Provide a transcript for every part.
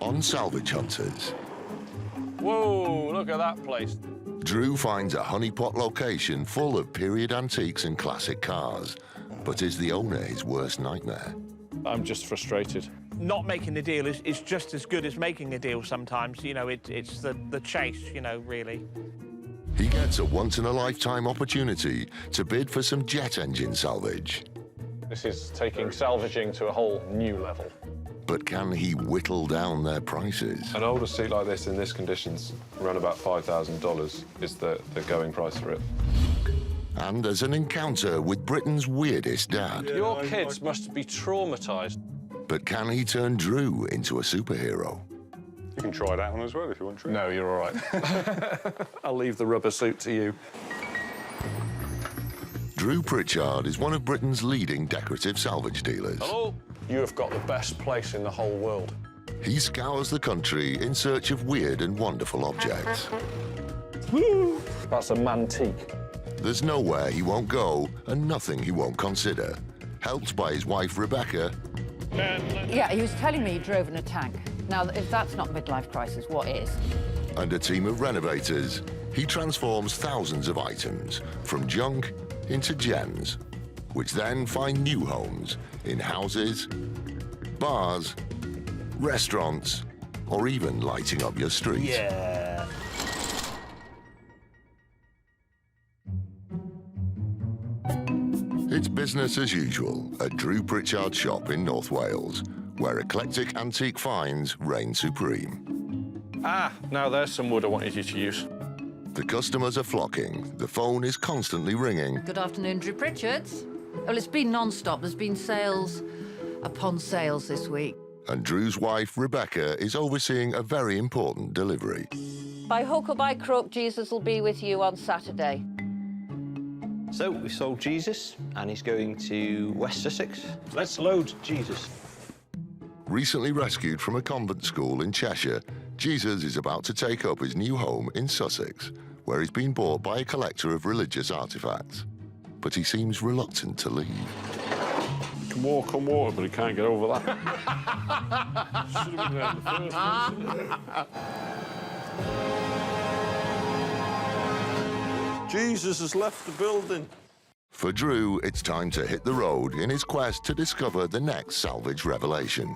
on Salvage Hunters. Whoa, look at that place. Drew finds a honeypot location full of period antiques and classic cars, but is the owner his worst nightmare? I'm just frustrated. Not making a deal is just as good as making a deal sometimes. You know, it's the chase, you know, really. He gets a once-in-a-lifetime opportunity to bid for some jet engine salvage. This is taking salvaging to a whole new level. But can he whittle down their prices? An older seat like this in this conditions, around about $5,000 is the going price for it. And there's an encounter with Britain's weirdest dad. Your kids must be traumatised. But can he turn Drew into a superhero? You can try that one as well if you want to. No, you're all right. I'll leave the rubber suit to you. Drew Pritchard is one of Britain's leading decorative salvage dealers. Hello? You have got the best place in the whole world. He scours the country in search of weird and wonderful objects. That's a mantique. There's nowhere he won't go and nothing he won't consider. Helped by his wife, Rebecca. Yeah, he was telling me he drove in a tank. Now, if that's not midlife crisis, what is? And a team of renovators, he transforms thousands of items from junk into gems, which then find new homes in houses, bars, restaurants, or even lighting up your street. Yeah. It's business as usual at Drew Pritchard's shop in North Wales, where eclectic antique finds reign supreme. Ah, now there's some wood I wanted you to use. The customers are flocking. The phone is constantly ringing. Good afternoon, Drew Pritchard. Well, it's been non-stop. There's been sales upon sales this week. And Drew's wife, Rebecca, is overseeing a very important delivery. By hook or by crook, Jesus will be with you on Saturday. So we sold Jesus, and he's going to West Sussex. Let's load Jesus. Recently rescued from a convent school in Cheshire, Jesus is about to take up his new home in Sussex, where he's been bought by a collector of religious artifacts. But he seems reluctant to leave. He can walk on water, but he can't get over that. Should have been there in the first place. Jesus has left the building. For Drew, it's time to hit the road in his quest to discover the next salvage revelation.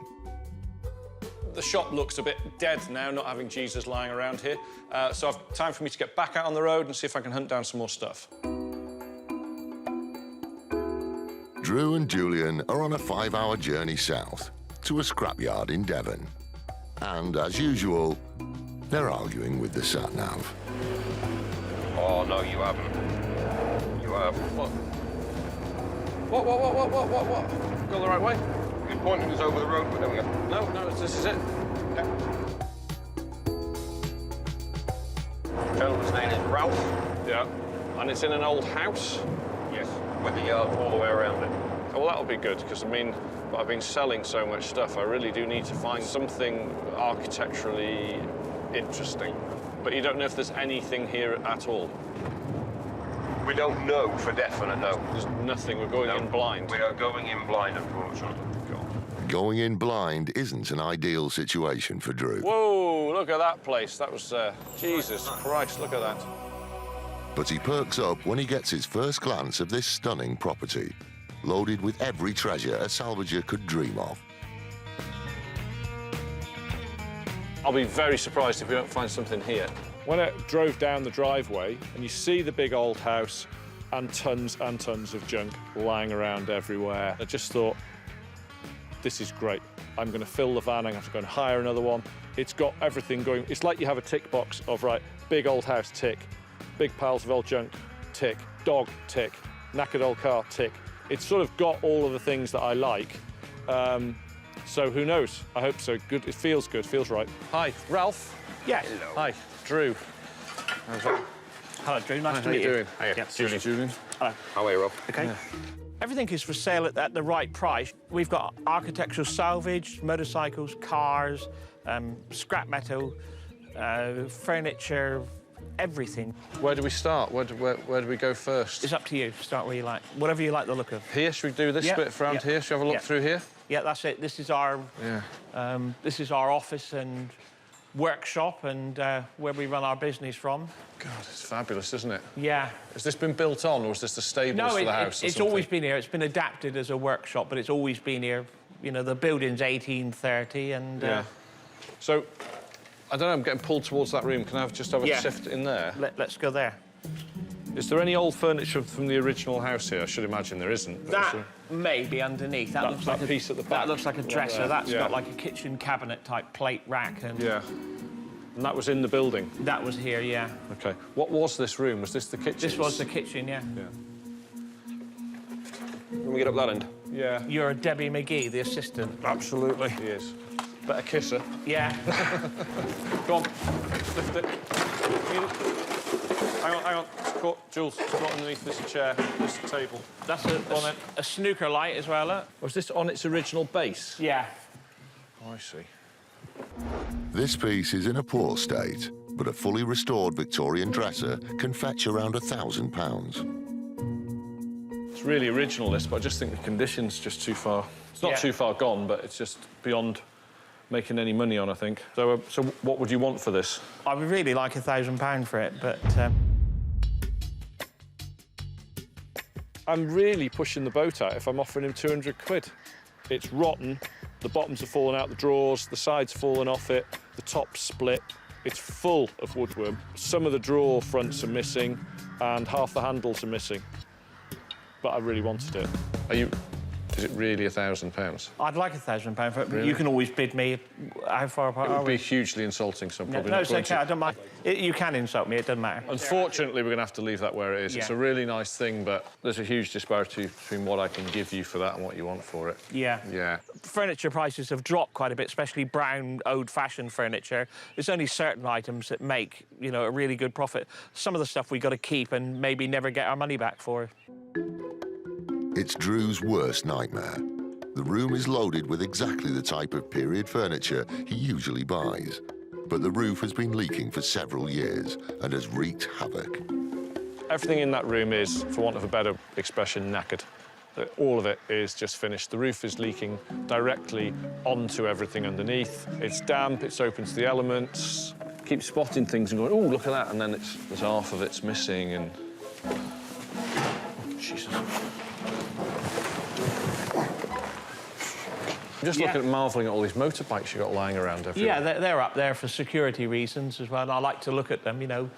The shop looks a bit dead now, not having Jesus lying around here. So it's time for me to get back out on the road and see if I can hunt down some more stuff. Drew and Julian are on a 5-hour journey south to a scrapyard in Devon. And as usual, they're arguing with the sat-nav. Oh, no, you haven't. You have. What? What? Go the right way? You're pointing us over the road, but there we go. No, this is it. Gentleman's name is Ralph. Yeah. And it's in an old house? Yes, with the yard all the way around it. Oh, well, that'll be good, because, I mean, I've been selling so much stuff, I really do need to find something architecturally interesting. But you don't know if there's anything here at all? We don't know for definite, no. There's nothing, we're going in blind. We are going in blind, unfortunately. Going in blind isn't an ideal situation for Drew. Whoa, look at that place. That was, Jesus Christ, look at that. But he perks up when he gets his first glance of this stunning property, loaded with every treasure a salvager could dream of. I'll be very surprised if we don't find something here. When I drove down the driveway and you see the big old house and tons of junk lying around everywhere, I just thought, this is great. I'm going to fill the van, I'm going to have to go and hire another one. It's got everything going. It's like you have a tick box of, right, big old house, tick. Big piles of old junk, tick. Dog, tick. Knackered old car, tick. It's sort of got all of the things that I like. So who knows? I hope so. Good. It feels good. Feels right. Hi, Ralph. Yeah. Hello. Hi, Drew. Hello, Drew. Nice to How meet you you. doing? Yeah. Julian. Hello. How are you, Ralph? Okay. Everything is for sale at the right price. We've got architectural salvage, motorcycles, cars, scrap metal, furniture, everything. Where do we start? Where do we go first? It's up to you. Start where you like. Whatever you like the look of. Here, should we do this Yeah. bit around Yeah. here? Should we have a look Yeah. through here? Yeah, that's it. This is our office and workshop and where we run our business from. God, it's fabulous, isn't it? Yeah. Has this been built on, or is this the stables for the house? It's always been here. It's been adapted as a workshop, but it's always been here. You know, the building's 1830, and yeah. So, I don't know. I'm getting pulled towards that room. Can I just have a shift in there? Let's go there. Is there any old furniture from the original house here? I should imagine there isn't. That may be underneath. That looks like piece at the back. That looks like a dresser. That's got like a kitchen cabinet type plate rack. And yeah. And that was in the building? That was here, yeah. OK. What was this room? Was this the kitchen? This was the kitchen, yeah. Can we get up that end? Yeah. You're Debbie McGee, the assistant. Absolutely. He is. Better kiss her. Yeah. Go on. Lift it. Hang on. Jules, it's not underneath this chair, this table. That's a snooker light as well. Was this on its original base? Yeah. Oh, I see. This piece is in a poor state, but a fully restored Victorian dresser can fetch around £1,000. It's really original, this, but I just think the condition's just too far. It's not too far gone, but it's just beyond making any money on, I think. So what would you want for this? I would really like £1,000 for it, but... I'm really pushing the boat out if I'm offering him 200 quid. It's rotten, the bottoms have fallen out the drawers, the sides fallen off it, the top's split. It's full of woodworm. Some of the drawer fronts are missing and half the handles are missing. But I really wanted it. Is it really £1,000? I'd like £1,000 for it, but Really? you can always bid me how far apart It are would be we? hugely insulting, so I'm probably No, not it's going OK, to. I don't mind. You can insult me, it doesn't matter. Unfortunately, we're going to have to leave that where it is. Yeah. It's a really nice thing, but there's a huge disparity between what I can give you for that and what you want for it. Yeah. Yeah. Furniture prices have dropped quite a bit, especially brown, old-fashioned furniture. There's only certain items that make, you know, a really good profit. Some of the stuff we got to keep and maybe never get our money back for. It's Drew's worst nightmare. The room is loaded with exactly the type of period furniture he usually buys. But the roof has been leaking for several years and has wreaked havoc. Everything in that room is, for want of a better expression, knackered. All of it is just finished. The roof is leaking directly onto everything underneath. It's damp, it's open to the elements. Keep spotting things and going, oh, look at that, and then there's half of it's missing and... Oh, Jesus. I'm just looking at marvelling at all these motorbikes you've got lying around everywhere. Yeah, they're up there for security reasons as well, and I like to look at them, you know.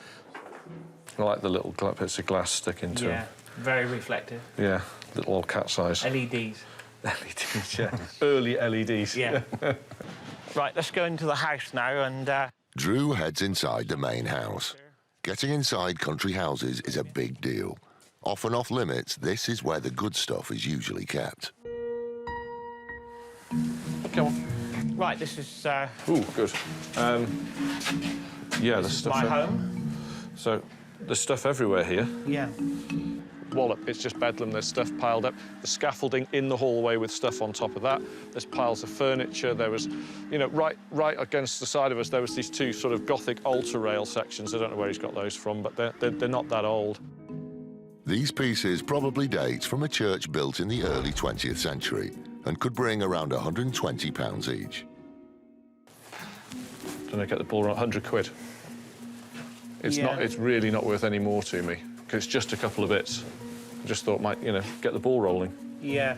I like the little bits of glass sticking to them. Very reflective. Yeah, little old cat's eyes. LEDs. LEDs, yeah. Early LEDs. Yeah. Right, let's go into the house now and... Drew heads inside the main house. Getting inside country houses is a big deal. Often off limits, this is where the good stuff is usually kept. Come on. Right, this is... Ooh, good. Yeah, there's stuff... my home. So, there's stuff everywhere here. Yeah. Wallop, it's just bedlam. There's stuff piled up. The scaffolding in the hallway with stuff on top of that. There's piles of furniture. There was, you know, right against the side of us, there was these two sort of Gothic altar rail sections. I don't know where he's got those from, but they're not that old. These pieces probably date from a church built in the early 20th century and could bring around £120 each. Don't I get the ball around 100 quid? It's Yeah. not. It's really not worth any more to me because it's just a couple of bits. I just thought, might get the ball rolling. Yeah.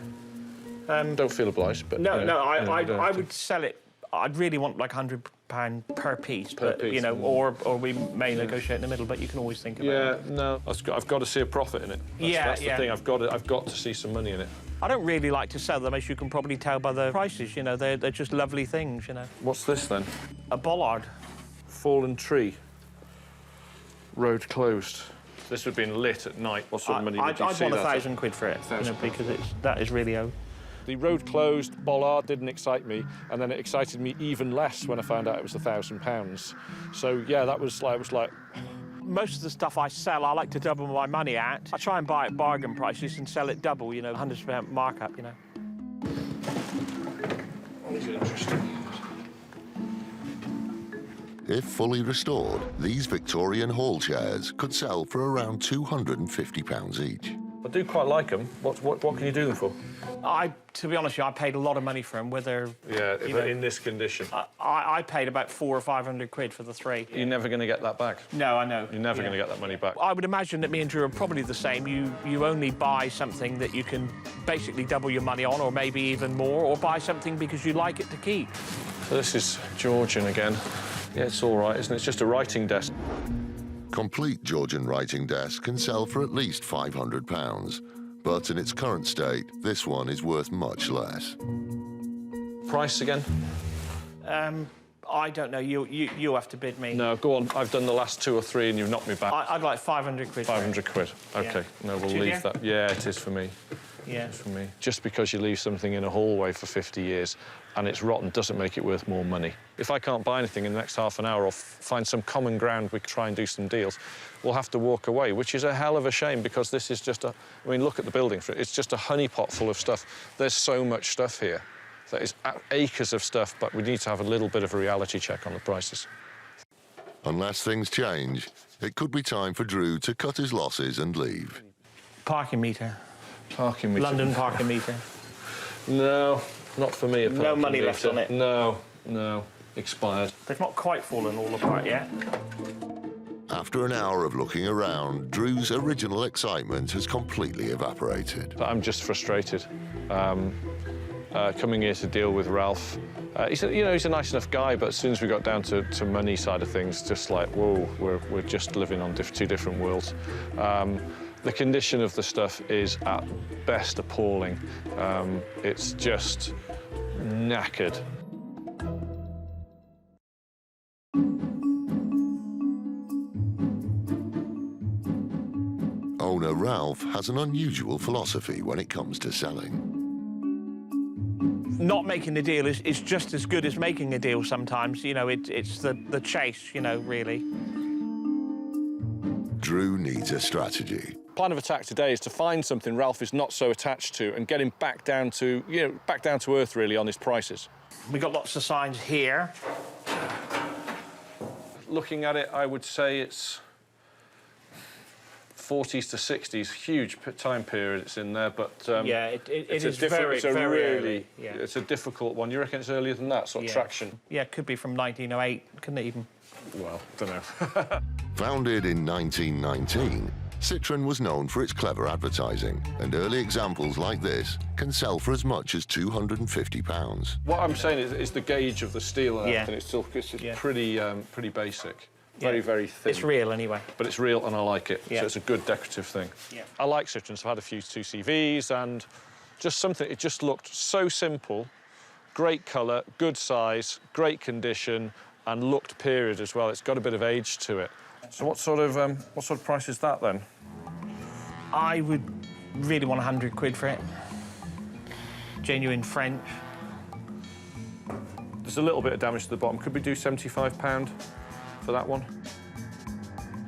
Don't feel obliged, but I would sell it. I'd really want like £100 per piece, piece, you know, or we may negotiate in the middle. But you can always think about it. Yeah, no, I've got to see a profit in it. That's the thing. I've got to see some money in it. I don't really like to sell them, as you can probably tell by the prices. You know, they're just lovely things. You know. What's this then? A bollard. Fallen tree. Road closed. This would have been lit at night. What sort of money would you see I'd want that £1,000 quid for it, you know, because that is really old. The road closed, bollard didn't excite me, and then it excited me even less when I found out it was £1,000. So yeah, that was like. Most of the stuff I sell, I like to double my money at. I try and buy at bargain prices and sell it double, you know, 100% markup, you know. These are interesting. If fully restored, these Victorian hall chairs could sell for around £250 each. I do quite like them. What can you do them for? To be honest with you, I paid a lot of money for them, whether... Yeah, in this condition. I paid about 400 or 500 quid for the 3. You're never going to get that back. No, I know. You're never going to get that money back. I would imagine that me and Drew are probably the same. You only buy something that you can basically double your money on, or maybe even more, or buy something because you like it to keep. So this is Georgian again. Yeah, it's all right, isn't it? It's just a writing desk. Complete Georgian writing desk can sell for at least £500, but in its current state, this one is worth much less. Price again? I don't know. You have to bid me. No, go on. I've done the last 2 or 3 and you've knocked me back. I'd like 500 quid. 500 quid. OK, Yeah. no, we'll Junior? leave that. Yeah, it is for me. Yeah. It's for me. Just because you leave something in a hallway for 50 years and it's rotten doesn't make it worth more money. If I can't buy anything in the next half an hour or find some common ground, we can try and do some deals, we'll have to walk away, which is a hell of a shame because this is just a... I mean, look at the building. It's just a honeypot full of stuff. There's so much stuff here. There is acres of stuff, but we need to have a little bit of a reality check on the prices. Unless things change, it could be time for Drew to cut his losses and leave. Parking meter. Parking meter. London parking meter. No, not for me. No money left on it. No, no. Expired. They've not quite fallen all apart yet. After an hour of looking around, Drew's original excitement has completely evaporated. I'm just frustrated. Coming here to deal with Ralph. He's a nice enough guy, but as soon as we got down to money side of things, just like, whoa, we're just living on 2 different worlds. The condition of the stuff is at best appalling. It's just knackered. Owner Ralph has an unusual philosophy when it comes to selling. Not making a deal is just as good as making a deal sometimes. You know, it's the chase, you know, really. Drew needs a strategy. Plan of attack today is to find something Ralph is not so attached to and get him back down to earth, really, on his prices. We've got lots of signs here. Looking at it, I would say it's 40s to 60s, huge time period it's in there, but yeah, it is very early. Yeah. It's a difficult one. You reckon it's earlier than that, sort of traction? Yeah, it could be from 1908, couldn't it even? Well, don't know. Founded in 1919, Citroën was known for its clever advertising, and early examples like this can sell for as much as £250. What I'm saying is the gauge of the steel and Yeah. everything. It's pretty basic. Yeah. Very thin. It's real anyway. But it's real and I like it. Yeah. So it's a good decorative thing. Yeah. I like Citroens. I've had a few 2CVs and just something, it just looked so simple, great colour, good size, great condition, and looked period as well. It's got a bit of age to it. So what sort of price is that then? I would really want 100 quid for it. Genuine French. There's a little bit of damage to the bottom. Could we do £75 for that one?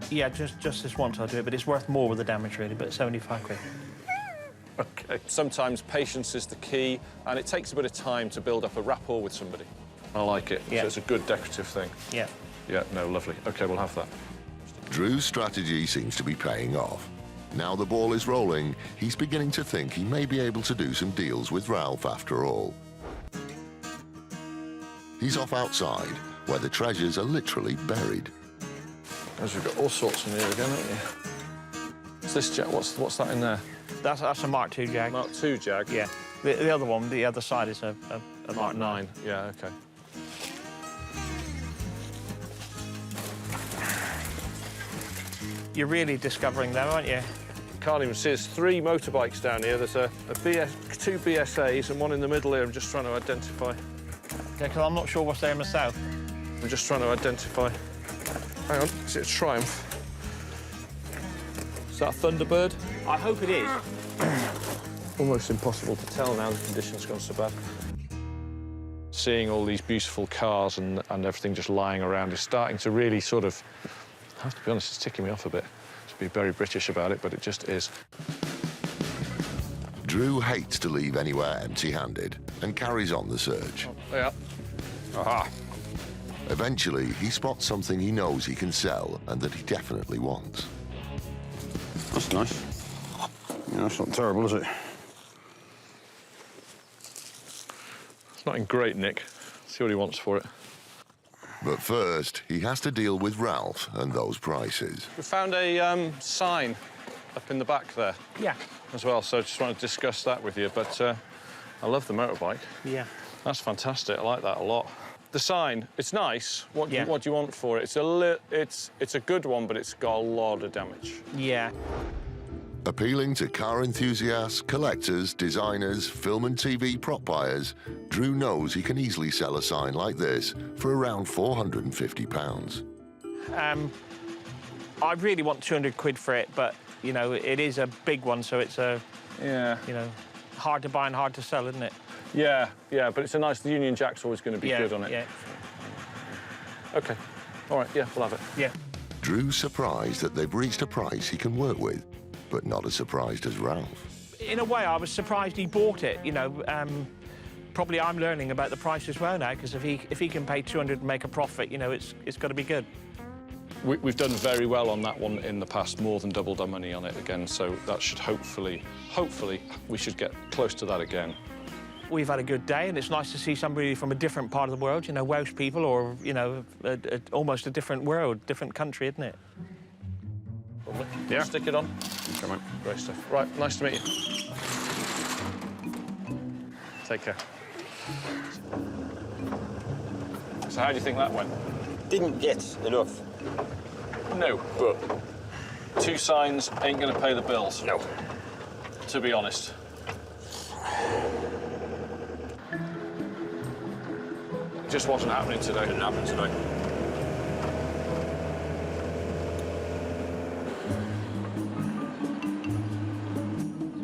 Yeah, just this once I'll do it, but it's worth more with the damage really, but 75 quid. OK. Sometimes patience is the key, and it takes a bit of time to build up a rapport with somebody. I like it. Yeah. So it's a good decorative thing. Yeah. Yeah, no, lovely. OK, we'll have that. Drew's strategy seems to be paying off. Now the ball is rolling, he's beginning to think he may be able to do some deals with Ralph after all. He's off outside, where the treasures are literally buried. As we've got all sorts in here again, haven't you? What's this Jag? What's that in there? That's a Mark II Jag. Mark II Jag? Yeah. The other one, the other side is a Mark 9. Yeah, OK. You're really discovering them, aren't you? Can't even see. There's 3 motorbikes down here. There's two BSAs and one in the middle here. I'm just trying to identify. Yeah, because I'm not sure what's there myself. I'm just trying to identify. Hang on, is it a Triumph? Is that a Thunderbird? I hope it is. Almost impossible to tell now the condition's gone so bad. Seeing all these beautiful cars and everything just lying around is starting to really sort of, I have to be honest, it's ticking me off a bit. To be very British about it, but it just is. Drew hates to leave anywhere empty-handed and carries on the search. Yeah. Aha. Eventually, he spots something he knows he can sell and that he definitely wants. That's nice. Yeah, that's not terrible, is it? not in great nick. See what he wants for it. But first, he has to deal with Ralph and those prices. We found a sign up in the back there. Yeah. As well, so I just want to discuss that with you. But I love the motorbike. Yeah. That's fantastic. I like that a lot. The sign, it's nice. What do you want for it? It's a good one, but it's got a lot of damage. Yeah. Appealing to car enthusiasts, collectors, designers, film and TV prop buyers, Drew knows he can easily sell a sign like this for around £450. I really want 200 quid for it, but, you know, it is a big one, so it's a, you know, hard to buy and hard to sell, isn't it? Yeah, but it's a nice... The Union Jack's always going to be good on it. Yeah. OK. All right, yeah, we'll have it. Yeah. Drew's surprised that they've reached a price he can work with, but not as surprised as Ralph. In a way, I was surprised he bought it, you know. Probably I'm learning about the price as well now, because if he can pay 200 and make a profit, you know, it's got to be good. We've done very well on that one in the past, more than doubled our money on it again, so that should hopefully, we should get close to that again. We've had a good day, and it's nice to see somebody from a different part of the world, you know, Welsh people, or, you know, almost a different world, different country, isn't it? Lovely. Yeah. Stick it on. Come on. Great stuff. Right, nice to meet you. Take care. So how do you think that went? Didn't get enough. No, but 2 signs ain't going to pay the bills. No. To be honest. It just wasn't happening today. Didn't happen today.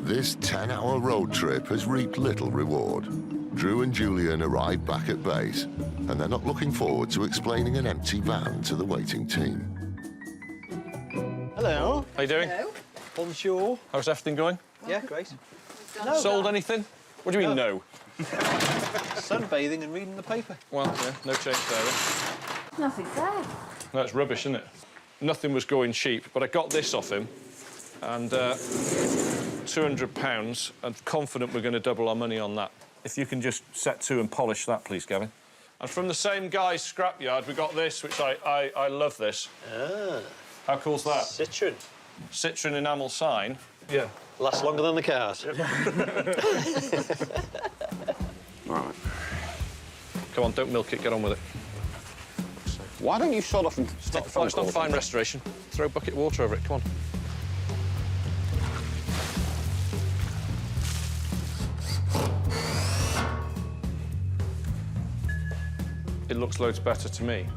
This 10-hour road trip has reaped little reward. Drew and Julian arrive back at base, and they're not looking forward to explaining an empty van to the waiting team. Hello. How you doing? Hello. Bonjour. How's everything going? Yeah, great. Sold anything? What do you mean, no? Sunbathing and reading the paper. Well, yeah, no change there, then. Nothing there. No, it's rubbish, isn't it? Nothing was going cheap, but I got this off him, and £200. I'm confident we're going to double our money on that. If you can just set to and polish that, please, Gavin. And from the same guy's scrapyard, we got this, which I love this. Ah. How cool's that? Citroen. Citroen enamel sign. Yeah. Lasts longer than the cars. Right. Come on, don't milk it, get on with it. Why don't you shut off and stick the It's not fine restoration. Throw a bucket of water over it, come on. It looks loads better to me.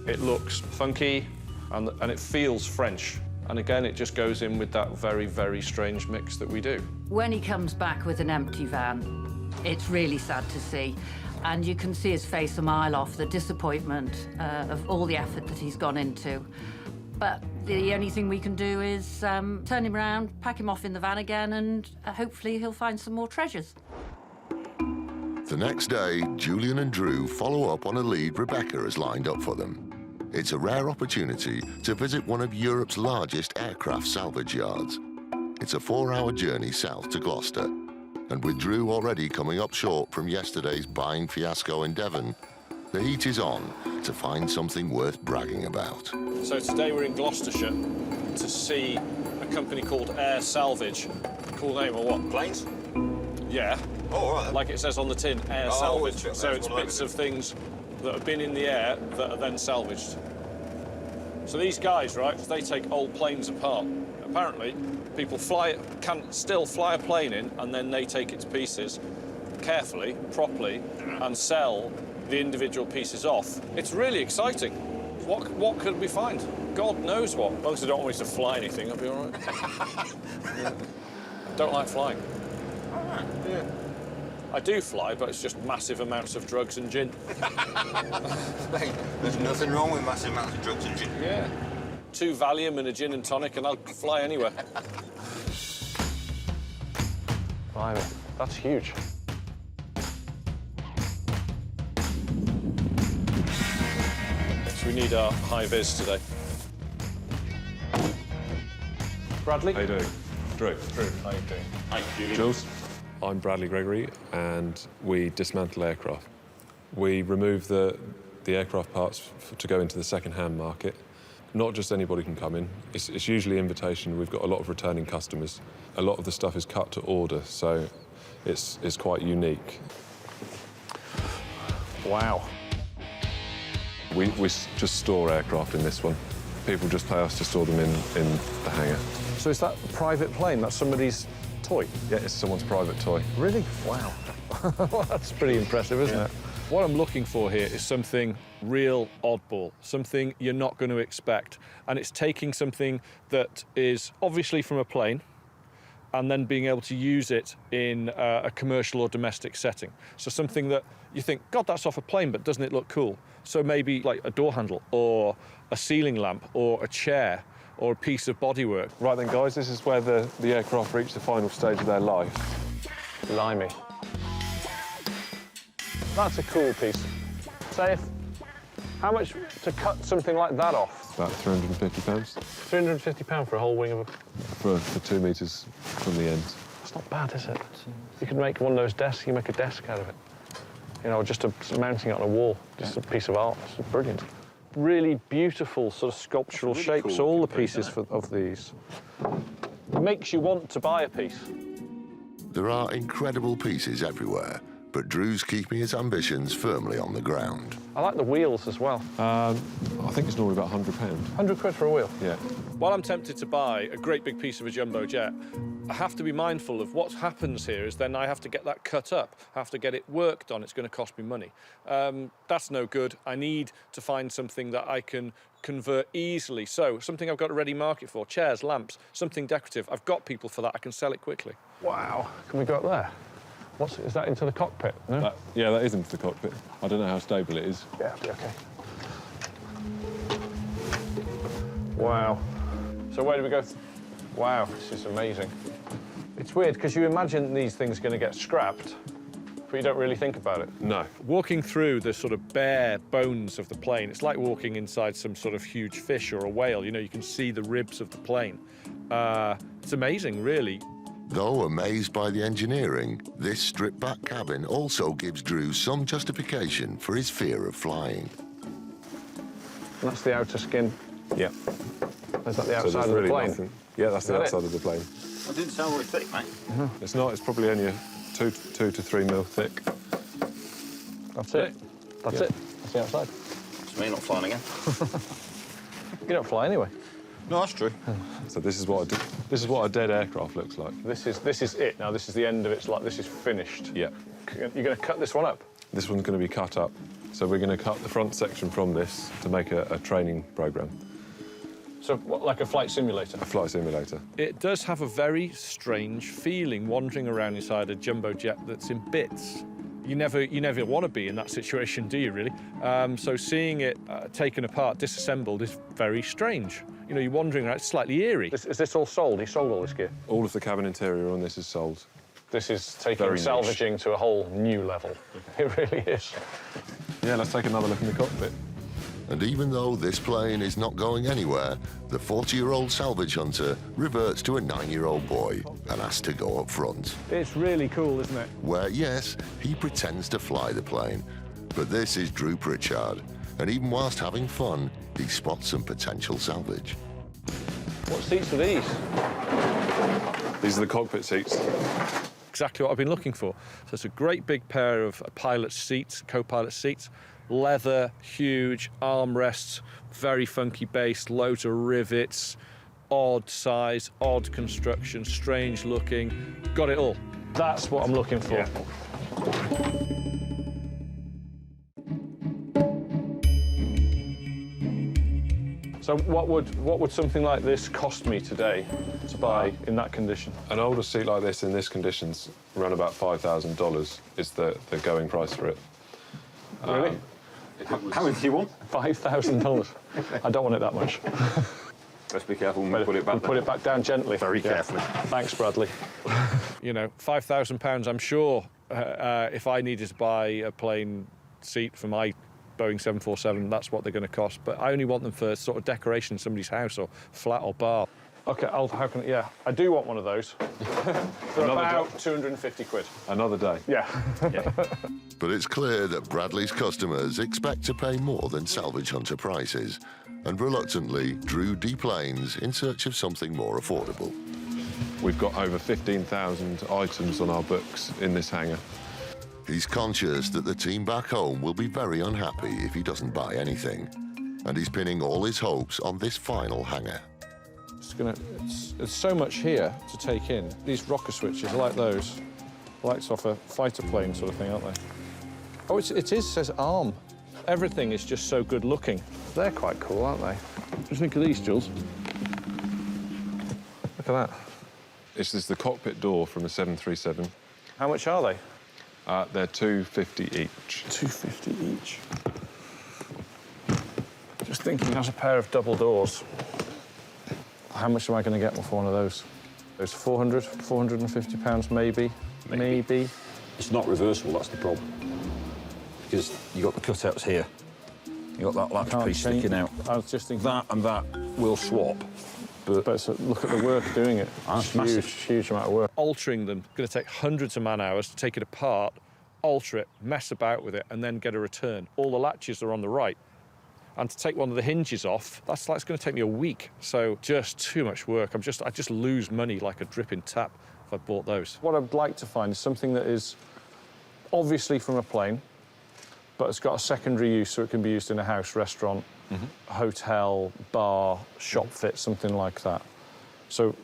It looks funky and it feels French. And again, it just goes in with that very, very strange mix that we do. When he comes back with an empty van, it's really sad to see. And you can see his face a mile off, the disappointment of all the effort that he's gone into. But the only thing we can do is turn him around, pack him off in the van again, and hopefully he'll find some more treasures. The next day, Julian and Drew follow up on a lead Rebecca has lined up for them. It's a rare opportunity to visit one of Europe's largest aircraft salvage yards. It's a 4-hour journey south to Gloucester. And with Drew already coming up short from yesterday's buying fiasco in Devon, the heat is on to find something worth bragging about. So today we're in Gloucestershire to see a company called Air Salvage. Cool name or what? Planes? Yeah. Oh, all right. Like it says on the tin, Air Salvage. So it's bits of things that have been in the air that are then salvaged. So these guys, right, they take old planes apart. Apparently, people can still fly a plane in, and then they take it to pieces carefully, properly, and sell the individual pieces off. It's really exciting. What could we find? God knows what. As long as they don't want me to fly anything, I'll be all right. Yeah. Don't like flying. All right. Yeah. I do fly, but it's just massive amounts of drugs and gin. Hey, there's nothing wrong with massive amounts of drugs and gin. Yeah. 2 Valium and a gin and tonic, and I'll fly anywhere. Blimey, that's huge. So we need our high-vis today. Bradley? How you doing? Drew. Drew, how you doing? Hi, Julian. Jules? I'm Bradley Gregory, and we dismantle aircraft. We remove the aircraft parts to go into the second-hand market. Not just anybody can come in. It's usually invitation. We've got a lot of returning customers. A lot of the stuff is cut to order, so it's quite unique. Wow. We just store aircraft in this one. People just pay us to store them in the hangar. So is that a private plane? That's somebody's toy? Yeah, it's someone's private toy. Really? Wow. Well, that's pretty impressive, isn't it? What I'm looking for here is something real oddball, something you're not going to expect. And it's taking something that is obviously from a plane and then being able to use it in a commercial or domestic setting. So something that you think, God, that's off a plane, but doesn't it look cool? So maybe like a door handle or a ceiling lamp or a chair or a piece of bodywork. Right then, guys, this is where the aircraft reach the final stage of their life. Blimey. That's a cool piece. Say, how much to cut something like that off? About £350. £350 for a whole wing of a... For 2 metres from the end. That's not bad, is it? You could make one of those desks, you make a desk out of it. You know, just mounting it on a wall, just a piece of art. It's brilliant. Really beautiful sort of sculptural really shapes, cool all the looking, pieces of these. It makes you want to buy a piece. There are incredible pieces everywhere, but Drew's keeping his ambitions firmly on the ground. I like the wheels as well. I think it's normally about £100. 100 quid for a wheel? Yeah. While I'm tempted to buy a great big piece of a jumbo jet, I have to be mindful of what happens here is then I have to get that cut up, I have to get it worked on, it's going to cost me money. That's no good. I need to find something that I can convert easily. So something I've got a ready market for, chairs, lamps, something decorative. I've got people for that, I can sell it quickly. Wow, can we go up there? Is that into the cockpit? No? Yeah, that is into the cockpit. I don't know how stable it is. Yeah, okay. Wow. So where do we go? Wow, this is amazing. It's weird, because you imagine these things are going to get scrapped, but you don't really think about it. No. Walking through the sort of bare bones of the plane, it's like walking inside some sort of huge fish or a whale. You know, you can see the ribs of the plane. It's amazing, really. Though amazed by the engineering, this stripped-back cabin also gives Drew some justification for his fear of flying. That's the outer skin. Yeah. Is that the outside so of the really plane? Nothing. Yeah, that's the outside of the plane. That didn't sound very thick, mate. It's not. It's probably only a 2 to 3 mil thick. That's it. That's it. That's the outside. It's me not flying again. You don't fly anyway. No, that's true. So this is what a dead aircraft looks like. This is it. Now this is the end of it. Like this is finished. Yeah. You're going to cut this one up. This one's going to be cut up. So we're going to cut the front section from this to make a training program. So what, like a flight simulator? A flight simulator. It does have a very strange feeling wandering around inside a jumbo jet that's in bits. You never want to be in that situation, do you, really? So seeing it taken apart, disassembled, is very strange. You know, you're wandering around, it's slightly eerie. Is this all sold? You sold all this gear? All of the cabin interior on this is sold. This is taking Very salvaging to a whole new level. It really is. Yeah, let's take another look in the cockpit. And even though this plane is not going anywhere, the 40-year-old salvage hunter reverts to a 9-year-old boy and asks to go up front. It's really cool, isn't it? Where, yes, he pretends to fly the plane. But this is Drew Pritchard, and even whilst having fun, he spots some potential salvage. What seats are these? These are the cockpit seats. Exactly what I've been looking for. So it's a great big pair of pilot seats, co-pilot seats, leather, huge armrests, very funky base, loads of rivets, odd size, odd construction, strange looking. Got it all. That's what I'm looking for. Yeah. So what would something like this cost me today to buy in that condition? An older seat like this in this condition's around about $5,000 is the going price for it. Really? How much do you want? $5,000. I don't want it that much. Let's be careful when we put it back down. Put it back down gently. Very carefully. Thanks, Bradley. You know, £5,000, I'm sure if I needed to buy a plane seat for my Boeing 747, that's what they're going to cost. But I only want them for sort of decoration in somebody's house or flat or bar. OK, yeah, I do want one of those. For about 250 quid. Another day. Yeah. But it's clear that Bradley's customers expect to pay more than Salvage Hunter prices, and reluctantly, Drew deplanes in search of something more affordable. We've got over 15,000 items on our books in this hangar. He's conscious that the team back home will be very unhappy if he doesn't buy anything, and he's pinning all his hopes on this final hangar. There's so much here to take in. These rocker switches are like those. Lights off a fighter plane sort of thing, aren't they? Oh, it says ARM. Everything is just so good looking. They're quite cool, aren't they? Just think of these, Jules. Look at that. This is the cockpit door from a 737. How much are they? They're $250 each. $250 each. Just thinking, as a pair of double doors, how much am I going to get for one of those? Those 400, 450 pounds, maybe. It's not reversible, that's the problem. Because you've got the cutouts here. You've got that latch piece sticking out. I was just thinking... That and that will swap. But look at the work doing it. That's massive. Huge amount of work. Altering them, going to take hundreds of man-hours to take it apart, alter it, mess about with it, and then get a return. All the latches are on the right. And to take one of the hinges off, that's going to take me a week. So just too much work. I just lose money like a dripping tap if I bought those. What I'd like to find is something that is obviously from a plane, but it's got a secondary use, so it can be used in a house, restaurant, hotel, bar, shop fit, something like that. So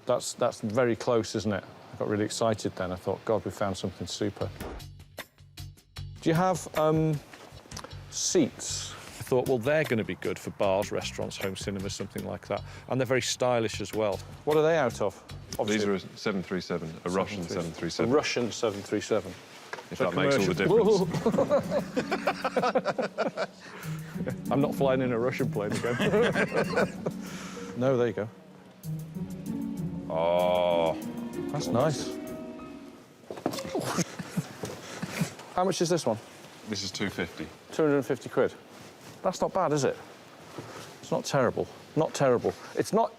that's very close, isn't it? I got really excited then. I thought, God, we found something super. Do you have seats? I thought, well, they're going to be good for bars, restaurants, home cinemas, something like that. And they're very stylish as well. What are they out of? These are a 737, a Russian 737. A Russian 737. If that makes all the difference. I'm not flying in a Russian plane again. No, there you go. Oh, that's nice. How much is this one? This is 250. 250 quid. That's not bad, is it? It's not terrible. Not terrible. It's not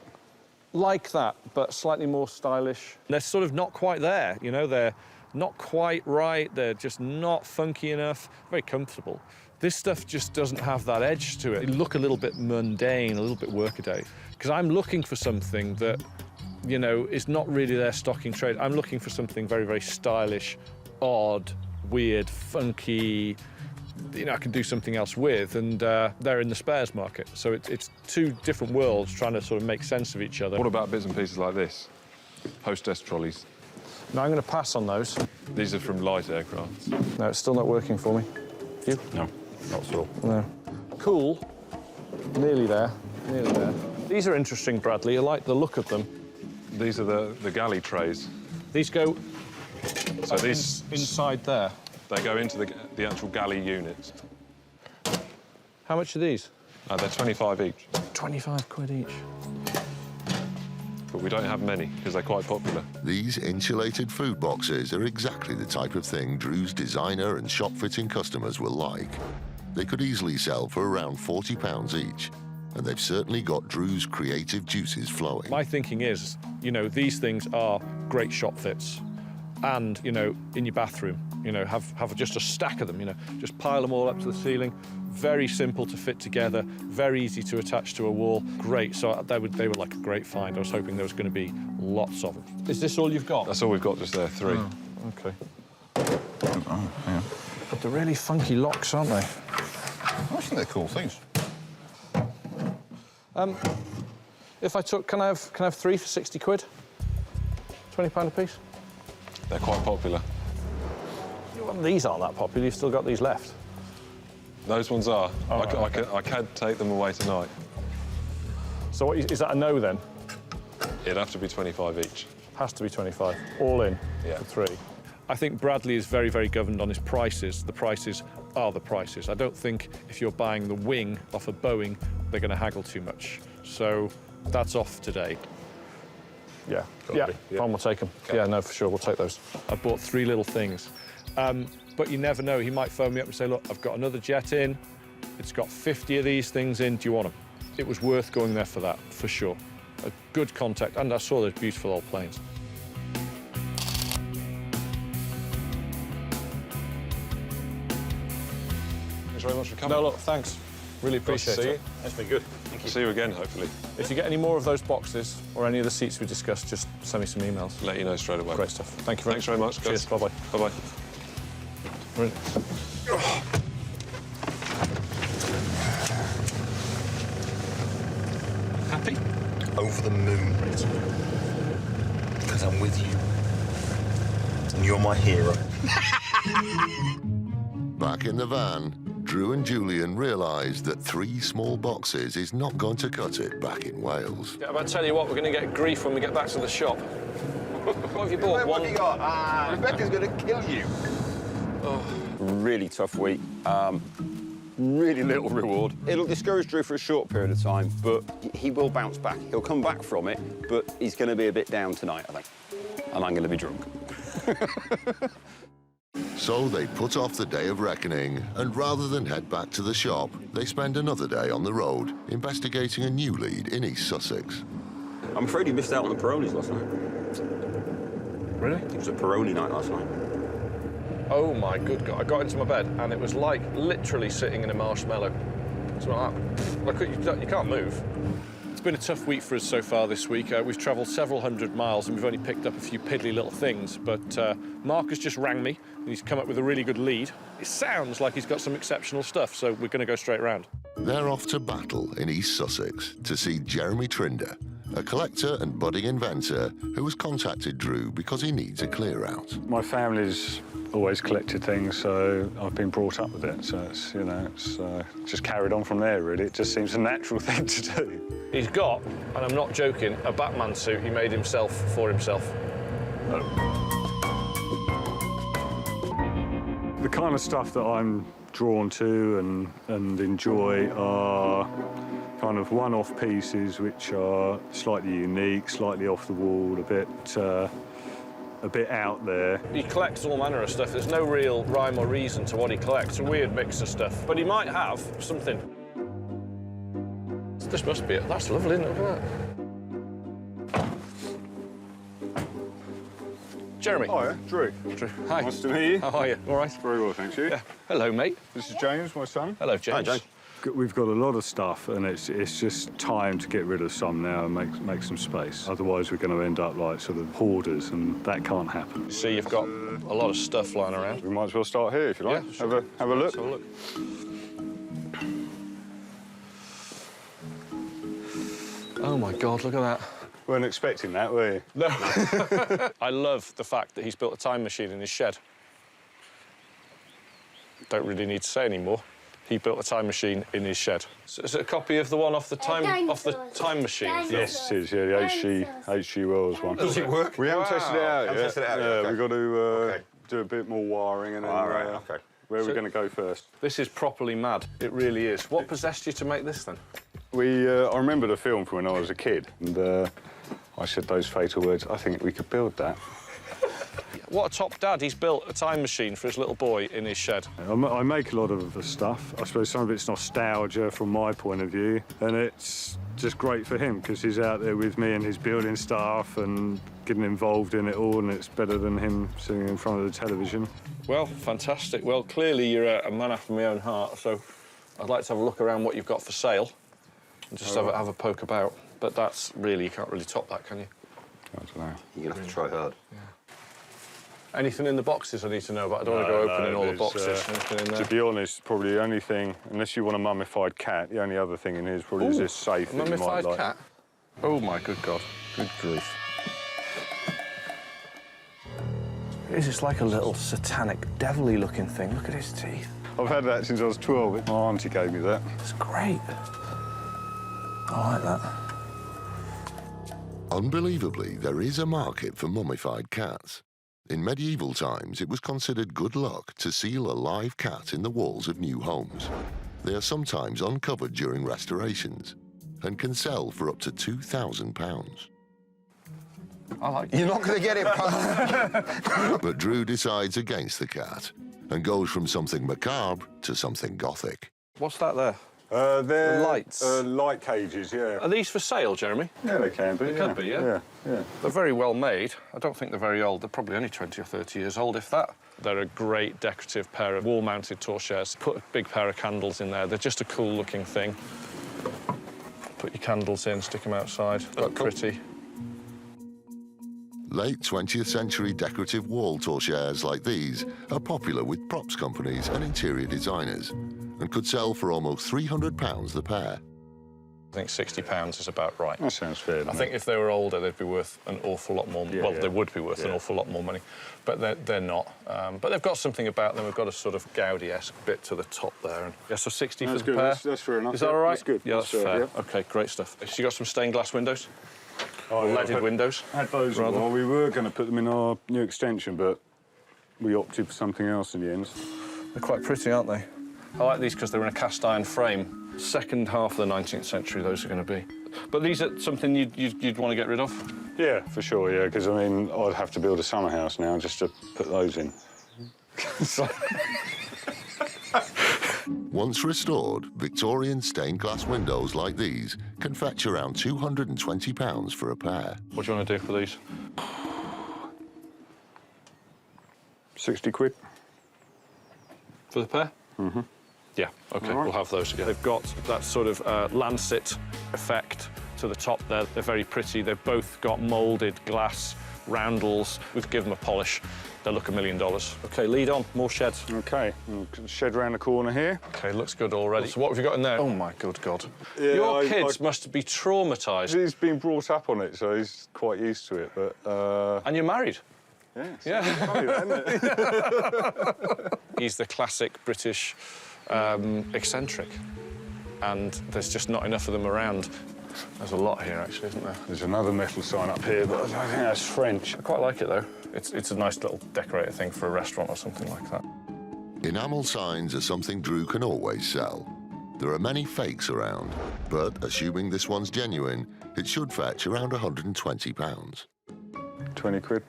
like that, but slightly more stylish. They're sort of not quite there, you know? They're not quite right. They're just not funky enough. Very comfortable. This stuff just doesn't have that edge to it. They look a little bit mundane, a little bit workaday. Because I'm looking for something that, you know, is not really their stock in trade. I'm looking for something very, very stylish, odd, weird, funky, you know, I can do something else with, and they're in the spares market. So it's two different worlds trying to sort of make sense of each other. What about bits and pieces like this? Hostess trolleys. No, I'm going to pass on those. These are from light aircraft. No, it's still not working for me. You? no, not at all. No. Cool. Nearly there. Nearly there. These are interesting, Bradley. I like the look of them. These are the galley trays. These go So these inside there. They go into the actual galley units. How much are these? They're 25 each. 25 quid each. But we don't have many because they're quite popular. These insulated food boxes are exactly the type of thing Drew's designer and shop-fitting customers will like. They could easily sell for around £40 each, and they've certainly got Drew's creative juices flowing. My thinking is, you know, these things are great shop fits. And, you know, in your bathroom, you know, have just a stack of them, you know, just pile them all up to the ceiling. Very simple to fit together, very easy to attach to a wall. Great, so they were like a great find. I was hoping there was going to be lots of them. Is this all you've got? That's all we've got, just there, 3. Oh, OK. Oh, yeah. But they're really funky locks, aren't they? I think they're cool things. If I took, can I have 3 for 60 quid? £20 a piece? They're quite popular. Well, these aren't that popular. You've still got these left. Those ones are. Oh, I can take them away tonight. So what, is that a no, then? It'd have to be 25 each. Has to be 25. All in for 3. I think Bradley is very, very governed on his prices. The prices are the prices. I don't think if you're buying the wing off a Boeing, they're going to haggle too much. So that's off today. Yeah, fine, we'll take them. Okay. Yeah, no, for sure, we'll take those. I bought 3 little things. But you never know, he might phone me up and say, look, I've got another jet in, it's got 50 of these things in, do you want them? It was worth going there for that, for sure. a good contact, and I saw those beautiful old planes. Thanks very much for coming. No, look, thanks. Really appreciate it. That's been good. Thank you. See you again, hopefully. If you get any more of those boxes or any of the seats we discussed, just send me some emails. Let you know straight away. Great stuff. Thank you very Thanks very much, guys. Cheers. Bye-bye. Bye-bye. Happy? Over the moon. Because I'm with you. And you're my hero. Back in the van, Drew and Julian realised that 3 small boxes is not going to cut it back in Wales. Yeah, but I tell you what, we're going to get grief when we get back to the shop. What have you bought? What have you got? Rebecca's going to kill you. Really tough week. Really little reward. It'll discourage Drew for a short period of time, but he will bounce back. He'll come back from it, but he's going to be a bit down tonight, I think. And I'm going to be drunk. So they put off the day of reckoning, and rather than head back to the shop, they spend another day on the road, investigating a new lead in East Sussex. I'm afraid he missed out on the Peronis last night. Really? It was a Peroni night last night. Oh, my good God. I got into my bed, and it was like literally sitting in a marshmallow. Something like that. You can't move. It's been a tough week for us so far this week. We've travelled several hundred miles, and we've only picked up a few piddly little things. But Mark has just rang me, and he's come up with a really good lead. It sounds like he's got some exceptional stuff, so we're going to go straight round. They're off to Battle in East Sussex to see Jeremy Trinder, a collector and budding inventor who has contacted Drew because he needs a clear-out. My family's always collected things, so I've been brought up with it. So it's, you know, it's just carried on from there, really. It just seems a natural thing to do. He's got, and I'm not joking, a Batman suit he made himself for himself. The kind of stuff that I'm drawn to and enjoy are kind of one-off pieces which are slightly unique, slightly off the wall, a bit out there. He collects all manner of stuff. There's no real rhyme or reason to what he collects. A weird mix of stuff. But he might have something. This must be it. That's lovely, isn't it? Look at that. Jeremy. Hiya, Drew. Drew. Hi. Nice to meet you. How are you? All right? Very well, thanks, you. Yeah. Hello, mate. This is James, my son. Hello, James. Hi, James. We've got a lot of stuff, and it's just time to get rid of some now and make some space. Otherwise, we're going to end up like sort of hoarders, and that can't happen. You see, you've got a lot of stuff lying around. We might as well start here if you like. Yeah, sure. Have a look. Let's have a look. Oh my God! Look at that. Weren't expecting that, were you? No. I love the fact that he's built a time machine in his shed. Don't really need to say any more. He built a time machine in his shed. So is it a copy of the one off the time machine? Yes, it is. Yeah, the H.G. Wells one. Does it work? We haven't tested it out yet. Tested it out yet, Yeah, okay. we've got to Okay. do a bit more wiring and then. All right, okay. Where are we going to go first? This is properly mad. It really is. What possessed you to make this then? I remember the film from when I was a kid, and I said those fatal words. I think we could build that. What a top dad. He's built a time machine for his little boy in his shed. I make a lot of the stuff. I suppose some of it's nostalgia from my point of view, and it's just great for him because he's out there with me and his building staff and getting involved in it all, and it's better than him sitting in front of the television. Well, fantastic. Well, clearly you're a man after my own heart, so I'd like to have a look around what you've got for sale and just have a poke about. But that's really, you can't really top that, can you? I don't know. You're going to have to try hard. Yeah. Anything in the boxes I need to know about? I don't want to go opening all the boxes. Anything in there? To be honest, probably the only thing, unless you want a mummified cat, the only other thing in here is probably this safe that you might mummified like. cat? Oh, my good God. Good grief. It's like a little satanic, devilly looking thing. Look at his teeth. I've had that since I was 12. My auntie gave me that. It's great. I like that. Unbelievably, there is a market for mummified cats. In medieval times, it was considered good luck to seal a live cat in the walls of new homes. They are sometimes uncovered during restorations and can sell for up to £2,000. I like it. You're not going to get it past. But Drew decides against the cat and goes from something macabre to something gothic. What's that there? They're lights? Light cages, yeah. Are these for sale, Jeremy? Yeah, they can be. They could be, yeah. Yeah. They're very well made. I don't think they're very old. They're probably only 20 or 30 years old, if that. They're a great decorative pair of wall-mounted torchairs. Put a big pair of candles in there. They're just a cool-looking thing. Put your candles in, stick them outside. Look pretty. Late 20th century decorative wall torchairs like these are popular with props companies and interior designers and could sell for almost £300 the pair. I think £60 is about right. That sounds fair. I think if they were older, they'd be worth an awful lot more. Yeah, well, yeah. they would be worth an awful lot more money, but they're not. But they've got something about them. We've got a sort of Gaudi-esque bit to the top there. And yeah, so 60 That's for the good. pair. That's fair enough. Is that all right? That's good. Yeah, that's fair. Yeah. OK, great stuff. So you got some stained glass windows? Oh, yeah, leaded windows? Had those. Well, we were going to put them in our new extension, but we opted for something else in the end. They're quite pretty, aren't they? I like these because they're in a cast iron frame. Second half of the 19th century, those are going to be. But these are something you'd want to get rid of? Yeah, for sure, yeah, because, I mean, I'd have to build a summer house now just to put those in. Once restored, Victorian stained glass windows like these can fetch around £220 for a pair. What do you want to do for these? 60 quid. For the pair? Mm-hmm. Yeah, OK, we'll have those again. They've got that sort of lancet effect to the top there. They're very pretty. They've both got moulded glass roundels. We've given them a polish. They'll look $1 million. OK, lead on. More sheds. OK, shed round the corner here. OK, looks good already. So what have you got in there? Oh, my good God. Yeah, Your kids must be traumatised. He's been brought up on it, so he's quite used to it, but... And you're married? Yeah. Yeah. Funny, that, isn't it? He's the classic British eccentric, and there's just not enough of them around. There's a lot here, actually, isn't there? There's another metal sign up here, but I don't think that's French. I quite like it, though. It's a nice little decorated thing for a restaurant or something like that. Enamel signs are something Drew can always sell. There are many fakes around, but assuming this one's genuine, it should fetch around £120. 20 quid.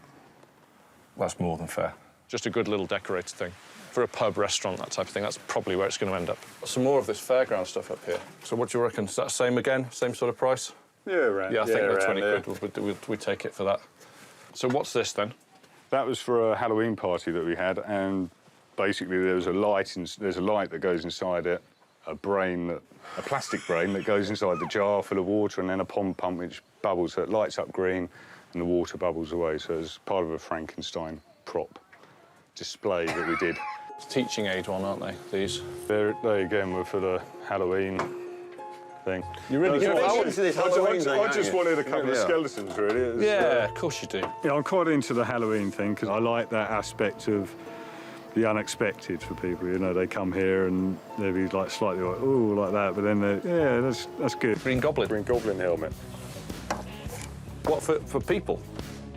That's more than fair. Just a good little decorated thing. For a pub, restaurant, that type of thing, that's probably where it's going to end up. Some more of this fairground stuff up here. So what do you reckon? Is that the same again? Same sort of price? Yeah, around. Yeah, I think they're 20 there. quid. We take it for that. So what's this, then? That was for a Halloween party that we had, and basically there's a light that goes inside it, a plastic brain that goes inside the jar full of water, and then a pond pump which bubbles, so it lights up green and the water bubbles away. So it's part of a Frankenstein prop display that we did. It's a teaching aid one, aren't they, these? They again were for the Halloween thing. You really You're forward to this Halloween thing, I aren't just you? wanted a couple of skeletons, really. It was, Yeah, of course you do. Yeah, I'm quite into the Halloween thing because I like that aspect of the unexpected for people. You know, they come here and they'll be like slightly like, ooh, like that, but then yeah, that's good. Green Goblin. Green Goblin helmet. What, for people?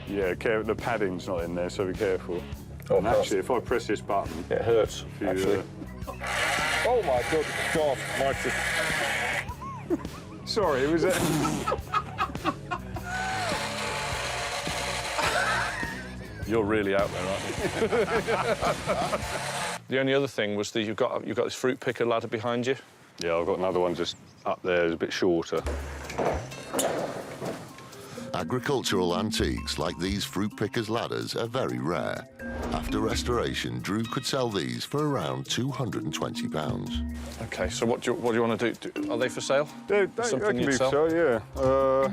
Yeah, the padding's not in there, so be careful. Oh, and actually, if I press this button, it hurts, actually. Oh, my good God, Mighty. Sorry, was it? You're really out there, aren't you? The only other thing was that you've got this fruit picker ladder behind you. Yeah, I've got another one just up there, it's a bit shorter. Agricultural antiques like these fruit pickers' ladders are very rare. After restoration, Drew could sell these for around £220. OK, so what do you want to do? Are they for sale? They Something can you'd be sell? so, yeah.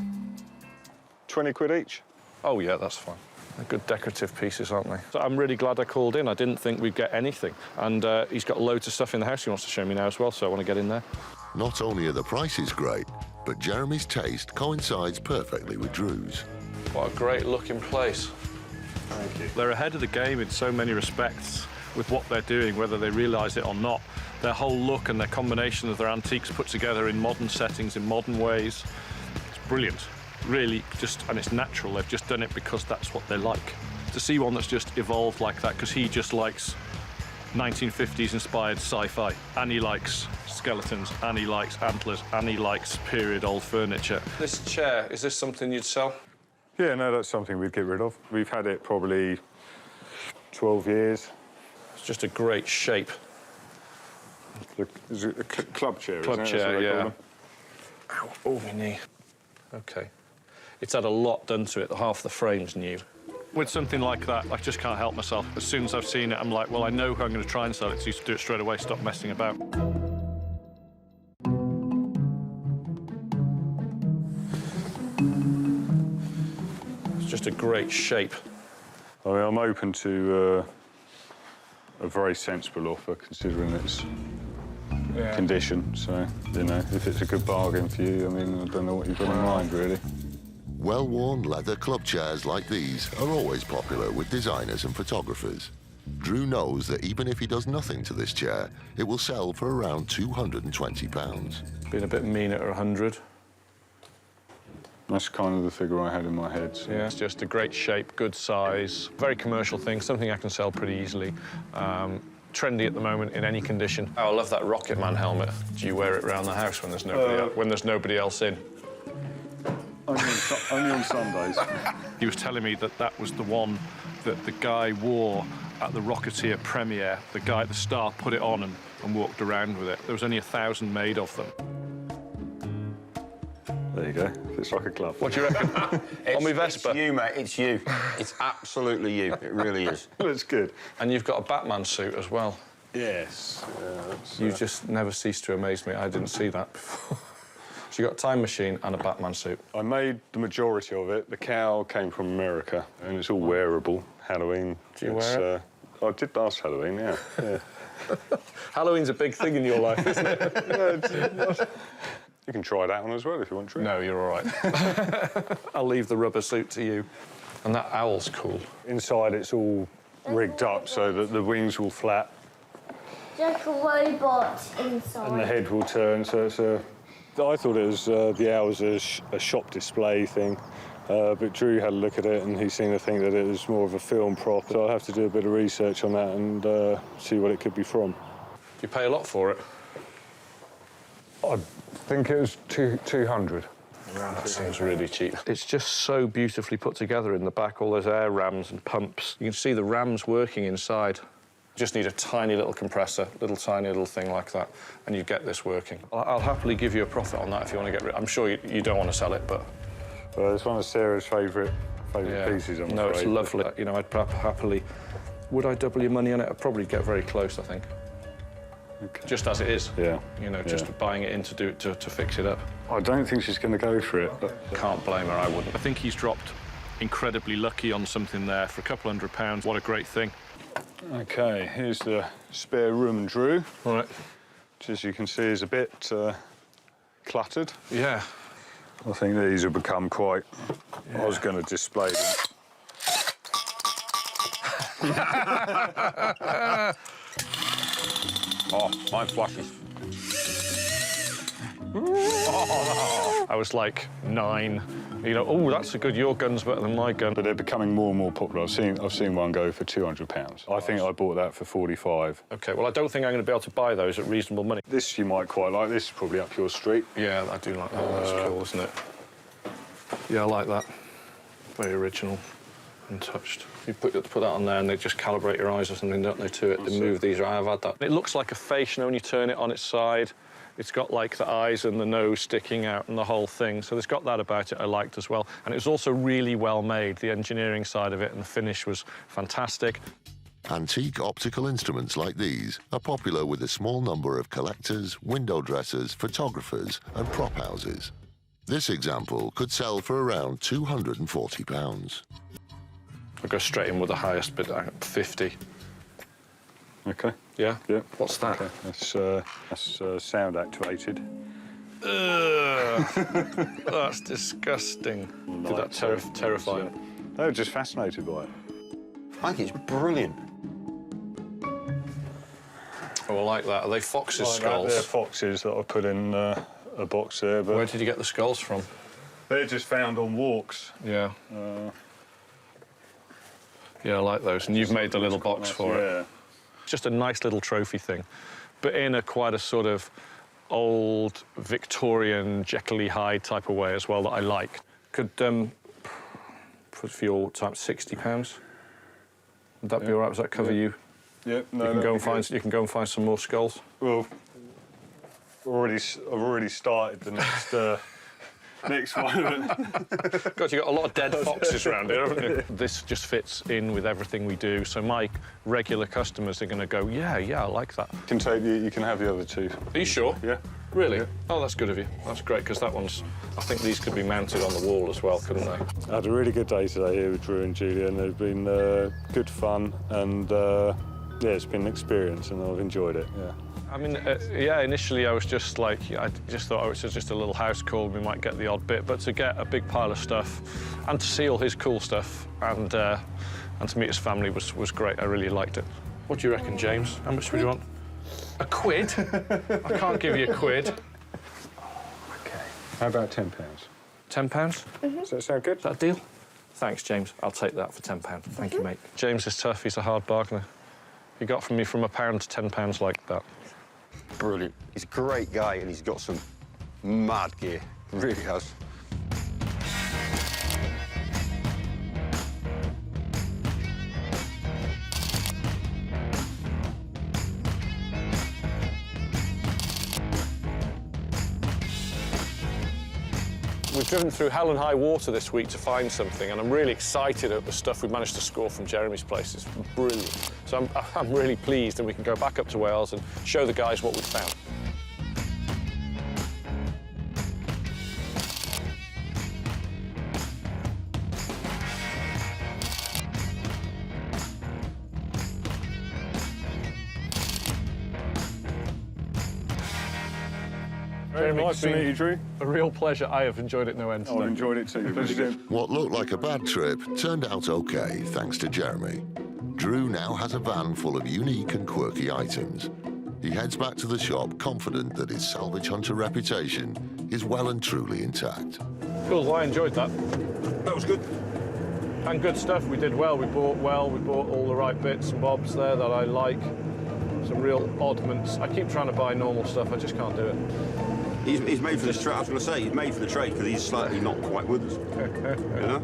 20 quid each. Oh, yeah, that's fine. They're good decorative pieces, aren't they? So I'm really glad I called in. I didn't think we'd get anything. And he's got loads of stuff in the house he wants to show me now as well, so I want to get in there. Not only are the prices great, but Jeremy's taste coincides perfectly with Drew's. What a great-looking place. Thank you. They're ahead of the game in so many respects with what they're doing, whether they realise it or not. Their whole look and their combination of their antiques put together in modern settings, in modern ways. It's brilliant. Really, and it's natural. They've just done it because that's what they like. To see one that's just evolved like that, because he just likes 1950s inspired sci-fi, and he likes skeletons, and he likes antlers, and he likes period old furniture. This chair, is this something you'd sell? Yeah, no, that's something we'd get rid of. We've had it probably 12 years. It's just a great shape. Is it a club chair? Club isn't it? chair, That's what they call yeah. them. Ow, oh, my knee. OK. It's had a lot done to it. Half the frame's new. With something like that, I just can't help myself. As soon as I've seen it, I'm like, well, I know who I'm going to try and sell it to. Do it straight away, stop messing about. It's just a great shape. I mean, I'm open to a very sensible offer, considering its condition. So, you know, if it's a good bargain for you, I mean, I don't know what you've got in mind, really. Well-worn leather club chairs like these are always popular with designers and photographers. Drew knows that even if he does nothing to this chair, it will sell for around £220. Being a bit mean at 100. That's kind of the figure I had in my head. So. Yeah, it's just a great shape, good size, very commercial thing, something I can sell pretty easily. Trendy at the moment in any condition. Oh, I love that Rocket Man helmet. Do you wear it around the house when there's nobody else in? Only on Sundays. He was telling me that that was the one that the guy wore at the Rocketeer premiere. The guy at the star put it on and walked around with it. There was only 1,000 made of them. There you go. It's like a glove. What do you reckon? On my Vespa? It's you, mate. It's you. It's absolutely you. It really is. That's good. And you've got a Batman suit as well. Yes. Yeah, You just never cease to amaze me. I didn't see that before. So you got a time machine and a Batman suit. I made the majority of it. The cowl came from America, and it's all wearable. Halloween. Do you wear it? I did last Halloween, yeah. Halloween's a big thing in your life, isn't it? You can try that one as well if you want to. No, you're all right. I'll leave the rubber suit to you. And that owl's cool. Inside, it's all rigged up so that the wings will flap. Like a robot inside. And the head will turn, so it's a... I thought it was the owl was a shop display thing, but Drew had a look at it and he seemed to think that it was more of a film prop. So I'll have to do a bit of research on that and see what it could be from. You pay a lot for it? I think it was 200. That seems really cheap. It's just so beautifully put together in the back, all those air rams and pumps. You can see the rams working inside. Just need a tiny little compressor, tiny little thing like that, and you get this working. I'll happily give you a profit on that if you want to get rid. I'm sure you don't want to sell it, but it's one of Sarah's favourite pieces. I'm no, afraid. it's lovely. You know, I'd happily. Would I double your money on it? I'd probably get very close, I think. Okay. Just as it is. Yeah. You know, just buying it in to do it to fix it up. I don't think she's going to go for it. But... Can't blame her. I wouldn't. I think he's dropped incredibly lucky on something there for a couple £100. What a great thing. OK, here's the spare room, Drew. All right. Which, as you can see, is a bit cluttered. Yeah. I think these have become quite... I was going to display them. Oh, mine flashes. I was like 9. You know, oh, that's a good. Your gun's better than my gun. But they're becoming more and more popular. I've seen one go for £200. I think I bought that for 45. OK, well, I don't think I'm going to be able to buy those at reasonable money. This you might quite like. This is probably up your street. Yeah, I do like that. That's cool, isn't it? Yeah, I like that. Very original, untouched. You put that on there and they just calibrate your eyes or something, don't they, to it? They move these. I have had that. It looks like a face, you know, when you turn it on its side. It's got, like, the eyes and the nose sticking out and the whole thing. So there's got that about it I liked as well. And it was also really well made. The engineering side of it and the finish was fantastic. Antique optical instruments like these are popular with a small number of collectors, window dressers, photographers and prop houses. This example could sell for around £240. I'll go straight in with the highest bid, 50. OK. Yeah? Yeah. What's that? Okay. That's sound activated. That's disgusting. Did that terrify you? They were just fascinated by it. I think it's brilliant. Oh, I like that. Are they foxes' skulls? They're foxes that I put in a box there. But Where did you get the skulls from? they're just found on walks. Yeah. Yeah, I like those. And you've made the little box for it. Yeah. Just a nice little trophy thing, but in quite a sort of old Victorian Jekyll Hyde type of way as well that I like. Could put for your type £60. Would that be all right? Does that cover you? Yeah. No, You can go and find some more skulls. Well, I've already started the next next one. God, you've got a lot of dead foxes around here, haven't you? This just fits in with everything we do, so my regular customers are going to go, yeah, I like that. You can have the other two. Are you sure? Yeah. Really? Yeah. Oh, that's good of you. That's great, because that one's... I think these could be mounted on the wall as well, couldn't they? I had a really good day today here with Drew and Julian. They've been good fun, and yeah, it's been an experience, and I've enjoyed it, yeah. I mean, yeah, initially I was just like, I just thought it was just a little house call, we might get the odd bit, but to get a big pile of stuff and to see all his cool stuff and to meet his family was great. I really liked it. What do you reckon, James? How much would you want? A quid? I can't give you a quid. OK. How about £10? £10? Mm-hmm. Does that sound good? Is that a deal? Thanks, James. I'll take that for £10. Thank you, mate. James is tough. He's a hard bargainer. He got from me from £1 to £10 like that. Brilliant. He's a great guy, and he's got some mad gear. Really has. We've driven through hell and high water this week to find something, and I'm really excited at the stuff we've managed to score from Jeremy's place. It's brilliant. So I'm really pleased, and we can go back up to Wales and show the guys what we've found. Jeremy, Nice to meet you, Drew. A real pleasure. I have enjoyed it no end. I've enjoyed it too. Pleasure. What looked like a bad trip turned out OK, thanks to Jeremy. Drew now has a van full of unique and quirky items. He heads back to the shop confident that his salvage hunter reputation is well and truly intact. Cool, well, I enjoyed that. That was good. And good stuff. We did well. We bought all the right bits and bobs there that I like. Some real oddments. I keep trying to buy normal stuff. I just can't do it. He's made for this trade. I was going to say, he's made for the trade because he's slightly not quite with us. You know?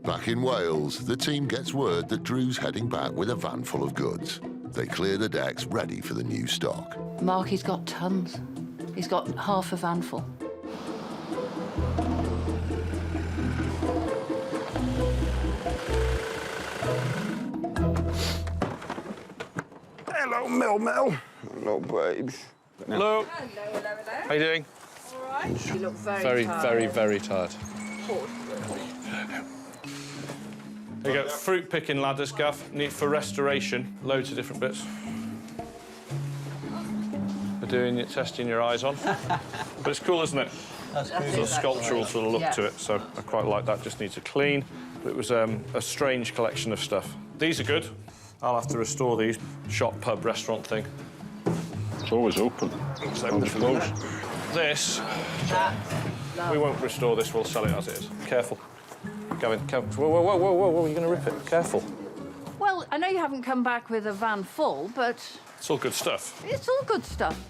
Back in Wales, the team gets word that Drew's heading back with a van full of goods. They clear the decks ready for the new stock. Marky's got tons. He's got half a van full. Hello, Mel. Hello, babes. Hello. Hello there. How you doing? All right. You look very tired. very tired. There you go. Fruit picking ladders, Gav. Need for restoration. Loads of different bits. For testing your eyes on. But it's cool, isn't it? That's cool. Sort of sculptural sort of look to it, so I quite like that. Just needs a clean. It was a strange collection of stuff. These are good. I'll have to restore these. Shop, pub, restaurant thing. It's always open. This, we won't restore this, we'll sell it as it is. Careful. Gavin, careful. Whoa, you're going to rip it. Careful. Well, I know you haven't come back with a van full, but It's all good stuff. it's all good stuff.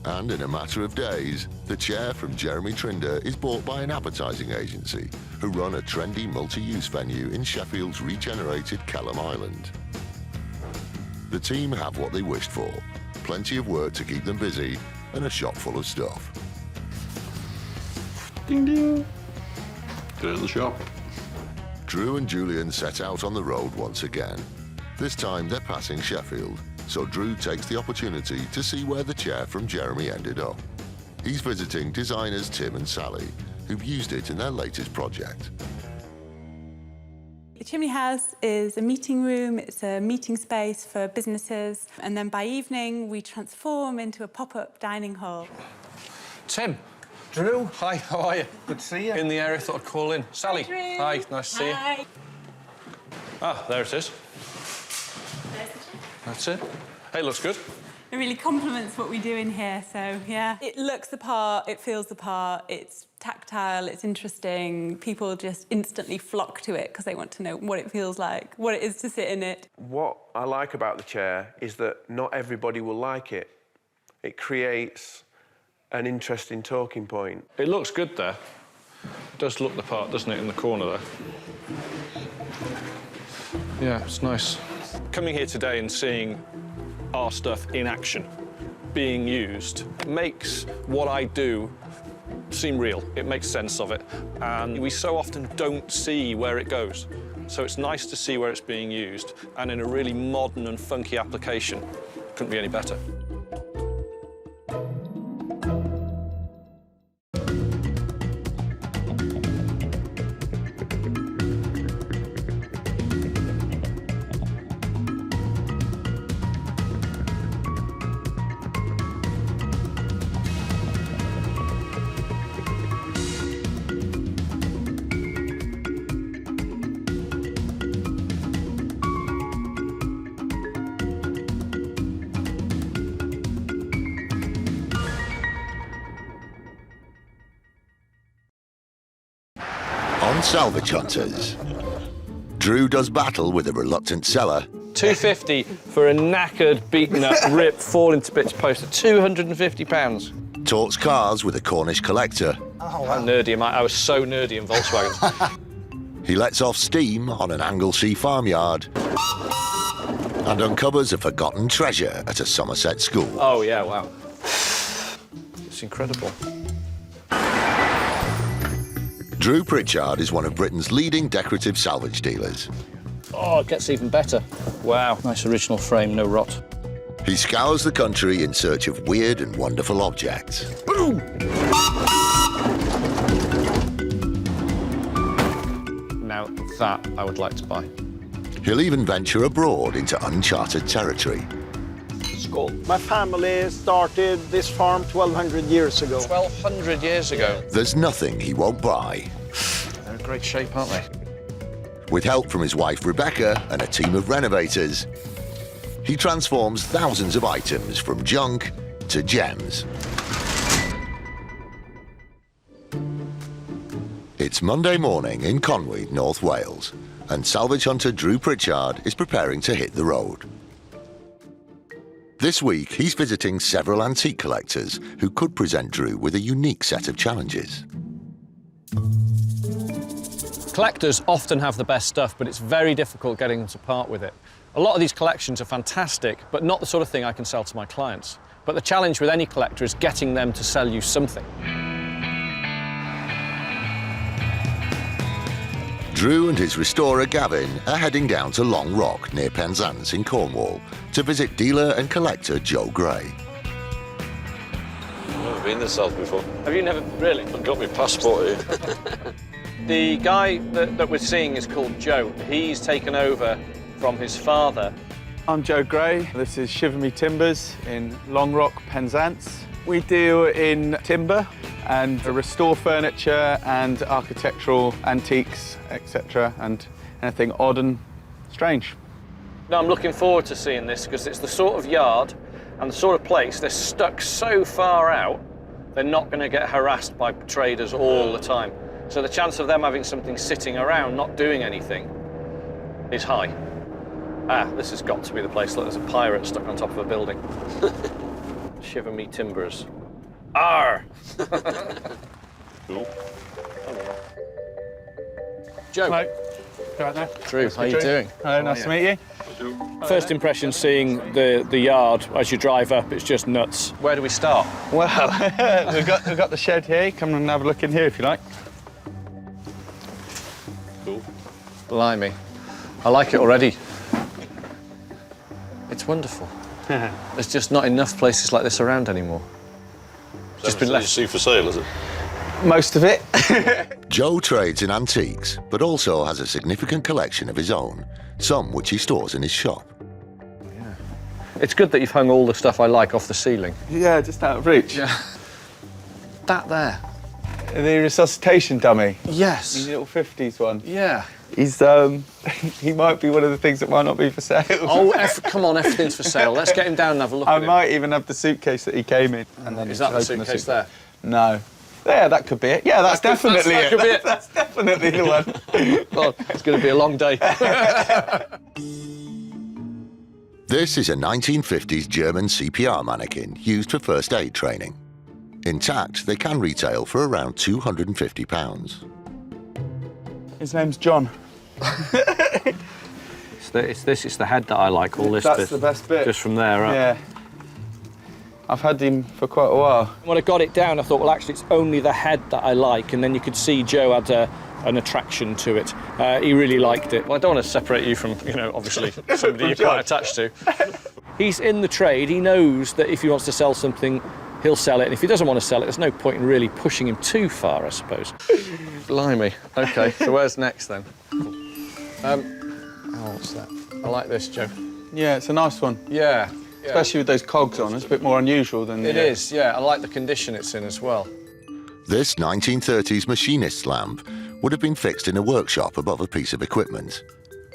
And in a matter of days, the chair from Jeremy Trinder is bought by an advertising agency who run a trendy multi-use venue in Sheffield's regenerated Kelham Island. The team have what they wished for, plenty of work to keep them busy and a shop full of stuff. Ding, ding. Get in the shop. Drew and Julian set out on the road once again. This time they're passing Sheffield, so Drew takes the opportunity to see where the chair from Jeremy ended up. He's visiting designers Tim and Sally, who've used it in their latest project. The Chimney House is a meeting room, it's a meeting space for businesses, and then by evening we transform into a pop-up dining hall. Tim. Drew. Hi, how are you? Good to see you. In the area, thought I'd call in. Sally. Hi, Hi, nice to see you. Ah, there it is. That's it. Hey, looks good. It really complements what we do in here, so yeah. It looks the part, it feels the part, it's tactile, it's interesting. People just instantly flock to it because they want to know what it feels like, what it is to sit in it. What I like about the chair is that not everybody will like it. It creates an interesting talking point. It looks good there. It does look the part, doesn't it, in the corner there? Yeah, it's nice. Coming here today and seeing our stuff in action, being used, makes what I do seem real. It makes sense of it. And we so often don't see where it goes. So it's nice to see where it's being used, and in a really modern and funky application. Couldn't be any better. On Salvage Hunters, Drew does battle with a reluctant seller. £250 for a knackered, beaten-up, ripped, falling to bits poster. £250. Talks cars with a Cornish collector. Oh, wow. How nerdy am I? I was so nerdy in Volkswagens. He lets off steam on an Anglesey farmyard and uncovers a forgotten treasure at a Somerset school. Oh, yeah, wow. It's incredible. Drew Pritchard is one of Britain's leading decorative salvage dealers. Oh, it gets even better. Wow, nice original frame, no rot. He scours the country in search of weird and wonderful objects. Boom! Now, that I would like to buy. He'll even venture abroad into uncharted territory. Skull. My family started this farm 1,200 years ago. 1,200 years ago? There's nothing he won't buy. They're in great shape, aren't they? With help from his wife Rebecca and a team of renovators, he transforms thousands of items from junk to gems. It's Monday morning in Conwy, North Wales, and salvage hunter Drew Pritchard is preparing to hit the road. This week, he's visiting several antique collectors who could present Drew with a unique set of challenges. Collectors often have the best stuff, but it's very difficult getting them to part with it. A lot of these collections are fantastic, but not the sort of thing I can sell to my clients. But the challenge with any collector is getting them to sell you something. Drew and his restorer Gavin are heading down to Long Rock near Penzance in Cornwall to visit dealer and collector Joe Gray. I've never been this south before. Have you never really? I've got my passport here. The guy that we're seeing is called Joe. He's taken over from his father. I'm Joe Gray. This is Shiver Me Timbers in Long Rock, Penzance. We deal in timber and restore furniture and architectural antiques, etc., and anything odd and strange. No, I'm looking forward to seeing this because it's the sort of yard and the sort of place they're stuck so far out, they're not going to get harassed by traders all the time. So the chance of them having something sitting around, not doing anything, is high. Ah, this has got to be the place. Look, there's a pirate stuck on top of a building. Shiver me timbers. Arr! Cool. Joe. Hello. Go out there. Drew, how are you doing? Hello, nice to meet you. First impression seeing the yard as you drive up, it's just nuts. Where do we start? Well, we've got the shed here. Come and have a look in here if you like. Cool. Blimey. I like it already. It's wonderful. There's just not enough places like this around anymore. Just been left. You see for sale, is it? Most of it. Joe trades in antiques, but also has a significant collection of his own, some which he stores in his shop. Yeah. It's good that you've hung all the stuff I like off the ceiling. Yeah, just out of reach. Yeah. That there. The resuscitation dummy. Yes. The little 50s one. Yeah. He's, he might be one of the things that might not be for sale. Oh, come on, everything's for sale. Let's get him down and have a look at it. I might even have the suitcase that he came in. And then Is that the suitcase there? No. Yeah, that could be it. Yeah, that's definitely that it. could be it. That's definitely the one. Well, it's going to be a long day. This is a 1950s German CPR mannequin used for first aid training. Intact, they can retail for around £250. His name's John. It's the head that I like, all this That's bit. the best bit. Just from there up. Yeah. I've had him for quite a while. When I got it down, I thought, well, actually, it's only the head that I like, and then you could see Joe had an attraction to it. He really liked it. Well, I don't want to separate you from, you know, obviously somebody you're quite attached to. He's in the trade. He knows that if he wants to sell something, he'll sell it, and if he doesn't want to sell it, there's no point in really pushing him too far, I suppose. Blimey. OK, so where's next, then? What's that? I like this, Joe. Yeah, it's a nice one. Yeah. Especially with those cogs on, it's a bit more unusual than... It is, yeah. I like the condition it's in as well. This 1930s machinist's lamp would have been fixed in a workshop above a piece of equipment.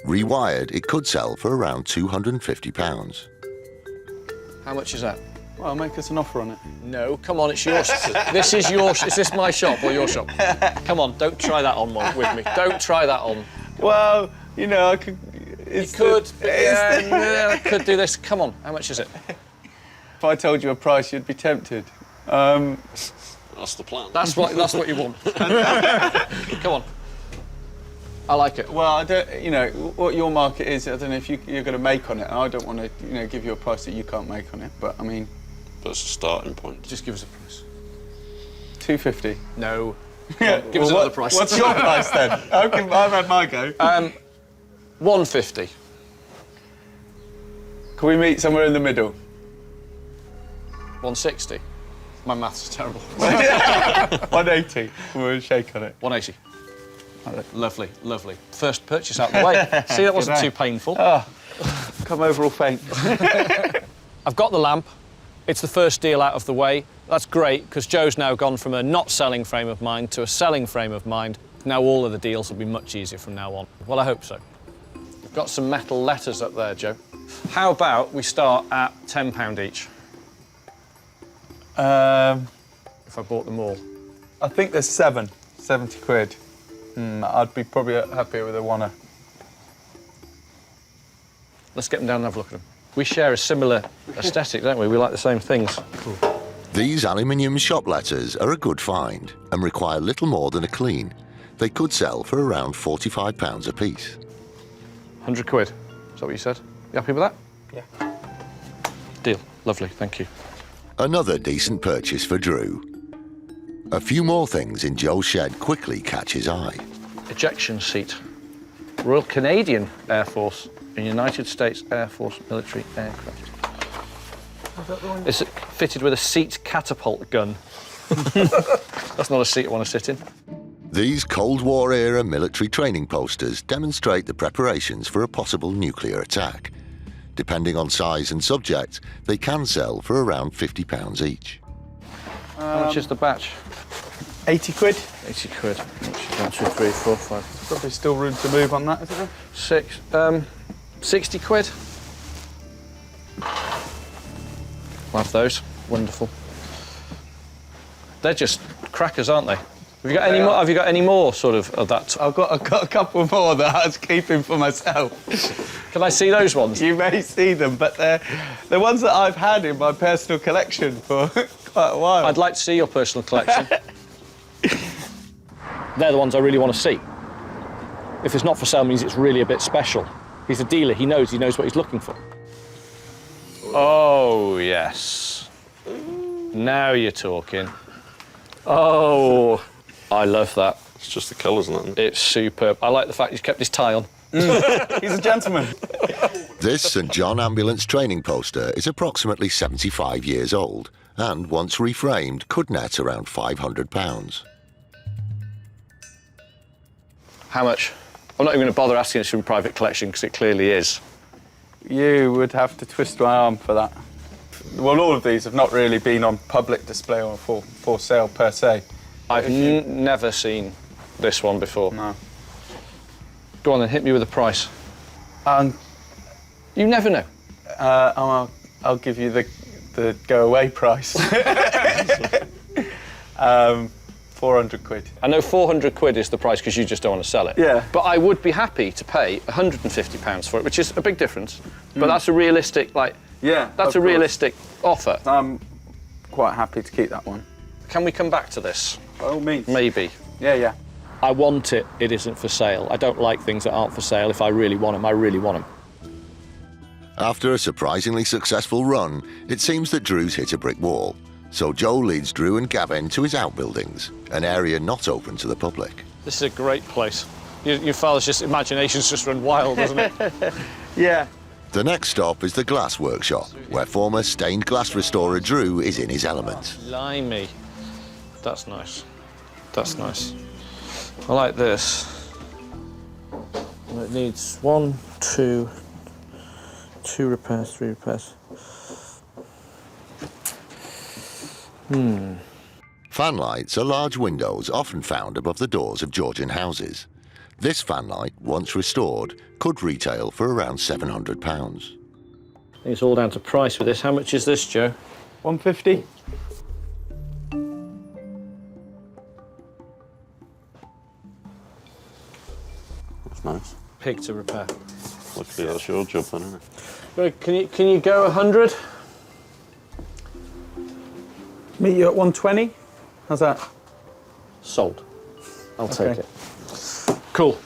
Rewired, it could sell for around £250. How much is that? Well, make us an offer on it. No, come on, it's yours. This is yours. Is this my shop or your shop? Come on, don't try that on with me. Don't try that on. Well, you know, I could... You could, I could do this. Come on, how much is it? If I told you a price, you'd be tempted. That's the plan. That's what you want. Come on. I like it. Well, I don't, you know, what your market is, I don't know if you're going to make on it, and I don't want to, you know, give you a price that you can't make on it, but, I mean... That's a starting point. Just give us a price. 250. No. Yeah, give us another price. What's your price, then? I've had my go. 150. Can we meet somewhere in the middle? 160. My maths is terrible. 180. We'll shake on it. 180. Lovely, lovely. First purchase out of the way. See, that wasn't too painful. Oh, come over all faint. I've got the lamp. It's the first deal out of the way. That's great, because Joe's now gone from a not selling frame of mind to a selling frame of mind. Now all of the deals will be much easier from now on. Well, I hope so. We've got some metal letters up there, Joe. How about we start at £10 each? If I bought them all. I think there's 70 quid. I'd be probably happier with a oneer. Let's get them down and have a look at them. We share a similar aesthetic, don't we? We like the same things. Cool. These aluminium shop letters are a good find and require little more than a clean. They could sell for around £45 a piece. 100 quid. Is that what you said? You happy with that? Yeah. Deal. Lovely, thank you. Another decent purchase for Drew. A few more things in Joe's shed quickly catch his eye. Ejection seat. Royal Canadian Air Force and United States Air Force military aircraft. It's fitted with a seat catapult gun. That's not a seat I want to sit in. These Cold War-era military training posters demonstrate the preparations for a possible nuclear attack. Depending on size and subject, they can sell for around £50 each. How much is the batch? 80 quid. 80 quid. 1, 2, 3, 4, 5. Probably still room to move on that, isn't there? 60 quid. We'll have those. Wonderful. They're just crackers, aren't they? Have you got any more? Have you got any more sort of that? I've got a couple more that I was keeping for myself. Can I see those ones? You may see them, but they're ones that I've had in my personal collection for quite a while. I'd like to see your personal collection. They're the ones I really want to see. If it's not for sale, it means it's really a bit special. He's a dealer. He knows what he's looking for. Oh yes. Now you're talking. Oh. I love that. It's just the colours, isn't it? It's superb. I like the fact he's kept his tie on. He's a gentleman. This St John Ambulance training poster is approximately 75 years old and, once reframed, could net around £500. How much? I'm not even going to bother asking this from private collection because it clearly is. You would have to twist my arm for that. Well, all of these have not really been on public display or for sale per se. I've never seen this one before. No. Go on then, hit me with a price. You never know. I'll give you the go-away price. 400 quid. I know 400 quid is the price because you just don't want to sell it. Yeah. But I would be happy to pay £150 for it, which is a big difference. But that's a realistic, that's a realistic offer. I'm quite happy to keep that one. Can we come back to this? By all means. Maybe. Yeah. I want it, it isn't for sale. I don't like things that aren't for sale. If I really want them, I really want them. After a surprisingly successful run, it seems that Drew's hit a brick wall. So Joe leads Drew and Gavin to his outbuildings, an area not open to the public. This is a great place. Your father's imagination's just run wild, hasn't it? Yeah. The next stop is the glass workshop, where former stained glass restorer Drew is in his element. Blimey. That's nice. That's nice. I like this. It needs 1, 2 repairs, 3 repairs. Fanlights are large windows often found above the doors of Georgian houses. This fanlight, once restored, could retail for around £700. I think it's all down to price with this. How much is this, Joe? 150. That's nice. Pig to repair. Luckily, that's your job then, isn't it? Can you go 100? Meet you at 120. How's that? Sold. I'll take it. Cool.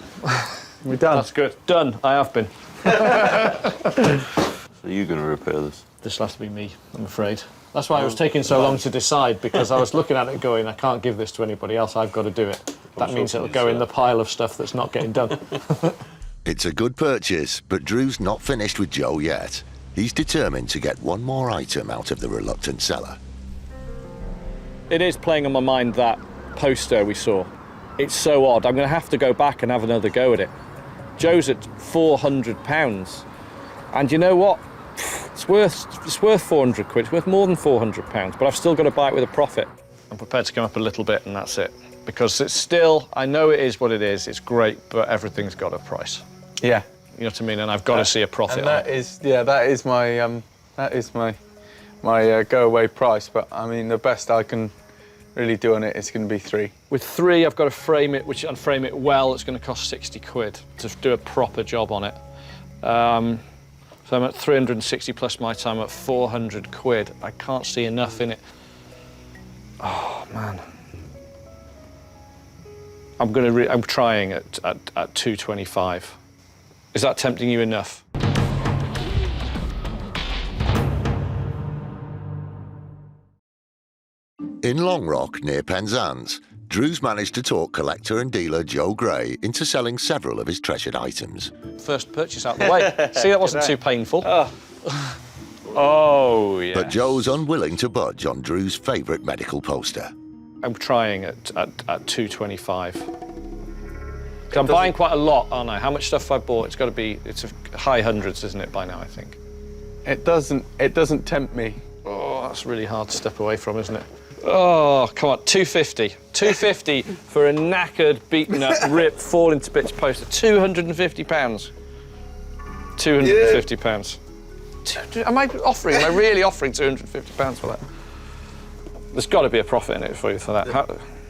We're done. That's good. Done. I have been. So you're going to repair this? This will have to be me, I'm afraid. That's why it was taking so long to decide, because I was looking at it going, I can't give this to anybody else, I've got to do it. That means it'll go in the pile of stuff that's not getting done. It's a good purchase, but Drew's not finished with Joe yet. He's determined to get one more item out of the reluctant seller. It is playing on my mind, that poster we saw. It's so odd. I'm going to have to go back and have another go at it. Joe's at £400, and you know what? It's worth 400 quid. It's worth more than £400, but I've still got to buy it with a profit. I'm prepared to come up a little bit, and that's it. Because it's still, I know it is what it is. It's great, but everything's got a price. Yeah. You know what I mean? And I've got to see a profit. And that is, yeah, that is my go away price. But I mean, the best I can really do on it is going to be 3. With 3, I've got to frame it, and frame it well. It's going to cost 60 quid to do a proper job on it. So I'm at 360 plus my time at 400 quid. I can't see enough in it. Oh man. I'm trying at 225. Is that tempting you enough? In Long Rock, near Penzance, Drew's managed to talk collector and dealer Joe Gray into selling several of his treasured items. First purchase out the way. See, that wasn't too painful. Oh, yeah. But Joe's unwilling to budge on Drew's favourite medical poster. I'm trying at 225. I'm buying quite a lot, aren't I? How much stuff have I bought? It's got to be, it's high hundreds, isn't it, by now, I think? It doesn't tempt me. Oh, that's really hard to step away from, isn't it? Oh, come on, 250. 250 for a knackered, beaten up, ripped, falling to bits poster. £250. £250. Am I really offering £250 for that? There's got to be a profit in it for you for that.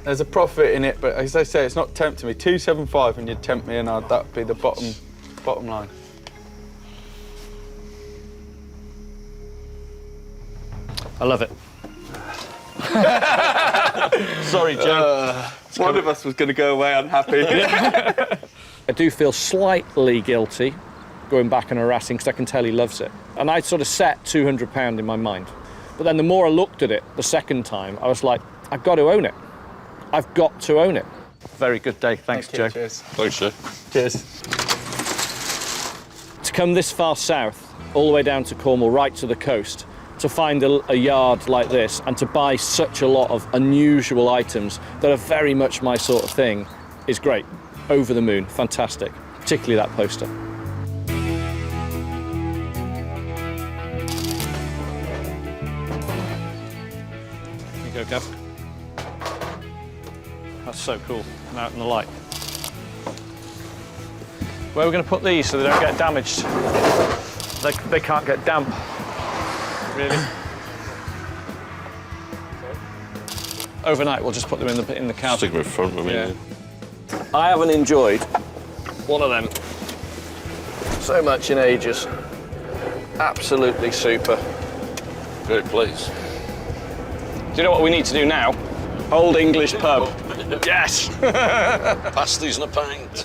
There's a profit in it, but as I say, it's not tempting me. 275 and you'd tempt me, and that'd be the bottom line. I love it. Sorry, Joe. One of us was going to go away unhappy. I do feel slightly guilty going back and harassing, because I can tell he loves it. And I sort of set £200 in my mind. But then the more I looked at it the second time, I was like, I've got to own it. I've got to own it. Very good day. Thanks, Joe. Cheers. Thanks, Joe. Cheers. To come this far south, all the way down to Cornwall, right to the coast, to find a yard like this and to buy such a lot of unusual items that are very much my sort of thing is great. Over the moon, fantastic, particularly that poster. Here you go, Gav. That's so cool, and out in the light. Where are we going to put these so they don't get damaged? They can't get damp. Really? Overnight, we'll just put them in the counter. Stick them in front with me. Yeah. I haven't enjoyed one of them so much in ages. Absolutely super. Great place. Do you know what we need to do now? Old English pub. Yes! Pasties and a pint.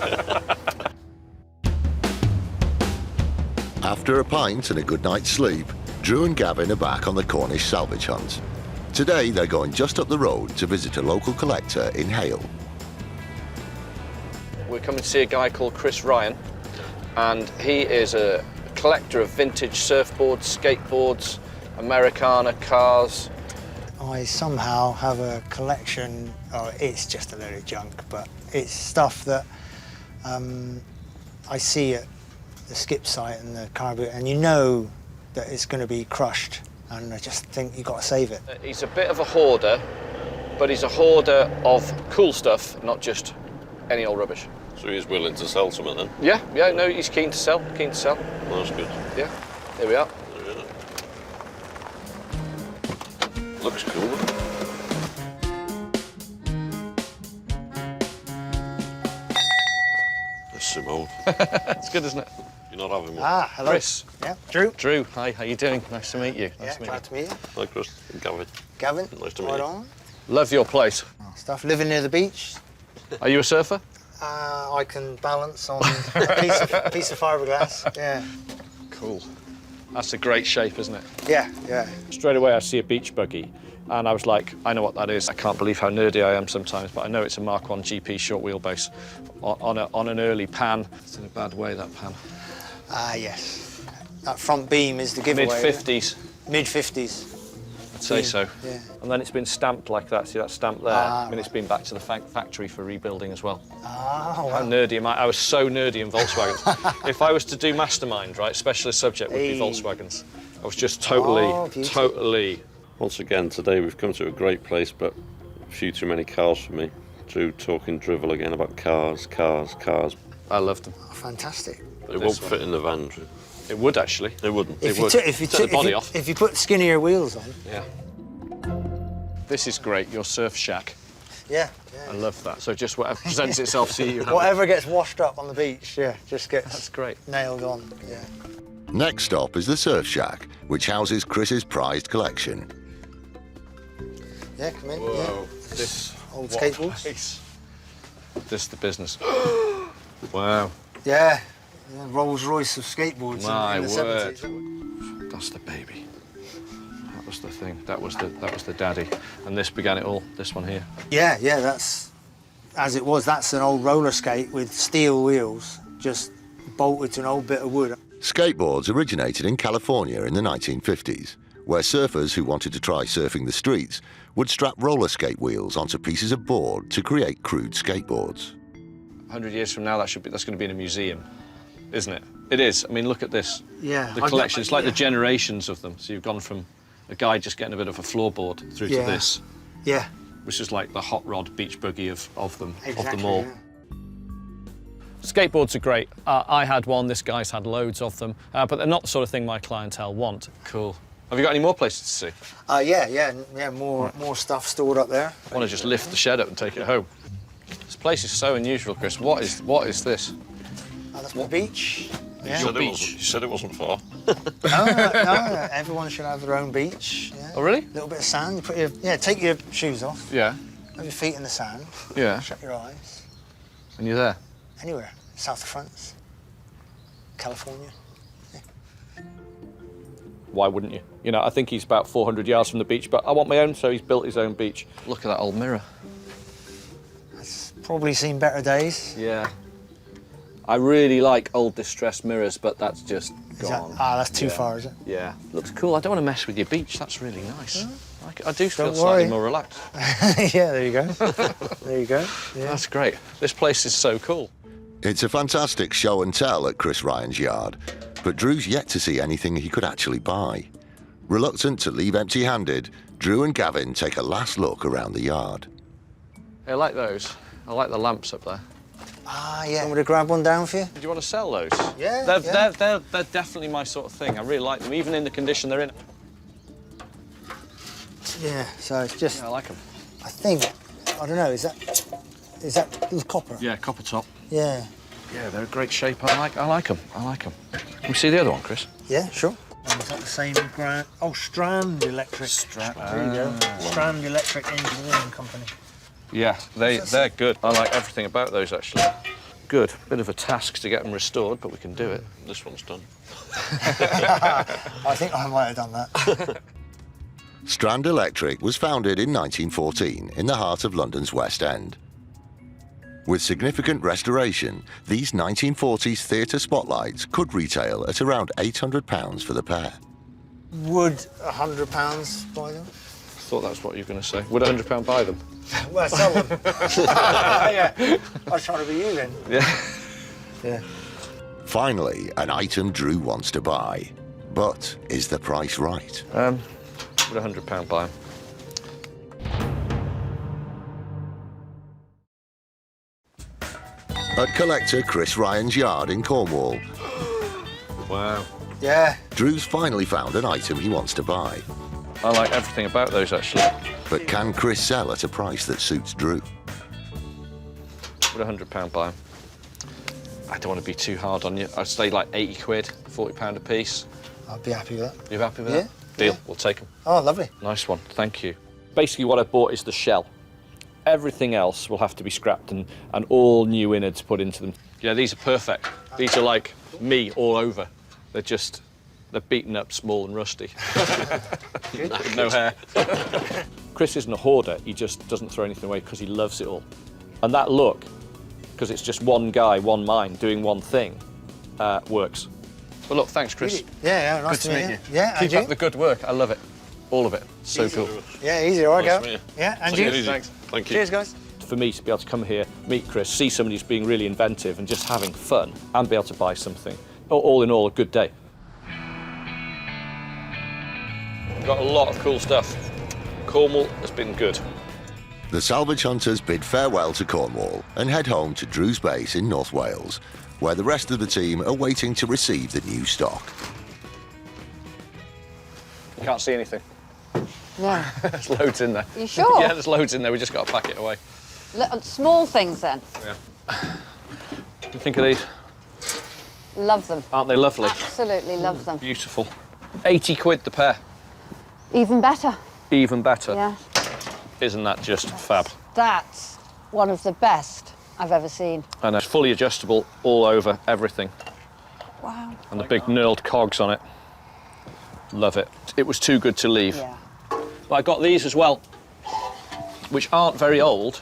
After a pint and a good night's sleep, Drew and Gavin are back on the Cornish salvage hunt. Today, they're going just up the road to visit a local collector in Hale. We're coming to see a guy called Chris Ryan, and he is a collector of vintage surfboards, skateboards, Americana cars. I somehow have a collection, it's just a load of junk, but it's stuff that I see at the skip site and the car boot, and you know that it's going to be crushed, and I just think you've got to save it. He's a bit of a hoarder, but he's a hoarder of cool stuff, not just any old rubbish. So he's willing to sell something then? Yeah, no, he's keen to sell, Well, that's good. Yeah, there we are. Looks cool. There's some old. It's good, isn't it? You're not having one? Ah, hello. Chris. Yeah, Drew. Drew, hi, how you doing? Nice to meet you. Glad to meet you. Hi, Chris. Gavin. Gavin. Nice to meet right you. on. Love your place. Stuff, living near the beach. Are you a surfer? I can balance on a piece of fiberglass, yeah. Cool. That's a great shape, isn't it? Yeah. Straight away, I see a beach buggy, and I was like, I know what that is. I can't believe how nerdy I am sometimes, but I know it's a Mark 1 GP short wheelbase on an early pan. It's in a bad way, that pan. Yes. That front beam is the giveaway. Mid-50s. Mid-50s. I'd say so. Yeah. And then it's been stamped like that. See that stamp there? I mean, right. it's been back to the factory for rebuilding as well. Oh, wow. How nerdy am I? I was so nerdy in Volkswagens. If I was to do Mastermind, right, specialist subject would be Volkswagens. I was just totally... Once again, today we've come to a great place, but a few too many cars for me. Drew talking drivel again about cars. I love them. Oh, fantastic. They won't fit in the van, Drew. It would, actually. It wouldn't. If Take the body off. If you put skinnier wheels on. Yeah. This is great, your surf shack. Yeah. I love that. So just whatever presents itself to you. Whatever gets washed up on the beach, just gets That's great. Nailed on, yeah. Next stop is the Surf Shack, which houses Chris's prized collection. Yeah, come in. Whoa. Yeah. This old what skateboards. Place. This is the business. Wow. Yeah. Rolls Royce of skateboards in the word. 70s. That's the baby. That was the thing. That was the daddy. And this began it all. This one here. Yeah, that's as it was. That's an old roller skate with steel wheels, just bolted to an old bit of wood. Skateboards originated in California in the 1950s, where surfers who wanted to try surfing the streets would strap roller skate wheels onto pieces of board to create crude skateboards. 100 years from now, that's going to be in a museum, isn't it? It is. I mean, look at this. Yeah. The collection. It's like the generations of them. So you've gone from a guy just getting a bit of a floorboard through to this. Yeah. Which is like the hot rod beach buggy of them Exactly, all. yeah. Skateboards are great. I had one. This guy's had loads of them, but they're not the sort of thing my clientele want. Cool. Have you got any more places to see? Yeah. More stuff stored up there. I want to just lift the shed up and take it home. This place is so unusual, Chris. What is this? That's my beach. Yeah. You said it wasn't far. No, everyone should have their own beach. Yeah. Oh, really? A little bit of sand. Take your shoes off. Yeah. Have your feet in the sand. Yeah. Shut your eyes. And you're there? Anywhere. South of France. California. Why wouldn't you? You know, I think he's about 400 yards from the beach, but I want my own, so he's built his own beach. Look at that old mirror. That's probably seen better days. Yeah. I really like old distressed mirrors, but that's just gone. That's too far, is it? Yeah. Looks cool. I don't want to mess with your beach. That's really nice. I do feel Don't slightly worry. more relaxed. Yeah, there you go. There you go. Yeah. That's great. This place is so cool. It's a fantastic show and tell at Chris Ryan's yard, but Drew's yet to see anything he could actually buy. Reluctant to leave empty-handed, Drew and Gavin take a last look around the yard. I like those. I like the lamps up there. Yeah. Want me to grab one down for you? Do you want to sell those? Yeah. They're definitely my sort of thing. I really like them, even in the condition they're in. Yeah, so it's just... Yeah, I like them. I think, I don't know, is that the copper? Yeah, copper top. Yeah. Yeah, they're a great shape. I like them. Can we see the other one, Chris? Yeah, sure. Is that the same brand? Oh, Strand Electric. There you go. Strand Electric Engineering Company. Yeah, they're good. I like everything about those, actually. good. Bit of a task to get them restored, but we can do it. This one's done. I think I might have done that. Strand Electric was founded in 1914 in the heart of London's West End. With significant restoration, these 1940s theatre spotlights could retail at around £800 for the pair. Would £100 buy them? I thought that was what you were going to say. Would £100 buy them? Well, sell them. Yeah. I was trying to be you then. Yeah. Yeah. Finally, an item Drew wants to buy. But is the price right? Would £100 buy them? At collector Chris Ryan's yard in Cornwall, Wow. Yeah. Drew's finally found an item he wants to buy. I like everything about those, actually. But can Chris sell at a price that suits Drew? Would £100 buy them? I don't want to be too hard on you. I'd say like 80 quid, £40 a piece. I'd be happy with that. You happy with Yeah. that? Deal, Yeah. we'll take them. Oh, lovely. Nice one, thank you. Basically what I bought is the shell. Everything else will have to be scrapped and all new innards put into them. Yeah, these are perfect. These are like me all over. They're beaten up, small and rusty. With no hair. Chris isn't a hoarder, he just doesn't throw anything away because he loves it all. And that look, because it's just one guy, one mind, doing one thing, works. Well, look, thanks, Chris. Yeah, nice Good to meet you. Yeah, Keep up the good work, I love it. All of it, so Easy. cool. Yeah, easy, all right, Nice go. to meet you. Yeah, and Take you. it easy. Thanks. Thank you. Cheers, guys. For me to be able to come here, meet Chris, see somebody who's being really inventive and just having fun, and be able to buy something, all in all, a good day. We've got a lot of cool stuff. Cornwall has been good. The Salvage Hunters bid farewell to Cornwall and head home to Drew's base in North Wales, where the rest of the team are waiting to receive the new stock. You can't see anything. No. There's loads in there. You sure? Yeah, there's loads in there. We just got to pack it away. Small things then. Yeah. What do you think of these? Love them. Aren't they lovely? Absolutely love them. Beautiful. 80 quid the pair. Even better. Even better. Yeah. Isn't that just fab? That's one of the best I've ever seen. And it's fully adjustable all over everything. Wow. And the big knurled cogs on it. Love it. It was too good to leave. Yeah. But I got these as well, which aren't very old.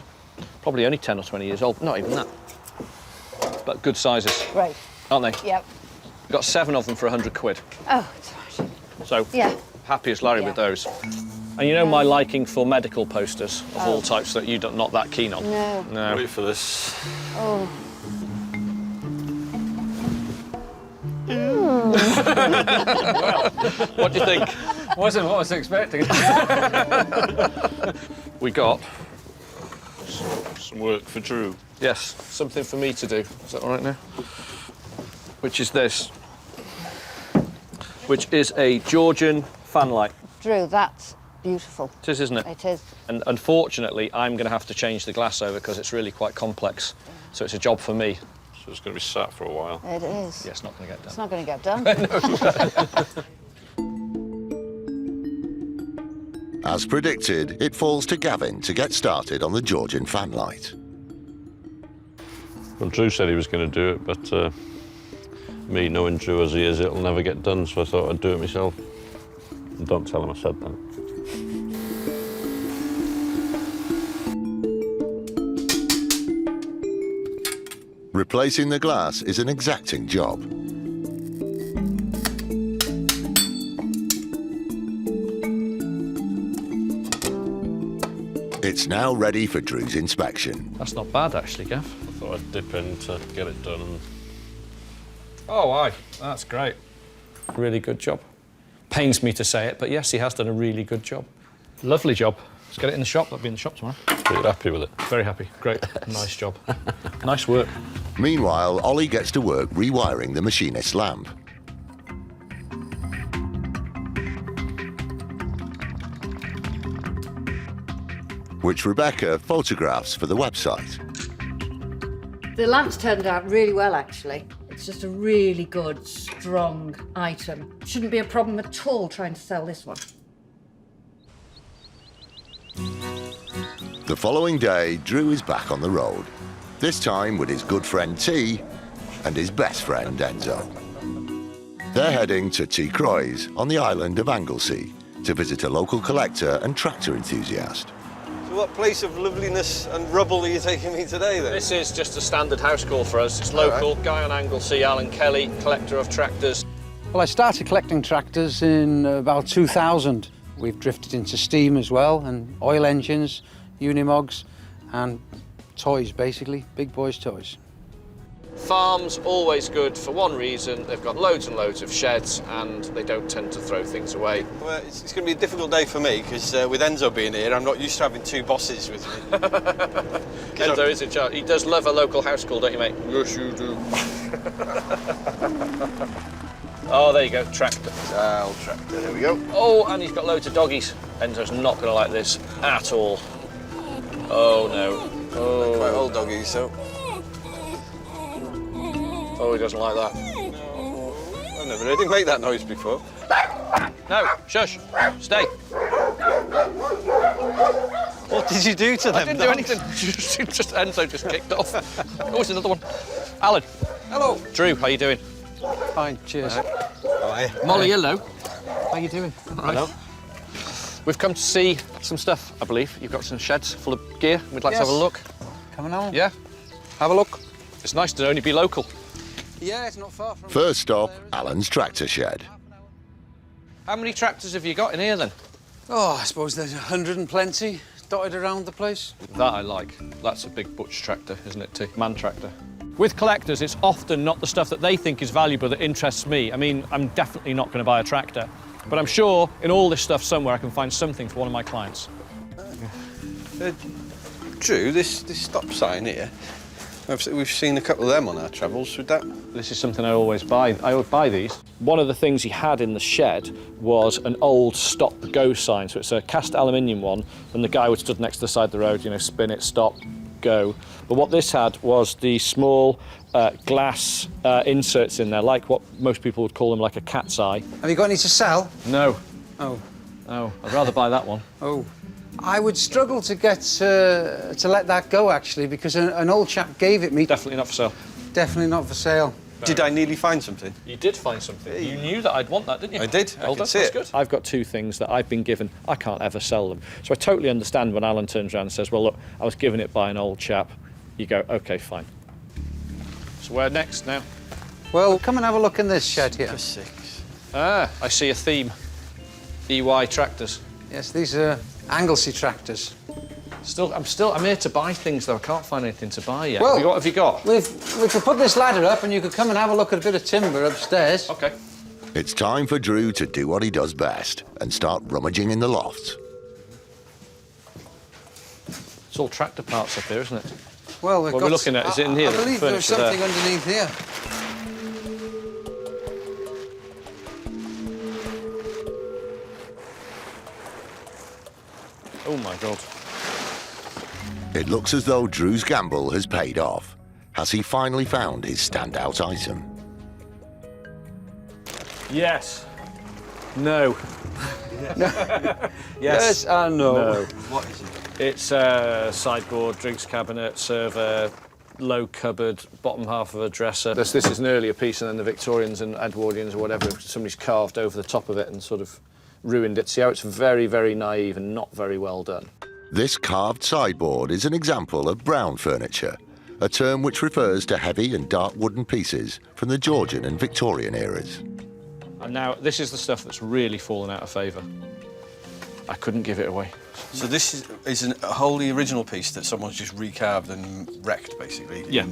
Probably only 10 or 20 years old. Not even that. But good sizes. Great. Aren't they? Yep. Got 7 of them for 100 quid. Oh, it's right. So, Yeah. happy as Larry with those. And you know my liking for medical posters of all types that you're not that keen on? No. No. Wait for this. Oh. Well, what do you think? Wasn't what I was expecting. We got Some work for Drew. yes, something for me to do. Is that all right now? Which is this. Which is a Georgian fan light. Drew, that's beautiful. It is, isn't it? It is. And unfortunately, I'm going to have to change the glass over because it's really quite complex. So it's a job for me. So it's going to be sat for a while. It is. Yeah, it's not going to get done. It's not going to get done. As predicted, it falls to Gavin to get started on the Georgian fan light. Well, Drew said he was going to do it, but me knowing Drew as he is, it'll never get done, so I thought I'd do it myself. And don't tell him I said that. Replacing the glass is an exacting job. It's now ready for Drew's inspection. That's not bad, actually, Gav. I thought I'd dip in to get it done. And Oh, aye. That's great. Really good job. Pains me to say it, but yes, he has done a really good job. Lovely job. Let's get it in the shop. That'll be in the shop tomorrow. you're happy with it? Very happy. Great. Nice job. Nice work. Meanwhile, Ollie gets to work rewiring the machinist's lamp. Which Rebecca photographs for the website. The lamp's turned out really well, actually. It's just a really good, strong item. Shouldn't be a problem at all trying to sell this one. The following day, Drew is back on the road. this time with his good friend T and his best friend Enzo. They're heading to T. Croix on the island of Anglesey to visit a local collector and tractor enthusiast. So what place of loveliness and rubble are you taking me today, then? This is just a standard house call for us. It's local, guy on Anglesey, Alan Kelly, collector of tractors. Well, I started collecting tractors in about 2000. We've drifted into steam as well, and oil engines, unimogs, and toys, basically, big boys' toys. Farms, always good for one reason. They've got loads and loads of sheds and they don't tend to throw things away. Well, it's going to be a difficult day for me because with Enzo being here, I'm not used to having two bosses with me. Enzo is in charge. He does love a local house call, don't you, mate? Yes, you do. Oh, there you go, tractor. Tractor, there we go. Oh, and he's got loads of doggies. Enzo's not going to like this at all. Oh, no. Oh. They're quite old doggies, so... Oh, he doesn't like that. No, I've never heard him make that noise before. No, shush, stay. What did you do to them? I didn't do anything. just Enzo just kicked off. Oh, there's another one. Alan. Hello. Drew, how you doing? Fine, cheers. Hi. Molly, hello. How you doing? All right. Hello. We've come to see some stuff, I believe. You've got some sheds full of gear. We'd like to have a look. Come on. Yeah? Have a look. It's nice to only be local. Yeah, it's not far from... First stop, Alan's tractor shed. How many tractors have you got in here, then? Oh, I suppose there's 100 and plenty dotted around the place. That I like. That's a big butch tractor, isn't it, T? Man tractor. With collectors, it's often not the stuff that they think is valuable that interests me. I mean, I'm definitely not going to buy a tractor. But I'm sure in all this stuff somewhere I can find something for one of my clients. Drew, this stop sign here, we've seen a couple of them on our travels. Would that... This is something I always buy. I would buy these. One of the things he had in the shed was an old stop go sign. So it's a cast aluminium one, and the guy would stood next to the side of the road, you know, spin it, stop, go. But what this had was the small glass inserts in there, like what most people would call them, like a cat's eye. Have you got any to sell? No. Oh. No, I'd rather buy that one. Oh. I would struggle to get to let that go, actually, because an old chap gave it me. Definitely not for sale. Definitely not for sale. Did I nearly find something? You did find something. You knew that I'd want that, didn't you? I did. I can see it. Good. I've got two things that I've been given. I can't ever sell them. So I totally understand when Alan turns around and says, well, look, I was given it by an old chap. You go, OK, fine. So where next now? Well, come and have a look in this shed here. For six. Ah, I see a theme. EY tractors. Yes, these are Anglesey tractors. I'm here to buy things, though. I can't find anything to buy yet. Well, what have you got? We could put this ladder up and you could come and have a look at a bit of timber upstairs. OK. It's time for Drew to do what he does best and start rummaging in the lofts. It's all tractor parts up here, isn't it? Well, what are we looking at? Is it in here? I believe there's something underneath here. Oh, my God. It looks as though Drew's gamble has paid off. Has he finally found his standout item? Yes. No. Yes. Yes and no. No. What is it? It's a sideboard, drinks cabinet, server, low cupboard, bottom half of a dresser. This is an earlier piece, and then the Victorians and Edwardians or whatever, somebody's carved over the top of it and sort of ruined it. See how it's very, very naive and not very well done. This carved sideboard is an example of brown furniture, a term which refers to heavy and dark wooden pieces from the Georgian and Victorian eras. And now, this is the stuff that's really fallen out of favour. I couldn't give it away. So this is a wholly original piece that someone's just recarved and wrecked, basically. Yeah.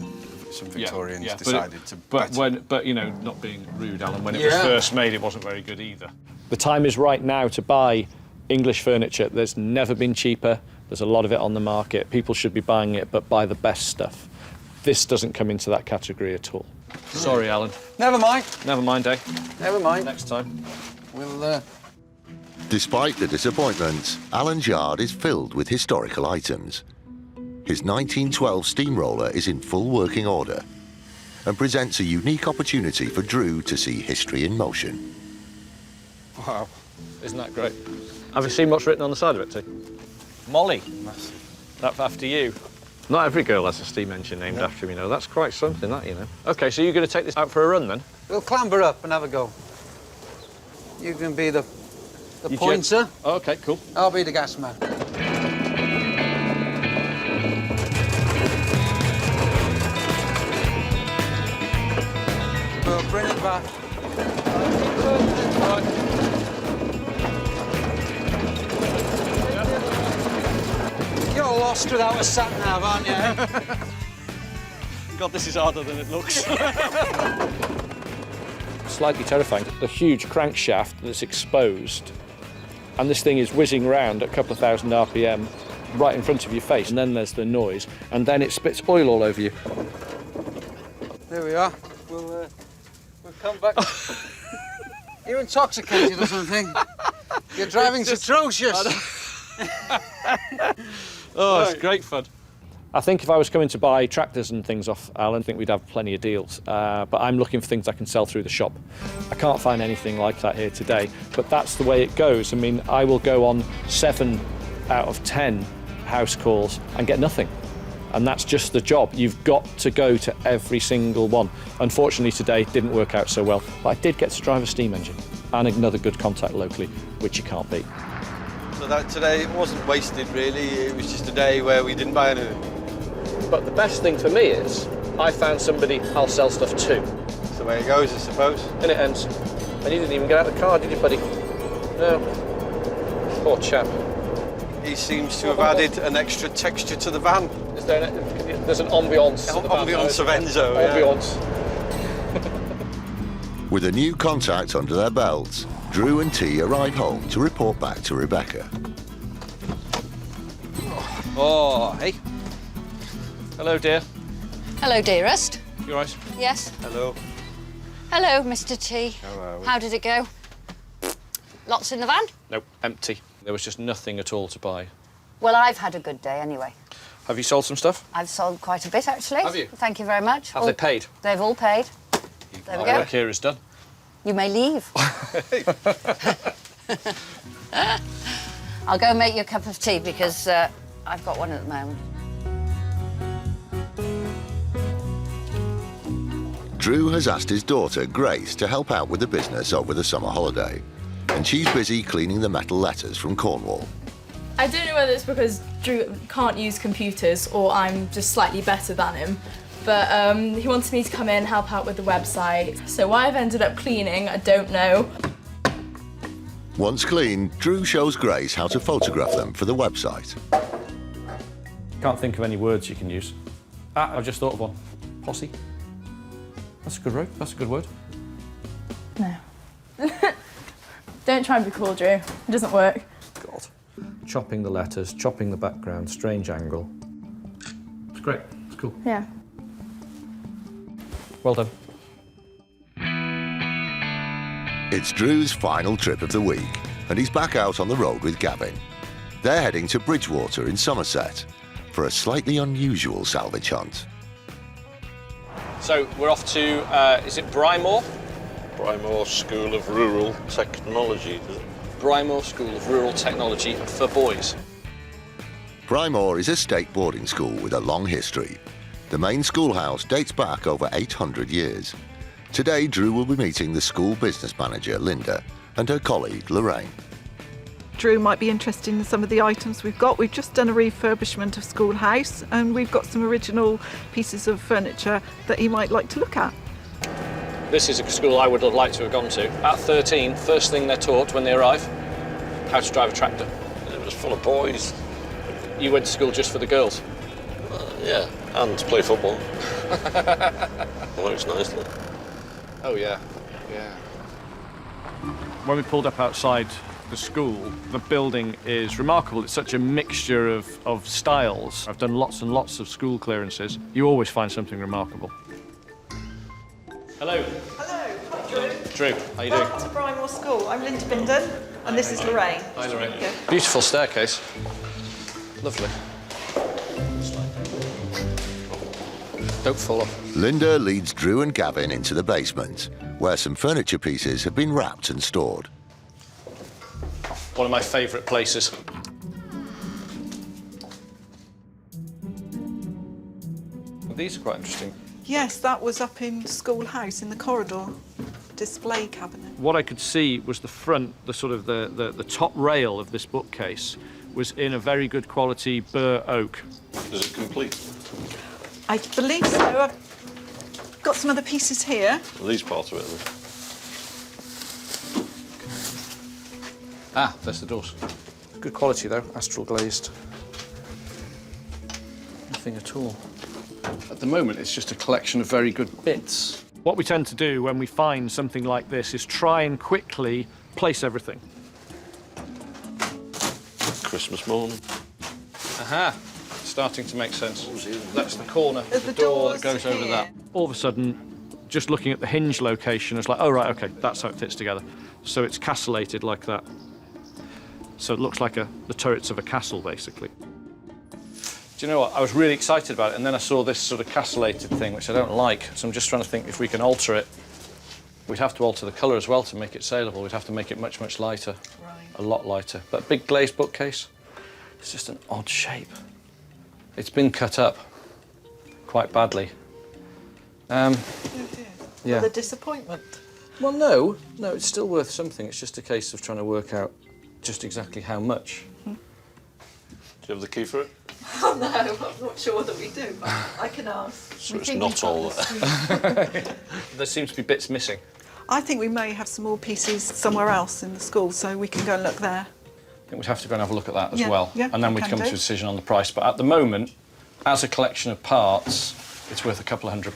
Some Victorians yeah. decided to. But you know, not being rude, Alan, when it was first made, it wasn't very good either. The time is right now to buy English furniture. There's never been cheaper. There's a lot of it on the market. People should be buying it, but buy the best stuff. This doesn't come into that category at all. Sorry, Alan. Never mind. Never mind, eh? Never mind. Next time. We'll. Despite the disappointments, Alan's yard is filled with historical items. His 1912 steamroller is in full working order and presents a unique opportunity for Drew to see history in motion. Wow. Isn't that great? Have you seen what's written on the side of it, too? Molly. Massive. That after you. Not every girl has a steam engine named after him, you know. That's quite something, that, you know. OK, so you're going to take this out for a run, then? We'll clamber up and have a go. You can be the pointer. OK, cool. I'll be the gas man. We'll bring it back. You're lost without a sat-nav, aren't you? God, this is harder than it looks. Slightly terrifying. The huge crankshaft that's exposed, and this thing is whizzing round at a couple of thousand RPM right in front of your face, and then there's the noise, and then it spits oil all over you. There we are. We'll come back. You're intoxicated or something. Your driving's atrocious. Oh, it's great fun. I think if I was coming to buy tractors and things off Alan, I think we'd have plenty of deals. But I'm looking for things I can sell through the shop. I can't find anything like that here today, but that's the way it goes. I mean, I will go on 7 out of 10 house calls and get nothing. And that's just the job. You've got to go to every single one. Unfortunately, today it didn't work out so well, but I did get to drive a steam engine and another good contact locally, which you can't beat. So that today it wasn't wasted, really. It was just a day where we didn't buy anything. But the best thing for me is I found somebody I'll sell stuff to. That's the way it goes, I suppose. And it ends. And you didn't even get out of the car, did you, buddy? No. Poor chap. He seems to have added an extra texture to the van. Is there there's an ambience. Ambience of Enzo, Ambience. With a new contact under their belts, Drew and T arrive home to report back to Rebecca. Oh, hey. Hello, dear. Hello, dearest. You all right? Yes. Hello. Hello, Mr. T. Hello. How did it go? Lots in the van? Nope, empty. There was just nothing at all to buy. Well, I've had a good day anyway. Have you sold some stuff? I've sold quite a bit, actually. Have you? Thank you very much. Have they paid? They've all paid. There we My go. work here is done. You may leave. I'll go and make you a cup of tea because I've got one at the moment. Drew has asked his daughter, Grace, to help out with the business over the summer holiday, and she's busy cleaning the metal letters from Cornwall. I don't know whether it's because Drew can't use computers or I'm just slightly better than him, but he wanted me to come in and help out with the website. So why I've ended up cleaning, I don't know. Once clean, Drew shows Grace how to photograph them for the website. Can't think of any words you can use. I've just thought of one. Posse. That's a good word. That's a good word. No. Don't try and be cool, Drew. It doesn't work. God. Chopping the letters, chopping the background, strange angle. It's great. It's cool. Yeah. Well done. It's Drew's final trip of the week, and he's back out on the road with Gavin. They're heading to Bridgewater in Somerset for a slightly unusual salvage hunt. So we're off to, is it Brymore? Brymore School of Rural Technology. Brymore School of Rural Technology for boys. Brymore is a state boarding school with a long history. The main schoolhouse dates back over 800 years. Today, Drew will be meeting the school business manager, Linda, and her colleague, Lorraine. Drew might be interested in some of the items we've got. We've just done a refurbishment of Schoolhouse and we've got some original pieces of furniture that he might like to look at. This is a school I would have liked to have gone to. At 13, first thing they're taught when they arrive, how to drive a tractor. It was full of boys. You went to school just for the girls? Yeah, and to play football. Works nicely. Oh, yeah. Yeah. When we pulled up outside the school, the building is remarkable. It's such a mixture of styles. I've done lots and lots of school clearances. You always find something remarkable. Hello. Hello. Hi, Drew. Drew, how you doing? Welcome to Brymore School. I'm Linda Binden, and this is Lorraine. Hi, Lorraine. Beautiful staircase. Lovely. Don't fall off. Linda leads Drew and Gavin into the basement, where some furniture pieces have been wrapped and stored. One of my favourite places. These are quite interesting. Yes, that was up in School House in the corridor. Display cabinet. What I could see was the front, the sort of the top rail of this bookcase was in a very good quality bur oak. Is it complete? I believe so. I've got some other pieces here. Are these part of it? Ah, there's the doors. Good quality though, astral glazed. Nothing at all. At the moment, it's just a collection of very good bits. What we tend to do when we find something like this is try and quickly place everything. Christmas morning. Aha, starting to make sense. That's the corner of the The door that doors goes over here. that. All of a sudden, just looking at the hinge location, it's like, oh, right, OK, that's how it fits together. So it's castellated like that. So it looks like the turrets of a castle, basically. Do you know what? I was really excited about it, and then I saw this sort of castellated thing, which I don't like. So I'm just trying to think if we can alter it. We'd have to alter the colour as well to make it saleable. We'd have to make it much, much lighter. Right. A lot lighter. But big glazed bookcase, it's just an odd shape. It's been cut up quite badly. Yeah. Well, the disappointment. Well, no, it's still worth something. It's just a case of trying to work out just exactly how much. Do you have the key for it? Oh no, I'm not sure that we do, but I can ask. So it's not all there. There seems to be bits missing. I think we may have some more pieces somewhere else in the school, so we can go and look there. I think we'd have to go and have a look at that as Yeah, well. yeah, and then we we'd can come to a do. decision on the price. But at the moment, as a collection of parts, it's worth a couple of £100.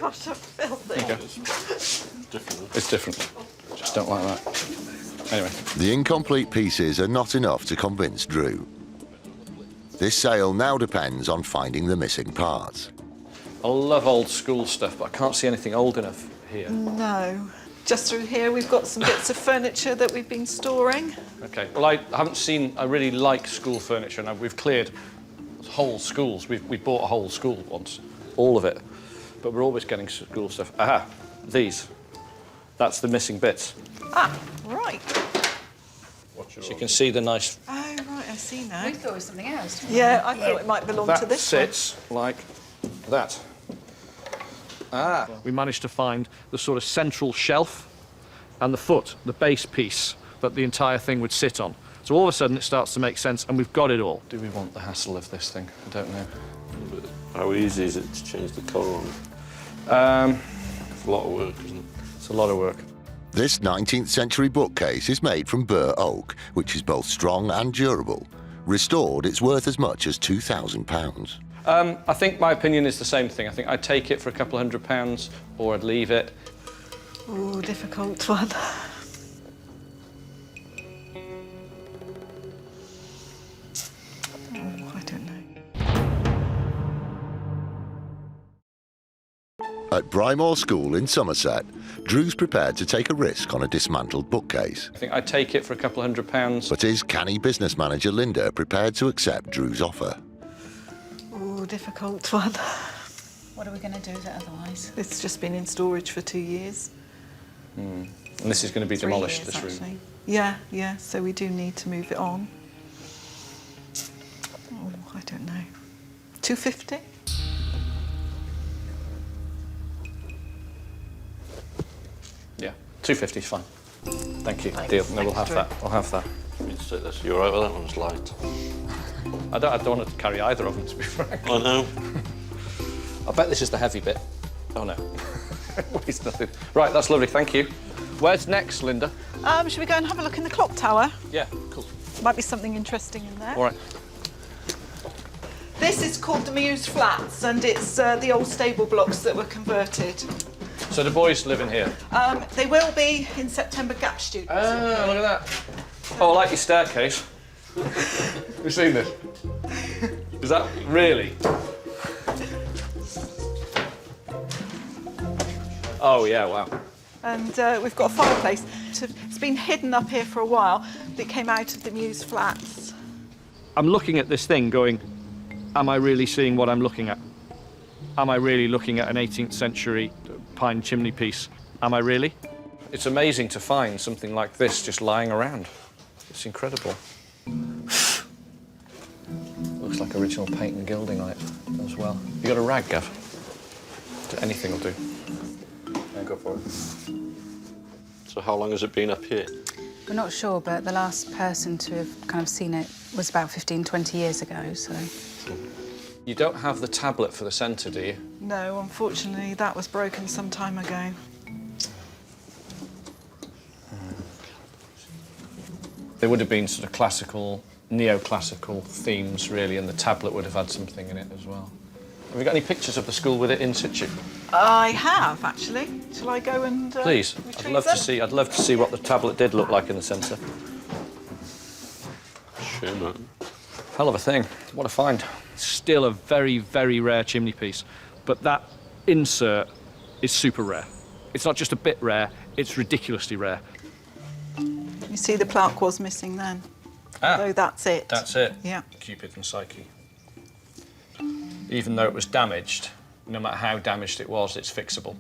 Gosh, I'm filthy. There you go. It's different. Just don't like that. Anyway. The incomplete pieces are not enough to convince Drew. This sale now depends on finding the missing parts. I love old school stuff, but I can't see anything old enough here. No. Just through here, we've got some bits of furniture that we've been storing. OK. Well, I haven't seen... I really like school furniture, and we've cleared whole schools. We bought a whole school once, all of it. But we're always getting school stuff. Aha, these. That's the missing bits. Ah, right. So you can see the nice... Oh, right, I see now. We thought it was something else. Yeah, I thought it might belong to That this sits like that. Ah. We managed to find the sort of central shelf and the foot, the base piece that the entire thing would sit on. So all of a sudden it starts to make sense, and we've got it all. Do we want the hassle of this thing? I don't know. How easy is it to change the colour on it? It's a lot of work, isn't it? It's a lot of work. This 19th century bookcase is made from bur oak, which is both strong and durable. Restored, it's worth as much as £2,000. I think my opinion is the same thing. I think I'd take it for a couple of £100 or I'd leave it. Oh, difficult one. Oh, I don't know. At Brymore School in Somerset, Drew's prepared to take a risk on a dismantled bookcase. I think I'd take it for a couple of £100. But is canny business manager Linda prepared to accept Drew's offer? Oh, difficult one. What are we going to do with it otherwise? It's just been in storage for 2 years. And this is going to be 3 demolished, years, this room. actually. Yeah, yeah, so we do need to move it on. Oh, I don't know. 250? Yeah, 250 is fine. Thank you. Thanks. Deal. No, we'll have Drew. that. We'll have that. You need to take this. You're right with that one's light. I don't want to carry either of them, to be frank. I know. I bet this is the heavy bit. Oh, no. Waste nothing. Right, that's lovely. Thank you. Where's next, Linda? Should we go and have a look in the clock tower? Yeah, cool. Might be something interesting in there. All right. This is called the Muse Flats, and it's the old stable blocks that were converted. So the boys live in here? They will be in September, gap students. Ah, look at that. Oh, I like your staircase. Have you seen this? Is that really? Oh, yeah, wow. And we've got a fireplace. It's been hidden up here for a while, but it came out of the Muse Flats. I'm looking at this thing going, am I really seeing what I'm looking at? Am I really looking at an 18th century pine chimney piece? Am I really? It's amazing to find something like this just lying around. It's incredible. Looks It's like original paint and gilding on it as well. You got a rag, Gav? Anything will do. Yeah, go for it. So how long has it been up here? We're not sure, but the last person to have kind of seen it was about 15, 20 years ago, so... You don't have the tablet for the centre, do you? No, unfortunately, that was broken some time ago. There would have been sort of classical, neoclassical themes, really, and the tablet would have had something in it as well. Have you got any pictures of the school with it in situ? I have, actually. Shall I go and Please. I'd love to see what the tablet did look like in the centre. Sure, man. Hell of a thing. What a find. Still a very, very rare chimney piece, but that insert is super rare. It's not just a bit rare, it's ridiculously rare. You see the plaque was missing then. So that's it. That's it. Yeah. Cupid and Psyche. Even though it was damaged, no matter how damaged it was, it's fixable.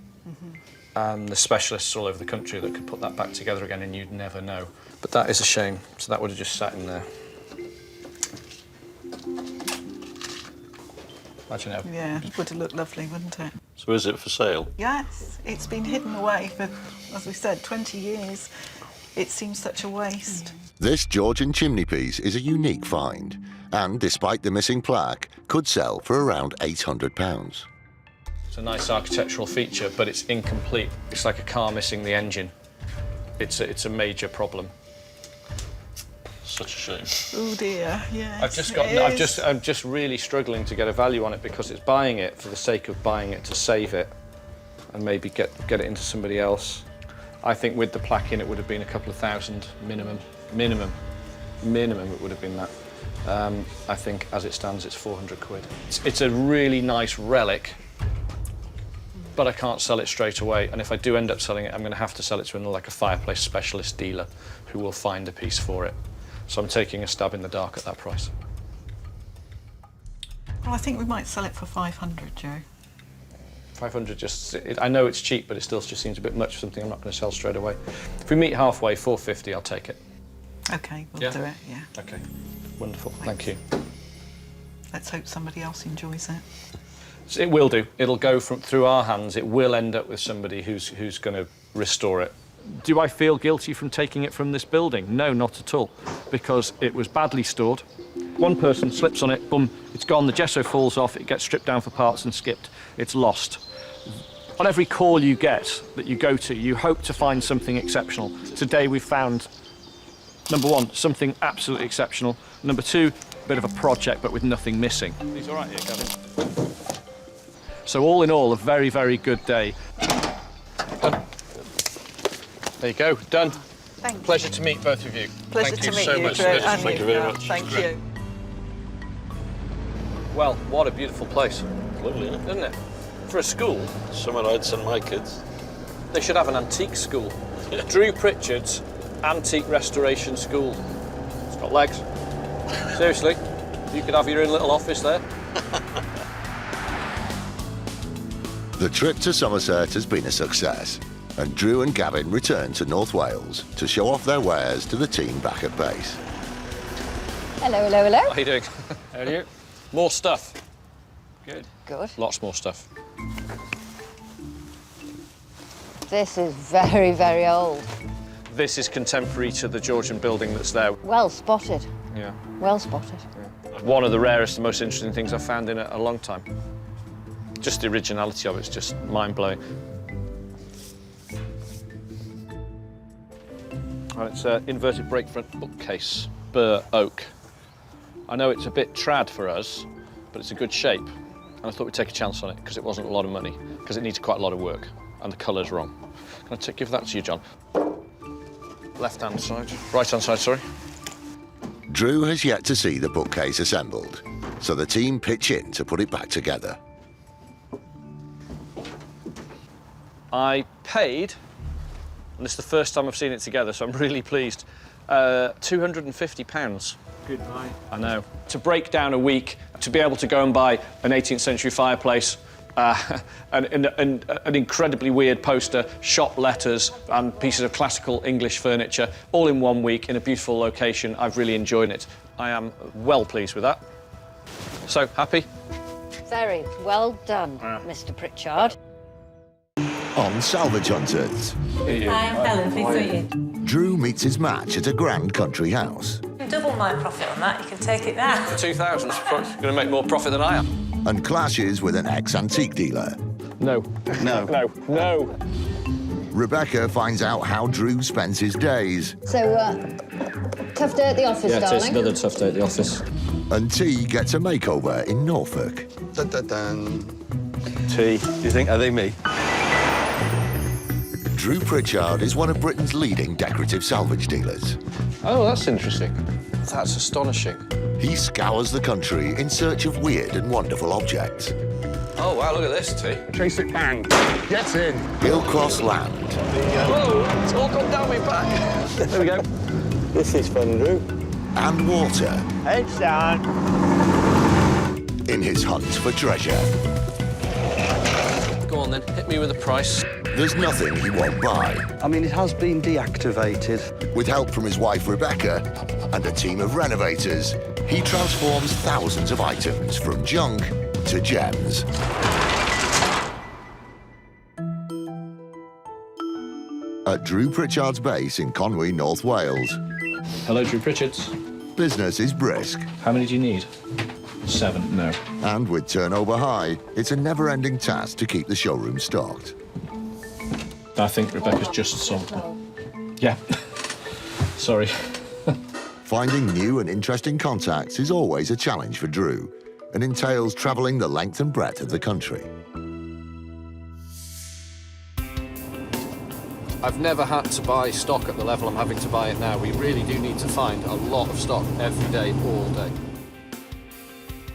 There's specialists all over the country that could put that back together again and you'd never know. But that is a shame. So that would have just sat in there. Imagine how... Yeah, it would have looked lovely, wouldn't it? So is it for sale? Yes, it's been hidden away for, as we said, 20 years. It seems such a waste. This Georgian chimney piece is a unique find, and despite the missing plaque, could sell for around £800. It's a nice architectural feature, but it's incomplete. It's like a car missing the engine. It's a major problem. Such a shame. Oh dear, yes. I'm just really struggling to get a value on it because it's buying it for the sake of buying it to save it and maybe get it into somebody else. I think with the plaque in, it would have been a couple of thousand minimum. Minimum it would have been that. I think as it stands, it's 400 quid. It's a really nice relic, but I can't sell it straight away. And if I do end up selling it, I'm going to have to sell it to like a fireplace specialist dealer who will find a piece for it. So I'm taking a stab in the dark at that price. Well, I think we might sell it for 500, Joe. 500 just... I know it's cheap, but it still just seems a bit much for something I'm not going to sell straight away. If we meet halfway, 450, I'll take it. OK, we'll do it, yeah. OK, wonderful, thank you. Let's hope somebody else enjoys it. It will do. It'll go through our hands. It will end up with somebody who's going to restore it. Do I feel guilty from taking it from this building? No, not at all, because it was badly stored. One person slips on it, boom, it's gone, the gesso falls off, it gets stripped down for parts and skipped. It's lost. On every call you get that you go to, you hope to find something exceptional. Today we've found, number one, something absolutely exceptional. Number two, a bit of a project, but with nothing missing. He's all right here, Gavin. So all in all, a very, very good day. Done. There you go, done. Thank you. Pleasure to meet both of you. Pleasure Thank to you meet so you, much. Drew. Thank you very much. Thank you. Well, what a beautiful place. Lovely, isn't it? For a school. Somewhere I'd send my kids. They should have an antique school. Drew Pritchard's Antique Restoration School. It's got legs. Seriously, you could have your own little office there. The trip to Somerset has been a success, and Drew and Gavin returned to North Wales to show off their wares to the team back at base. Hello, hello, hello. How are you doing? How are you? More stuff. Good. Good. Lots more stuff. This is very, very old. This is contemporary to the Georgian building that's there. Well spotted. Yeah. Well spotted. Yeah. One of the rarest and most interesting things I've found in a long time. Just the originality of it's just mind-blowing. Right, it's an inverted breakfront bookcase, Burr Oak. I know it's a bit trad for us, but it's a good shape. And I thought we'd take a chance on it because it wasn't a lot of money, because it needs quite a lot of work, and the colour's wrong. Can I give that to you, John? Left-hand side, right-hand side, sorry. Drew has yet to see the bookcase assembled, so the team pitch in to put it back together. I paid, and this is the first time I've seen it together, so I'm really pleased, £250. Goodbye. I know. To break down a week, to be able to go and buy an 18th century fireplace, an incredibly weird poster, shop letters, and pieces of classical English furniture, all in 1 week in a beautiful location. I've really enjoyed it. I am well pleased with that. So, happy? Very well done, Mr. Pritchard. On Salvage Hunters, Hi, I'm Helen, pleased to meet you. Drew meets his match at a grand country house. You can double my profit on that, you can take it now. For 2,000, you're going to make more profit than I am. And clashes with an ex-antique dealer. No. No. No. No. Rebecca finds out how Drew spends his days. So, tough day at the office, Yeah, darling? it's another tough day at the office. And T gets a makeover in Norfolk. Dun, dun, dun. T, do you think, are they me? Drew Pritchard is one of Britain's leading decorative salvage dealers. Oh, that's interesting. That's astonishing. He scours the country in search of weird and wonderful objects. Oh, wow, look at this, T. Chase it, bang. Get in. He'll cross land Whoa, it's all gone down my back. There we go. This is fun, Drew. and water Heads down. in his hunt for treasure. Go on, then. Hit me with a price. There's nothing he won't buy. I mean, it has been deactivated. With help from his wife, Rebecca, and a team of renovators, he transforms thousands of items from junk to gems. At Drew Pritchard's base in Conwy, North Wales, Hello, Drew Pritchards. business is brisk. How many do you need? 7, no. And with turnover high, it's a never-ending task to keep the showroom stocked. I think Rebecca's just sold one. Yeah. Sorry. Finding new and interesting contacts is always a challenge for Drew and entails travelling the length and breadth of the country. I've never had to buy stock at the level I'm having to buy it now. We really do need to find a lot of stock every day, all day.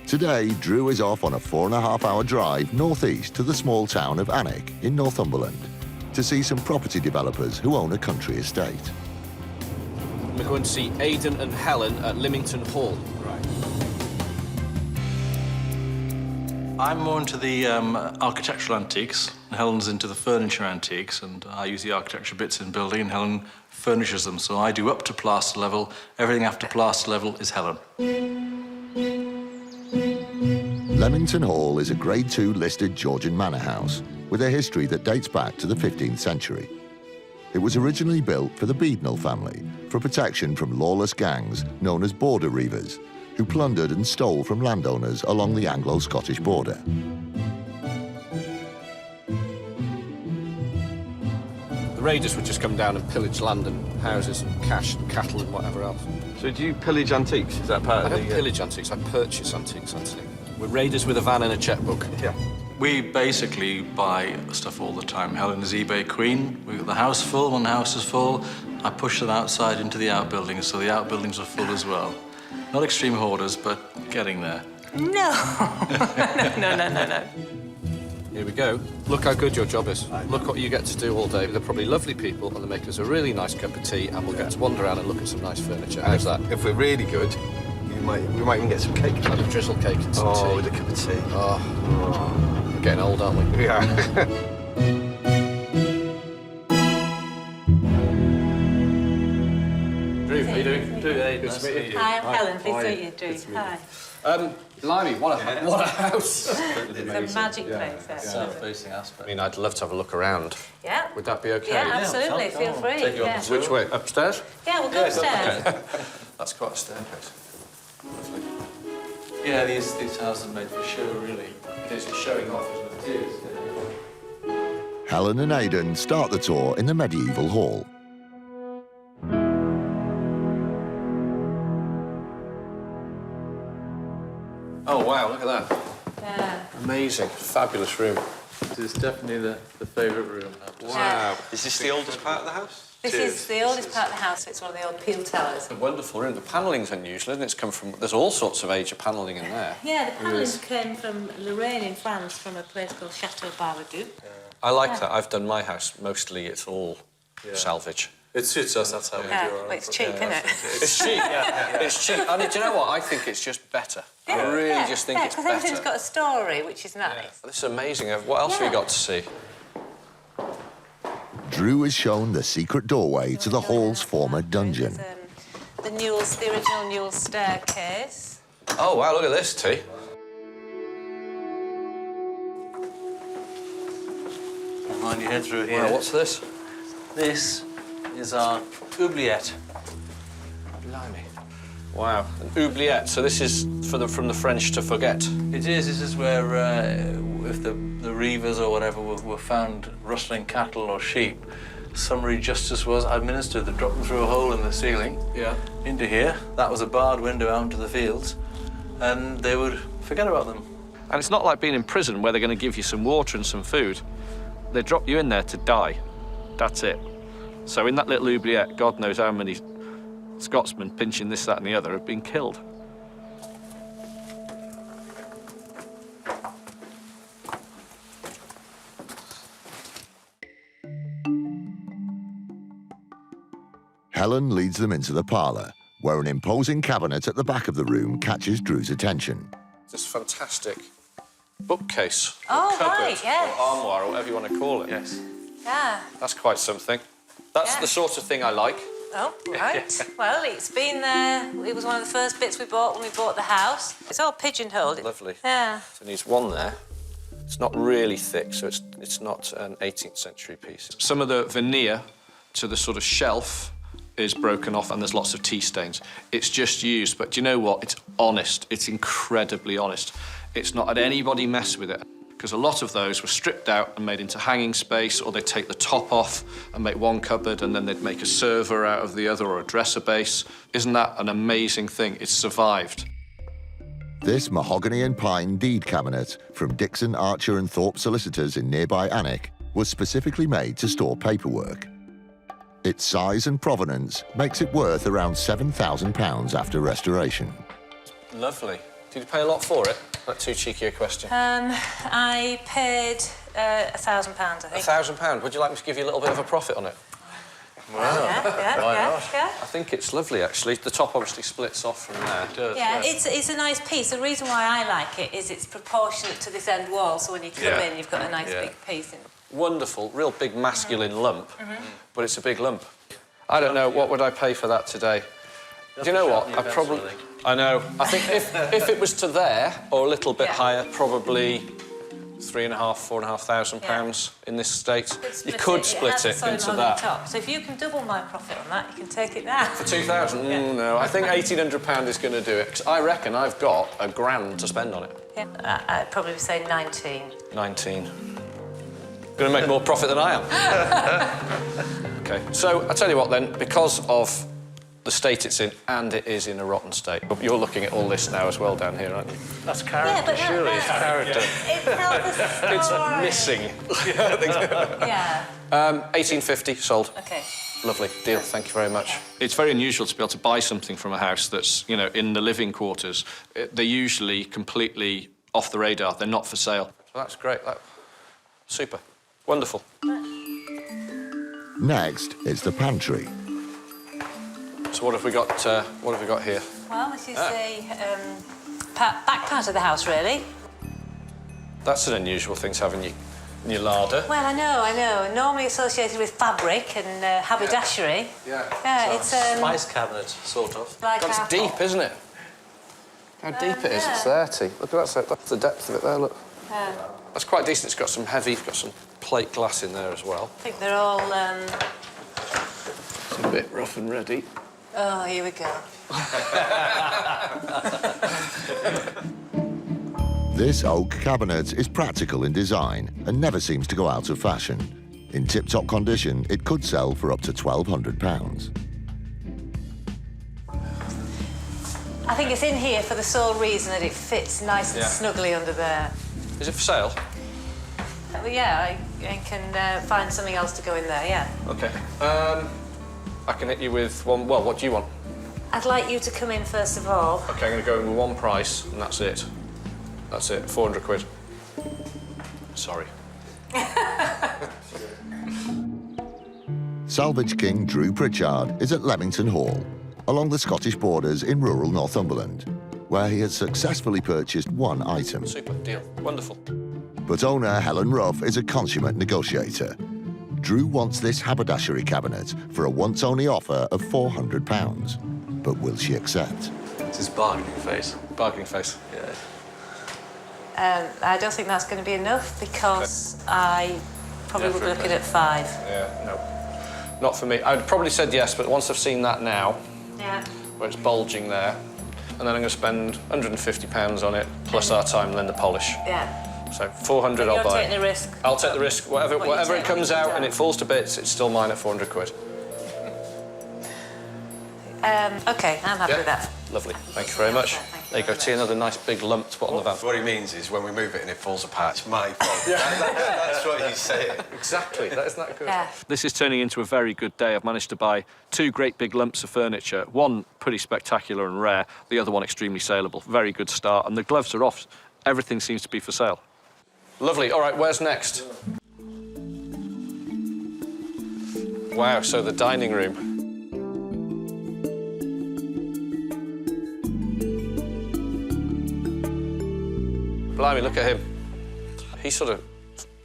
Today, Drew is off on a 4.5-hour drive northeast to the small town of Alnwick in Northumberland to see some property developers who own a country estate. We're going to see Aidan and Helen at Lymington Hall. I'm more into the architectural antiques. Helen's into the furniture antiques, and I use the architecture bits in building, and Helen furnishes them. So I do up to plaster level. Everything after plaster level is Helen. Lymington Hall is a Grade II listed Georgian manor house with a history that dates back to the 15th century. It was originally built for the Beadnell family for protection from lawless gangs known as border reivers, who plundered and stole from landowners along the Anglo-Scottish border. The raiders would just come down and pillage land and houses and cash and cattle and whatever else. So do you pillage antiques? Is that part I of the... don't pillage antiques, I purchase antiques, Anthony. We're raiders with a van and a checkbook. Yeah. We basically buy stuff all the time. Helen is eBay queen. We've got the house full. When the house is full, I push them outside into the outbuildings, so the outbuildings are full as well. Not extreme hoarders, but getting there. No. No. Here we go. Look how good your job is. Look what you get to do all day. They're probably lovely people, and they make us a really nice cup of tea, and we'll get to wander around and look at some nice furniture. How's that? If we're really good, we might even get some cake. I'd have drizzle cake and some tea. Oh, with a cup of tea. Oh. We're getting old, aren't we? Yeah. Drew, how you doing? Drew, hey, good to meet you. Hi, I'm Helen, pleased to meet you, Drew. Hi. Blimey, what a house. It's a magic place there. South-facing aspect. I mean, I'd love to have a look around. Yeah. Would that be okay? Yeah, absolutely. Feel free. Take you on Yeah. the tour. Which way? Upstairs? Yeah, we'll go upstairs. That's quite a staircase. Lovely. Yeah, these houses are made for show, really. It is showing off, isn't it? It is. Helen and Aidan start the tour in the medieval hall. Oh, wow, look at that. Yeah. Amazing. Fabulous room. This is definitely the favourite room, I have to say. Wow. Is this the oldest part of the house? This is the oldest part of the house. It's one of the old peel towers. A wonderful room. The panelling's unusual, isn't it? It's come from... There's all sorts of age of panelling in there. Yeah, the panellings came from Lorraine in France, from a place called Chateau Bar-le-Duc. I like that. I've done my house. Mostly it's all salvage. It suits us, that's how we do our Well, it's cheap, isn't it? It's cheap, yeah. It's cheap. And do you know what? I think it's just better. I really just think it's because everything's better. got a story, which is nice. This is amazing. What else have we got to see? Drew is shown the secret doorway to the hall's former dungeon. The original Newell staircase. Oh, wow, look at this, T. Mind your head through here. Well, what's this? This is our oubliette. Blimey. Wow, an oubliette. So this is from the French to forget. It is. This is where if the reavers or whatever were found rustling cattle or sheep, summary justice was administered. They dropped them through a hole in the ceiling. Yeah. Into here. That was a barred window out into the fields, and they would forget about them. And it's not like being in prison where they're going to give you some water and some food. They drop you in there to die. That's it. So in that little oubliette, God knows how many Scotsmen pinching this, that and the other have been killed. Helen leads them into the parlour, where an imposing cabinet at the back of the room catches Drew's attention. This fantastic bookcase, Oh, cupboard, right, yes. or armoire, or whatever you want to call it. Yes. Yeah. That's quite something. That's the sort of thing I like. Oh, right. Well, it's been there. It was one of the first bits we bought when we bought the house. It's all pigeonholed. Lovely. Yeah. So it needs one there. It's not really thick, so it's not an 18th century piece. Some of the veneer to the sort of shelf is broken off and there's lots of tea stains. It's just used, but do you know what? It's honest. It's incredibly honest. It's not had anybody mess with it, because a lot of those were stripped out and made into hanging space, or they'd take the top off and make one cupboard and then they'd make a server out of the other or a dresser base. Isn't that an amazing thing? It's survived. This mahogany and pine deed cabinet from Dixon, Archer and Thorpe solicitors in nearby Alnwick was specifically made to store paperwork. Its size and provenance makes it worth around £7,000 after restoration. Lovely. Did you pay a lot for it? Not too cheeky a question. I paid £1,000, I think. £1,000. Would you like me to give you a little bit of a profit on it? Wow. Yeah. I think it's lovely, actually. The top obviously splits off from there. It does. Yeah, it's a nice piece. The reason why I like it is it's proportionate to this end wall, so when you come in, you've got a nice big piece in. Wonderful, real big masculine lump, but it's a big lump. I don't know, what would I pay for that today? Do you know what? I know. I think if it was to there, or a little bit higher, probably £3,500, £4,500 in this state. You could split it into that. Top. So if you can double my profit on that, you can take it now. For £2,000? No, I think £1,800 is going to do it, because I reckon I've got £1,000 to spend on it. Yeah, I'd probably say 19. 19. Going to make more profit than I am. OK, so I'll tell you what then, because of the state it's in, and it is in a rotten state. You're looking at all this now as well down here, aren't you? That's character, surely. It's character. It's missing. Yeah. 1850, sold. OK. Lovely, deal, thank you very much. It's very unusual to be able to buy something from a house that's, you know, in the living quarters. They're usually completely off the radar. They're not for sale. So that's great. Super. Wonderful. Next is the pantry. So what have we got? What have we got here? Well, this is the back part of the house, really. That's an unusual thing to have in your larder. Well, I know. Normally associated with fabric and haberdashery. Yeah, it's spice cabinet, sort of. Like That's deep, isn't it? How deep it is? It's 30. Look at that. That's the depth of it there. Look. That's quite decent. It's got some plate glass in there as well. I think they're all... It's a bit rough and ready. Oh, here we go. This oak cabinet is practical in design and never seems to go out of fashion. In tip-top condition, it could sell for up to £1,200. I think it's in here for the sole reason that it fits nice and snugly under there. Is it for sale? Well, yeah, I can find something else to go in there, yeah. OK. I can hit you with one... Well, what do you want? I'd like you to come in first of all. OK, I'm going to go in with one price, and that's it. That's it, 400 quid. Sorry. Salvage King Drew Pritchard is at Leamington Hall, along the Scottish borders in rural Northumberland, where he has successfully purchased one item. Super, deal. Wonderful. But owner Helen Ruff is a consummate negotiator. Drew wants this haberdashery cabinet for a once-only offer of £400. But will she accept? It's his bargaining face. Bargaining face. Yeah. I don't think that's going to be enough because I probably would be looking at 5. Yeah, no. Not for me. I'd probably said yes, but once I've seen that now, where it's bulging there, and then I'm going to spend £150 on it, plus our time, and then the polish. Yeah. So 400 I'll buy. You're taking the risk. I'll take the risk. Whatever it comes out and it falls to bits, it's still mine at 400 quid. OK, I'm happy with that. Lovely. Thank you very much. There you go. See another nice big lump to put on the van. What he means is when we move it and it falls apart, it's my fault. That's what he's saying. Exactly. Isn't that good? Yeah. This is turning into a very good day. I've managed to buy 2 great big lumps of furniture. One pretty spectacular and rare, the other one extremely saleable. Very good start. And the gloves are off. Everything seems to be for sale. Lovely. All right, where's next? Wow, so the dining room. Blimey, look at him. He sort of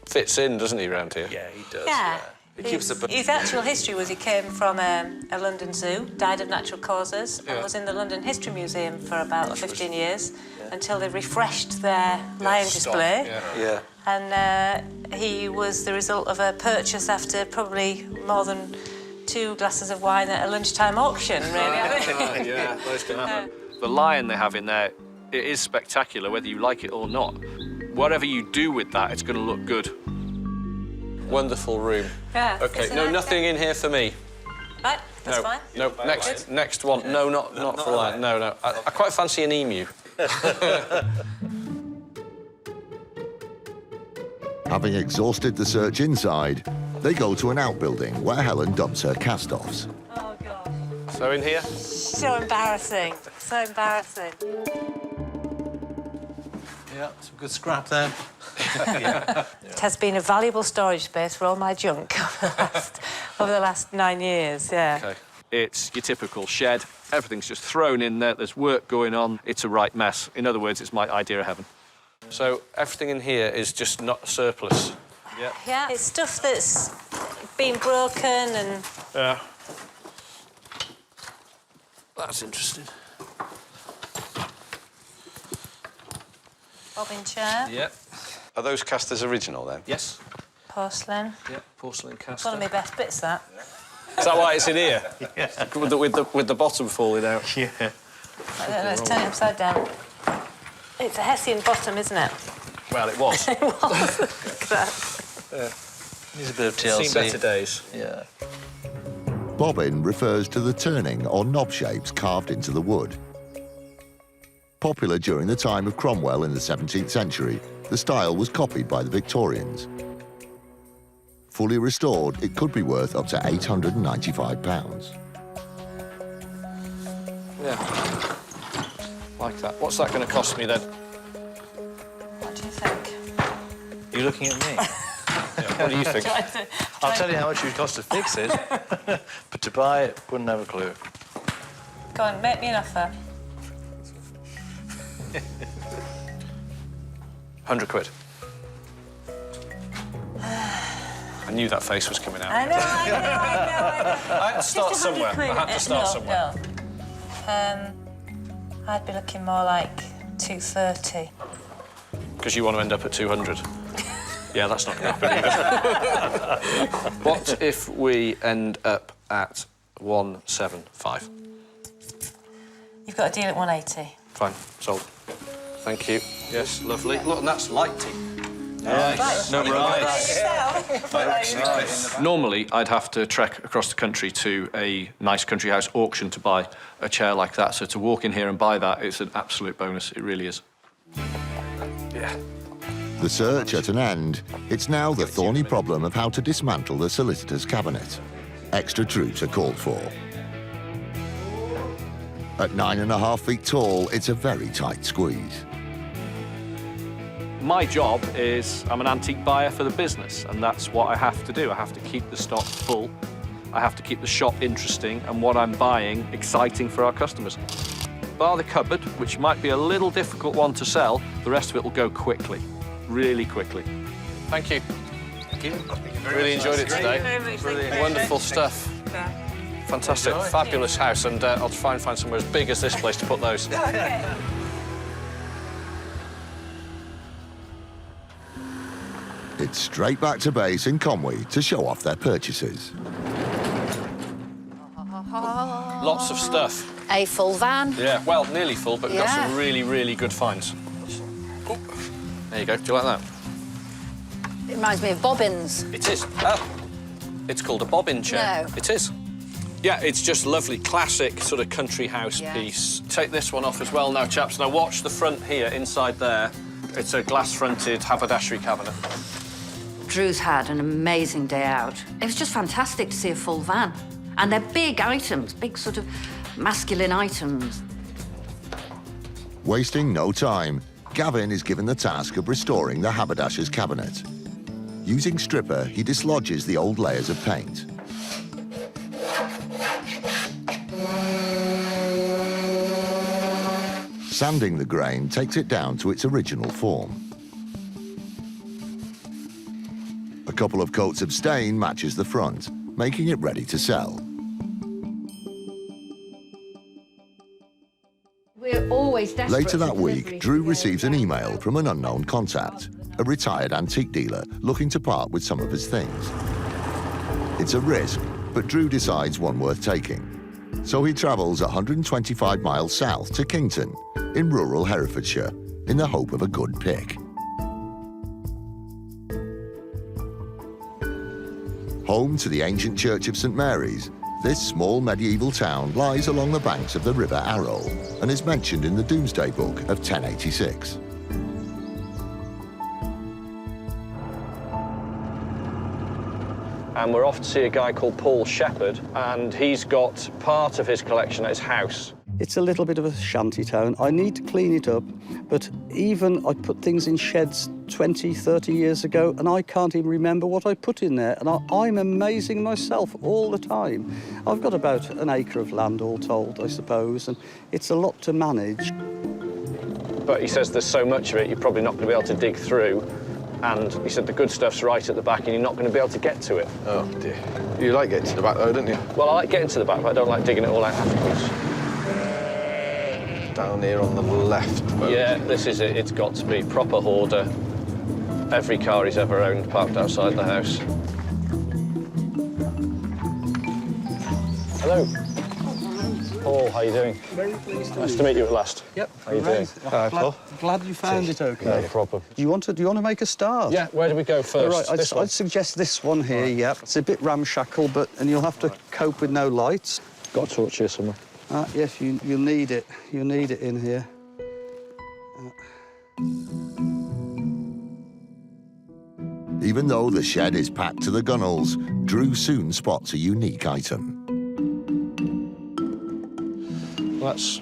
fits in, doesn't he, around here? Yeah, he does. Yeah. He keeps the... His actual history was he came from a London zoo, died of natural causes, and was in the London History Museum for about 15 years until they refreshed their lion display. Yeah. And he was the result of a purchase after probably more than 2 glasses of wine at a lunchtime auction, really. Yeah, those can happen. The lion they have in there, it is spectacular, whether you like it or not. Whatever you do with that, it's going to look good. Wonderful room. Yeah. OK, no, nothing in here for me. Right, that's fine. No, next one. No, not for a lion. No. I quite fancy an emu. Having exhausted the search inside, they go to an outbuilding where Helen dumps her cast-offs. Oh, God. So in here? So embarrassing. So embarrassing. Yeah, some good scrap there. It has been a valuable storage space for all my junk over the last 9 years, yeah. OK. It's your typical shed. Everything's just thrown in there. There's work going on. It's a right mess. In other words, it's my idea of heaven. So everything in here is just not surplus. Yeah. Yeah, it's stuff that's been broken and... Yeah. That's interesting. Bobbin chair. Yep. Are those casters original, then? Yes. Porcelain. Yeah, porcelain It's caster. one of my best bits, that. Is that why it's in here? Yeah. With the bottom falling out? Yeah. Let's turn it upside down. It's a Hessian bottom, isn't it? Well, it was. It was. Look at that. Yeah. Needs a bit of TLC. Seen better days. Yeah. Bobbin refers to the turning or knob shapes carved into the wood. Popular during the time of Cromwell in the 17th century, the style was copied by the Victorians. Fully restored, it could be worth up to £895. Yeah. Like that. What's that going to cost me, then? What do you think? You looking at me? What do you think? I'll tell you how much it would cost to fix it, but to buy it, wouldn't have a clue. Go on, make me an offer. 100 quid. I knew that face was coming out. I know. I had to start Just 100 somewhere. quid. I had to start somewhere. No. I'd be looking more like 230. Because you want to end up at 200. Yeah, that's not going to happen either. What if we end up at 175? You've got a deal at 180. Fine, sold. Thank you. Yes, lovely. Look, and that's lighting. Nice. No Normally, I'd have to trek across the country to a nice country house auction to buy a chair like that. So to walk in here and buy that, it's an absolute bonus. It really is. Yeah. The search at an end, it's now the thorny problem of how to dismantle the solicitor's cabinet. Extra troops are called for. At 9.5 feet tall, it's a very tight squeeze. My job is I'm an antique buyer for the business, and that's what I have to do. I have to keep the stock full. I have to keep the shop interesting and what I'm buying exciting for our customers. Bar the cupboard, which might be a little difficult one to sell, the rest of it will go quickly, really quickly. Thank you. Thank you. Really enjoyed it today. Brilliant. Wonderful stuff. Fantastic, fabulous house, and I'll try and find somewhere as big as this place to put those. It's straight back to base in Conwy to show off their purchases. Lots of stuff. A full van. Yeah, well, nearly full, but we've got Yeah. some really, really good finds. Oh, there you go. Do you like that? It reminds me of bobbins. It is. Oh, it's called a bobbin chair. No. It is. Yeah, it's just lovely, classic sort of country house piece. Take this one off as well now, chaps. Now watch the front here, inside there. It's a glass-fronted haberdashery cabinet. Drew's had an amazing day out. It was just fantastic to see a full van. And they're big items, big sort of masculine items. Wasting no time, Gavin is given the task of restoring the haberdasher's cabinet. Using stripper, he dislodges the old layers of paint. Sanding the grain takes it down to its original form. A couple of coats of stain matches the front, making it ready to sell. We're always desperate. Later that for week, delivery. Drew receives an email from an unknown contact, a retired antique dealer looking to part with some of his things. It's a risk, but Drew decides one worth taking. So he travels 125 miles south to Kington, in rural Herefordshire, in the hope of a good pick. Home to the ancient Church of St Mary's, this small medieval town lies along the banks of the River Arrow and is mentioned in the Domesday Book of 1086. And we're off to see a guy called Paul Shepherd, and he's got part of his collection at his house. It's a little bit of a shanty town. I need to clean it up, but even I put things in sheds 20, 30 years ago, and I can't even remember what I put in there, and I'm amazing myself all the time. I've got about an acre of land all told, I suppose, and it's a lot to manage. But he says there's so much of it, you're probably not going to be able to dig through. And he said the good stuff's right at the back and you're not going to be able to get to it. Oh, dear. You like getting to the back, though, don't you? Well, I like getting to the back, but I don't like digging it all out afterwards. Down here on the left. Yeah, this is it. It's got to be proper hoarder. Every car he's ever owned parked outside the house. Hello. Paul, how you doing? Very pleased to Nice to meet you at last. Yep. How you doing? Hi, Paul. Glad you found it okay. No problem. Do you want to make a start? Yeah, where do we go first? All right, This one? I'd suggest this one here, yep. It's a bit ramshackle, and you'll have to cope with no lights. Got a torch here somewhere. Yes, you'll need it. You'll need it in here. Even though the shed is packed to the gunnels, Drew soon spots a unique item. That's...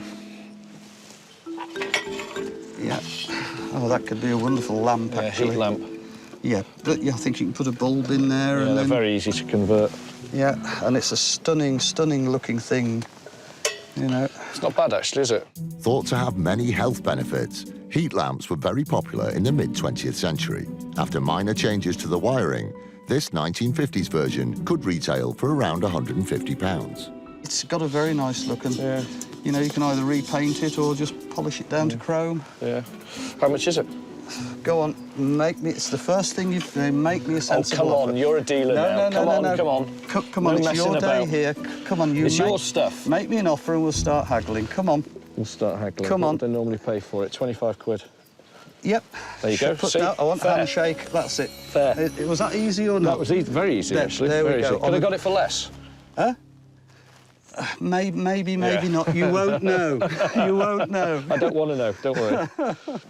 Yeah. Oh, that could be a wonderful lamp, actually. Heat lamp. Yeah, but I think you can put a bulb in there. Yeah, and they're then... very easy to convert. Yeah, and it's a stunning, stunning looking thing, you know. It's not bad, actually, is it? Thought to have many health benefits, heat lamps were very popular in the mid-20th century. After minor changes to the wiring, this 1950s version could retail for around £150. It's got a very nice look, and you know, you can either repaint it or just polish it down to chrome. Yeah. How much is it? Go on, make me. It's the first thing you've make me a sensible come on, offer. you're a dealer now. Come on. Come on, No it's your messing day about. here. Come on, you. It's your stuff. Make me an offer and we'll start haggling. Come on. We'll start haggling. Come on. What do they normally pay for it? 25 quid. Yep. There you go. Put See? that. I want a Fair. handshake. That's it. Fair. Was that easy or not? That was very easy, actually. There very we go. easy. Could have got it for less. Huh? Maybe not. You won't know. You won't know. I don't want to know, don't worry.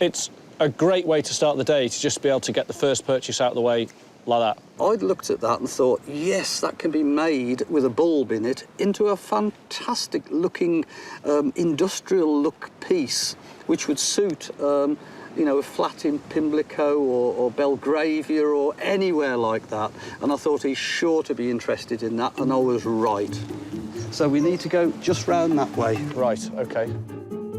It's a great way to start the day, to just be able to get the first purchase out of the way like that. I'd looked at that and thought, yes, that can be made with a bulb in it into a fantastic-looking industrial-look piece, which would suit, you know, a flat in Pimlico or Belgravia or anywhere like that. And I thought he's sure to be interested in that, and I was right. So we need to go just round that way. Right, OK.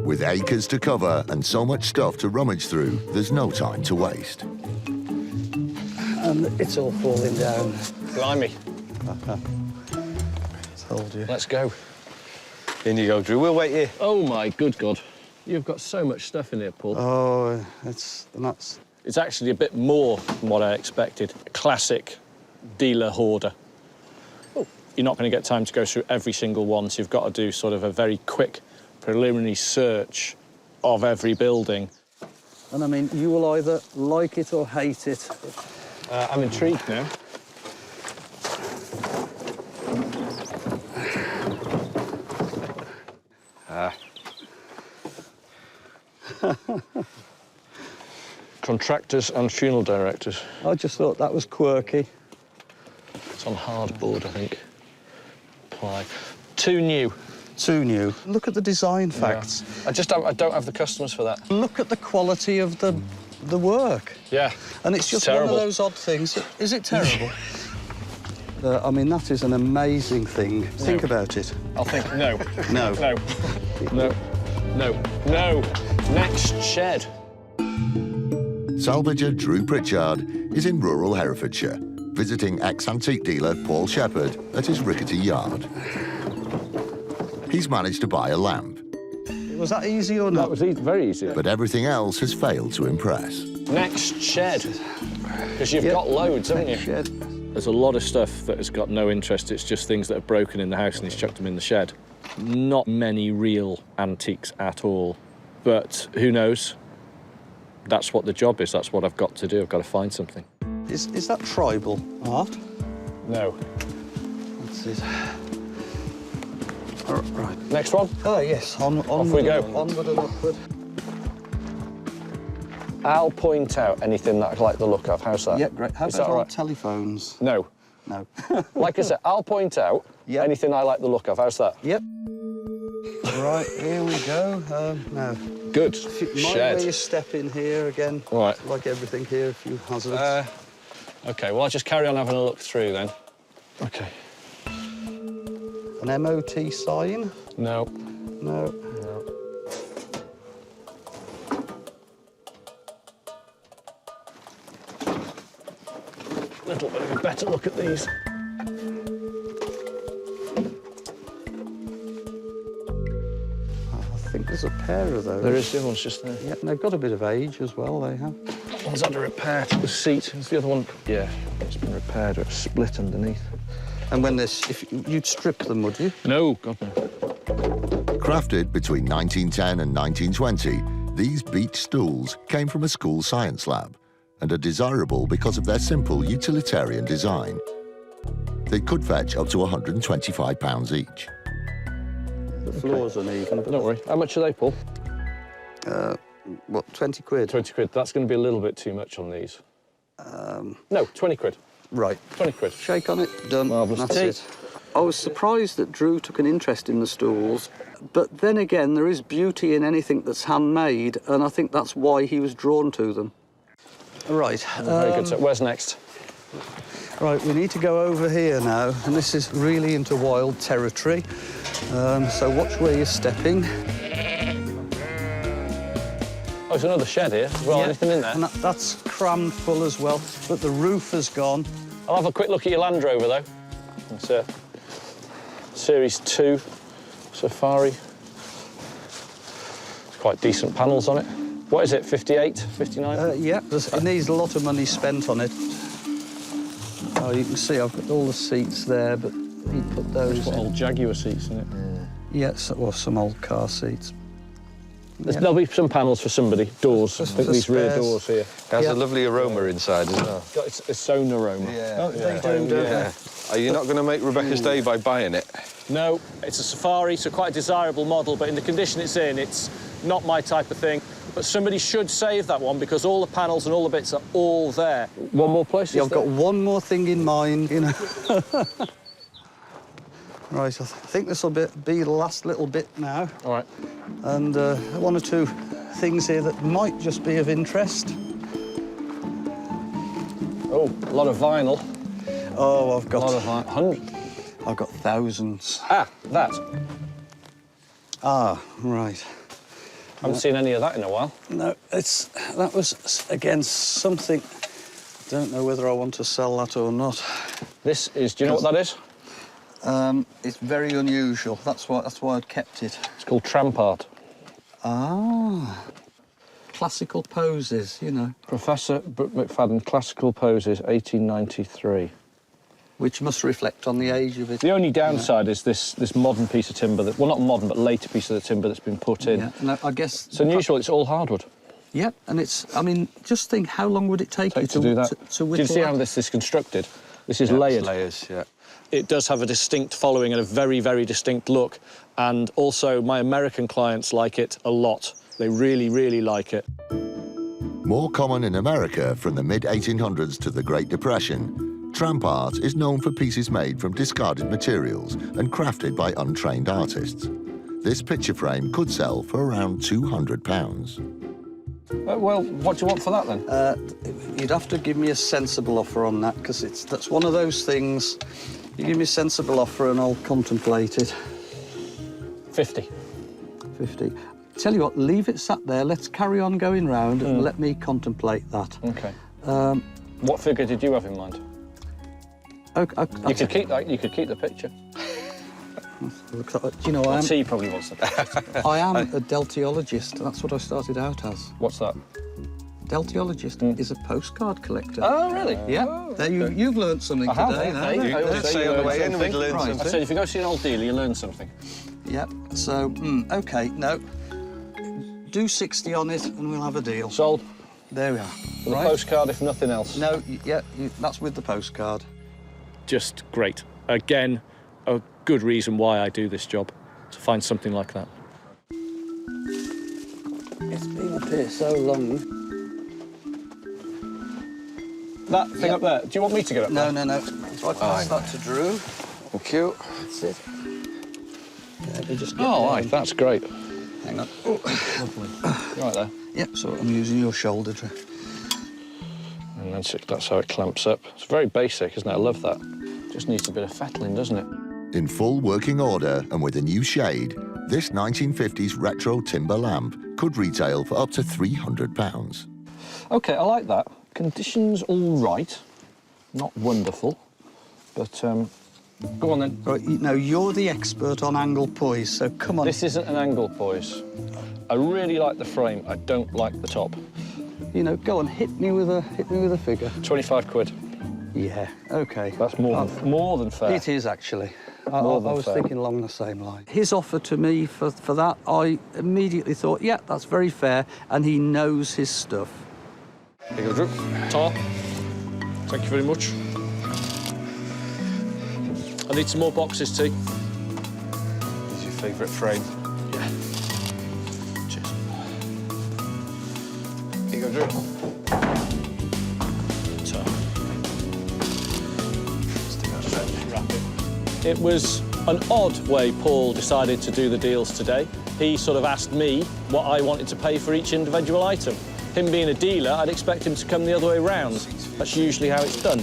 With acres to cover and so much stuff to rummage through, there's no time to waste. And it's all falling down. Blimey. Told you. Let's go. In you go, Drew. We'll wait here. Oh, my good God. You've got so much stuff in here, Paul. Oh, it's nuts. It's actually a bit more than what I expected. A classic dealer hoarder. You're not going to get time to go through every single one, so you've got to do sort of a very quick preliminary search of every building. And I mean, you will either like it or hate it. I'm intrigued now. Contractors and funeral directors. I just thought that was quirky. It's on hardboard, I think. Ply. Too new. Too new. Look at the design facts. Yeah. I don't have the customers for that. Look at the quality of the work. Yeah. And it's just terrible. one of those odd things. Is it terrible? I mean, that is an amazing thing. Think about it. I'll think, no. No. No. No. No. No. Next shed. Salvager Drew Pritchard is in rural Herefordshire, visiting ex-antique dealer Paul Shepherd at his rickety yard. He's managed to buy a lamp. Was that easy or not? That was very easy. But everything else has failed to impress. Next shed. Because you've got loads, haven't you? Shed. There's a lot of stuff that has got no interest. It's just things that are broken in the house and he's chucked them in the shed. Not many real antiques at all. But who knows? That's what the job is. That's what I've got to do. I've got to find something. Is that tribal art? No. That's it. Right. Next one? Oh, yes. Off we go. Onward and upward. I'll point out anything that I like the look of. How's that? Yeah, great. How Is about that all right? telephones? No. No. Like I said, I'll point out anything I like the look of. How's that? Yep. Right, here we go. Now. Good. Mind Shed. where you step in here again. Right. Like everything here, a few hazards. OK, well, I'll just carry on having a look through then. OK. An MOT sign? No. No. No. A little bit of a better look at these. I think there's a pair of those. There is, the other one's just there. Yeah, and they've got a bit of age as well, they have. That one's under repair to the seat. Is the other one? Yeah, it's been repaired or it's split underneath. And when this, if you'd strip them, would you? No, God no. Crafted between 1910 and 1920, these beach stools came from a school science lab and are desirable because of their simple utilitarian design. They could fetch up to £125 each. The floor's uneven. Don't worry. How much are they, Paul? What, 20 quid? 20 quid. That's going to be a little bit too much on these. No, 20 quid. Right. 20 quid. Shake on it, done. Marvellous. That's it. I was surprised that Drew took an interest in the stools, but then again, there is beauty in anything that's handmade, and I think that's why he was drawn to them. Right. Very good, sir. Where's next? Right, we need to go over here now, and this is really into wild territory. So watch where you're stepping. Oh, there's another shed here as well. Yeah. Anything in there? And that's crammed full as well, but the roof has gone. I'll have a quick look at your Land Rover, though. It's a Series 2 Safari. It's quite decent panels on it. What is it, 58, 59? Yeah, it needs a lot of money spent on it. Oh, you can see I've got all the seats there, but he put those Got in. old Jaguar seats in it. Yes, or some old car seats. There'll be some panels for somebody. Doors. I think for these rear spares. doors here. It has a lovely aroma inside as well. It's got its own aroma. Yeah. Oh, they do, don't they? Are you not going to make Rebecca's day by buying it? No, it's a Safari, so quite a desirable model, but in the condition it's in, it's not my type of thing. But somebody should save that one because all the panels and all the bits are all there. One more place? Yeah, I've got one more thing in mind, you know. Right, I think this will be the last little bit now. All right. And one or two things here that might just be of interest. Oh, a lot of vinyl. Oh, I've got... A lot of vinyl. I've got thousands. Ah, that. Ah, right. I haven't seen any of that in a while. No, that was, again, something... Don't know whether I want to sell that or not. This is... Do you know what that is? It's very unusual. That's why I'd kept it. It's called tramp art. Ah. classical poses, you know. Professor Brooke McFadden, Classical Poses, 1893. Which must reflect on the age of it. The only downside is this modern piece of timber, that, well, not modern, but later piece of the timber that's been put in. Yeah, no, I guess... It's unusual, it's all hardwood. Yeah, and it's, I mean, just think how long would it take you to do that. to Do you see how this is constructed? This is layered. Layers, yeah. It does have a distinct following and a very, very distinct look. And also, my American clients like it a lot. They really, really like it. More common in America from the mid-1800s to the Great Depression, tramp art is known for pieces made from discarded materials and crafted by untrained artists. This picture frame could sell for around £200. Well, what do you want for that, then? You'd have to give me a sensible offer on that, because that's one of those things. You give me a sensible offer and I'll contemplate it. 50. 50. Tell you what, leave it sat there. Let's carry on going round and let me contemplate that. OK. What figure did you have in mind? You could keep that. You could keep the picture. Do you know, T probably wants that. I am a deltiologist. That's what I started out as. What's that? Deltiologist is a postcard collector. Oh, really? Yeah. Oh, there you've learned something today. You say on the way in, we'd learn something. I said, if you go see an old dealer, you learn something. Yep. So, OK, no. Do 60 on it and we'll have a deal. Sold. There we are. For the postcard, if nothing else. No, yeah, that's with the postcard. Just great. Again, a good reason why I do this job, to find something like that. It's been up here so long. That thing up there, do you want me to get up there? No. So I pass that to Drew. Thank you. That's it. Yeah, just get right, that's great. Hang on. Lovely. Right there. Yep, so I'm using your shoulder, Drew. And that's how it clamps up. It's very basic, isn't it? I love that. Just needs a bit of fettling, doesn't it? In full working order and with a new shade, this 1950s retro timber lamp could retail for up to £300. OK, I like that. Conditions all right. Not wonderful, but go on then. Right, now you're the expert on angle poise, so come on. This isn't an angle poise. I really like the frame. I don't like the top. You know, go on, hit me with a figure. 25 quid. Yeah, OK. That's more than fair. It is, actually. I More than was fair. thinking along the same line. His offer to me for that, I immediately thought, yeah, that's very fair, and he knows his stuff. Here you go, Drew. Tar. Thank you very much. I need some more boxes, T. This is your favourite frame? Yeah. Cheers. Here you go, Drew. It was an odd way Paul decided to do the deals today. He sort of asked me what I wanted to pay for each individual item. Him being a dealer, I'd expect him to come the other way round. That's usually how it's done.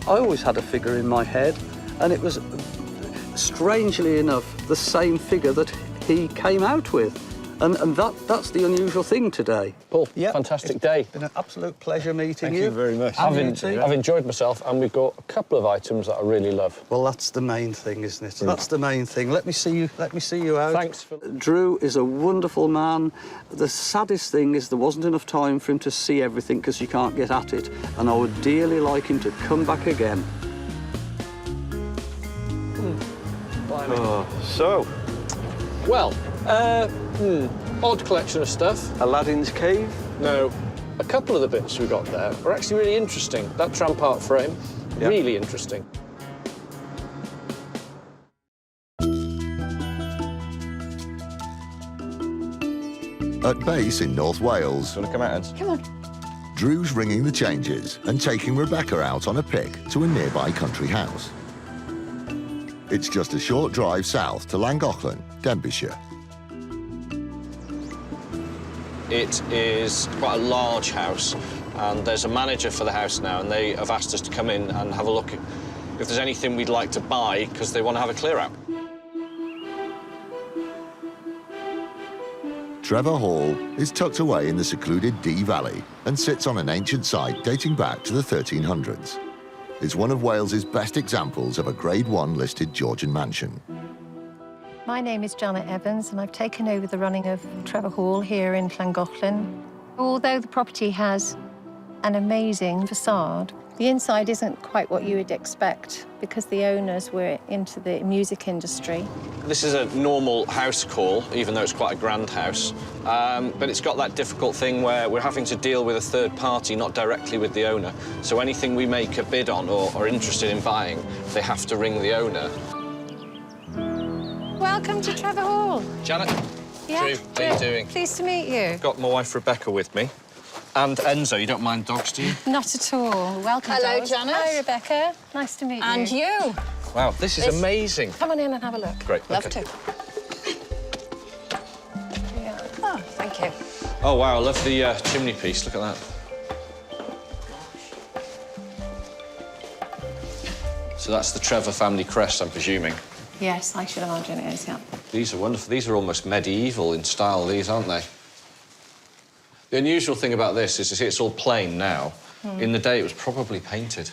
I always had a figure in my head, and it was, strangely enough, the same figure that he came out with. And that's the unusual thing today. Paul, fantastic day. It's been an absolute pleasure meeting Thank you very much. I've enjoyed myself, and we've got a couple of items that I really love. Well, that's the main thing, isn't it? That's the main thing. Let me see you out. Thanks. Drew is a wonderful man. The saddest thing is there wasn't enough time for him to see everything because you can't get at it, and I would dearly like him to come back again. So, well, odd collection of stuff. Aladdin's Cave? No. A couple of the bits we got there are actually really interesting. That tramp art frame, really interesting. At base in North Wales, Do you want to come out, Ed? Come on. Drew's ringing the changes and taking Rebecca out on a pick to a nearby country house. It's just a short drive south to Llangollen, Denbighshire. It is quite a large house, and there's a manager for the house now, and they have asked us to come in and have a look if there's anything we'd like to buy, because they want to have a clear out. Trevor Hall is tucked away in the secluded Dee Valley and sits on an ancient site dating back to the 1300s. It's one of Wales's best examples of a Grade 1 listed Georgian mansion. My name is Janet Evans, and I've taken over the running of Trevor Hall here in Llangollen. Although the property has an amazing facade, the inside isn't quite what you would expect because the owners were into the music industry. This is a normal house call, even though it's quite a grand house. But it's got that difficult thing where we're having to deal with a third party, not directly with the owner. So anything we make a bid on or are interested in buying, they have to ring the owner. Welcome to Trevor Hall. Janet? Yeah, Drew, how are you doing? Pleased to meet you. I've got my wife Rebecca with me. And Enzo, you don't mind dogs, do you? Not at all. Welcome, Hello, dogs. Janet. Hi, Rebecca. Nice to meet you. And you. Wow, this is amazing. Come on in and have a look. Great, Love okay. to. Oh, thank you. Oh, wow, I love the chimney piece. Look at that. So that's the Trevor family crest, I'm presuming. Yes, I should imagine it is, yeah. These are wonderful. These are almost medieval in style, these, aren't they? The unusual thing about this is it's all plain now. In the day, it was probably painted.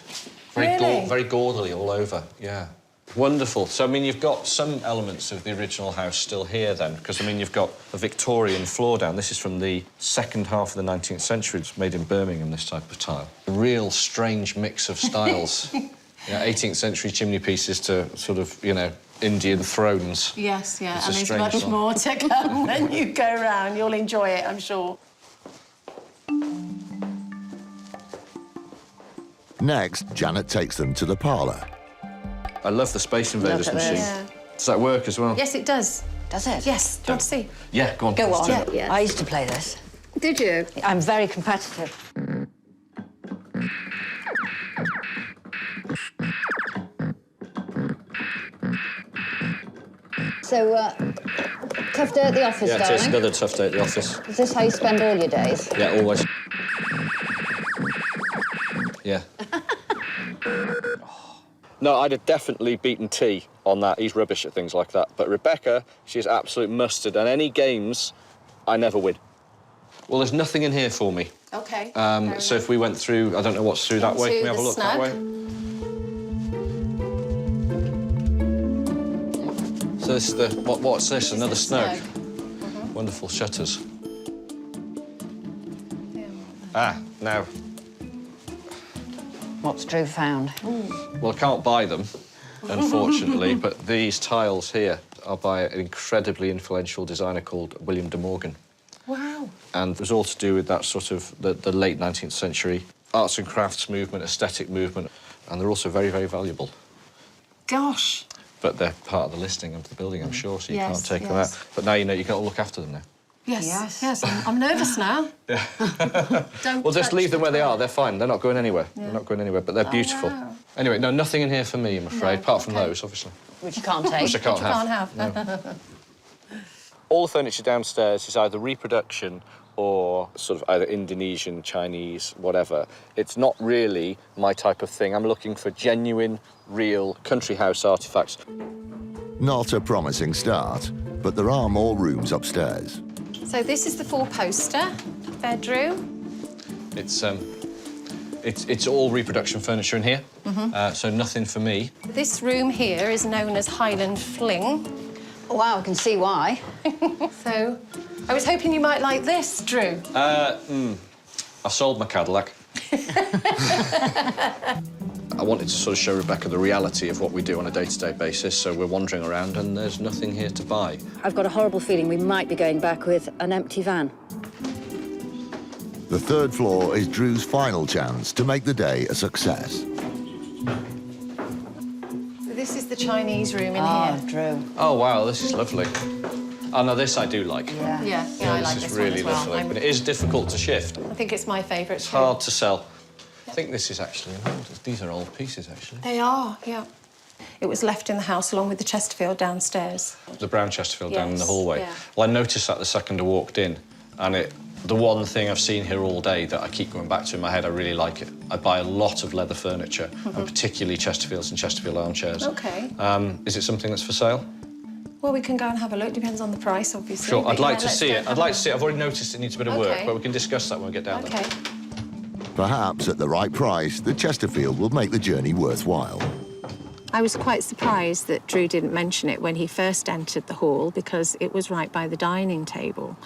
Very gaudily all over, yeah. Wonderful. So, I mean, you've got some elements of the original house still here, then, because, I mean, you've got a Victorian floor down. This is from the second half of the 19th century. It's made in Birmingham, this type of tile. A real strange mix of styles. 18th century chimney pieces to sort of, you know, Indian thrones. Yes, yeah, It's a and there's strange much one. more to come when you go round. You'll enjoy it, I'm sure. Next, Janet takes them to the parlour. I love the Space Invaders Look at machine. this. Yeah. Does that work as well? Yes, it does. Does it? Yes. Do you want to see? Yeah, go on. Go let's on. do it. I used to play this. Did you? I'm very competitive. So, tough day at the office, Yeah, darling? it is another tough day at the office. Is this how you spend all your days? Yeah, always. Yeah. No, I'd have definitely beaten T on that. He's rubbish at things like that. But Rebecca, she's absolute mustard. And any games, I never win. Well, there's nothing in here for me. OK. So if we went through, I don't know what's through that way. Can we have a look that way? So this is the, what's this? Another snug. Wonderful shutters. Now. What's Drew found? Well, I can't buy them, unfortunately, but these tiles here are by an incredibly influential designer called William de Morgan. Wow. And it was all to do with that sort of the late 19th century arts and crafts movement, aesthetic movement, and they're also very, very valuable. Gosh. But they're part of the listing of the building, I'm sure, so you Yes, can't take them yes. out. But now you know you've got to look after them now. Yes. Yes. I'm nervous now. Don't Well, just touch leave them the where they toilet. are. They're fine. They're not going anywhere. Yeah. They're not going anywhere, but they're beautiful. Wow. Anyway, no, nothing in here for me, I'm afraid, No, apart from okay. those, obviously. Which you can't take. Which I can't Which you have. can't have. All the furniture downstairs is either reproduction or sort of either Indonesian, Chinese, whatever. It's not really my type of thing. I'm looking for genuine, real country house artefacts. Not a promising start, but there are more rooms upstairs. So this is the four-poster bedroom. It's all reproduction furniture in here, so nothing for me. This room here is known as Highland Fling. Wow, I can see why. So I was hoping you might like this, Drew. I sold my Cadillac. I wanted to sort of show Rebecca the reality of what we do on a day-to-day basis, so we're wandering around and there's nothing here to buy. I've got a horrible feeling we might be going back with an empty van. The third floor is Drew's final chance to make the day a success. So this is the Chinese room in here. Drew. Oh, wow, this is lovely. Oh, no, this I do like. Yeah, I like this this is really one as well. lovely, but it is difficult to shift. I think it's my favourite. It's hard to sell. I think this is actually old. These are old pieces, actually. They are, yeah. It was left in the house along with the Chesterfield downstairs. The brown Chesterfield down in the Yes, hallway. yeah. Well, I noticed that the second I walked in, and the one thing I've seen here all day that I keep going back to in my head, I really like it. I buy a lot of leather furniture, and particularly Chesterfields and Chesterfield armchairs. OK. Is it something that's for sale? Well, we can go and have a look. Depends on the price, obviously. Sure, but I'd like yeah, to let's see go it. and I'd have a like to see it. I've already noticed it needs a bit of work, OK. but we can discuss that when we get down there. OK. Perhaps at the right price, the Chesterfield will make the journey worthwhile. I was quite surprised that Drew didn't mention it when he first entered the hall because it was right by the dining table.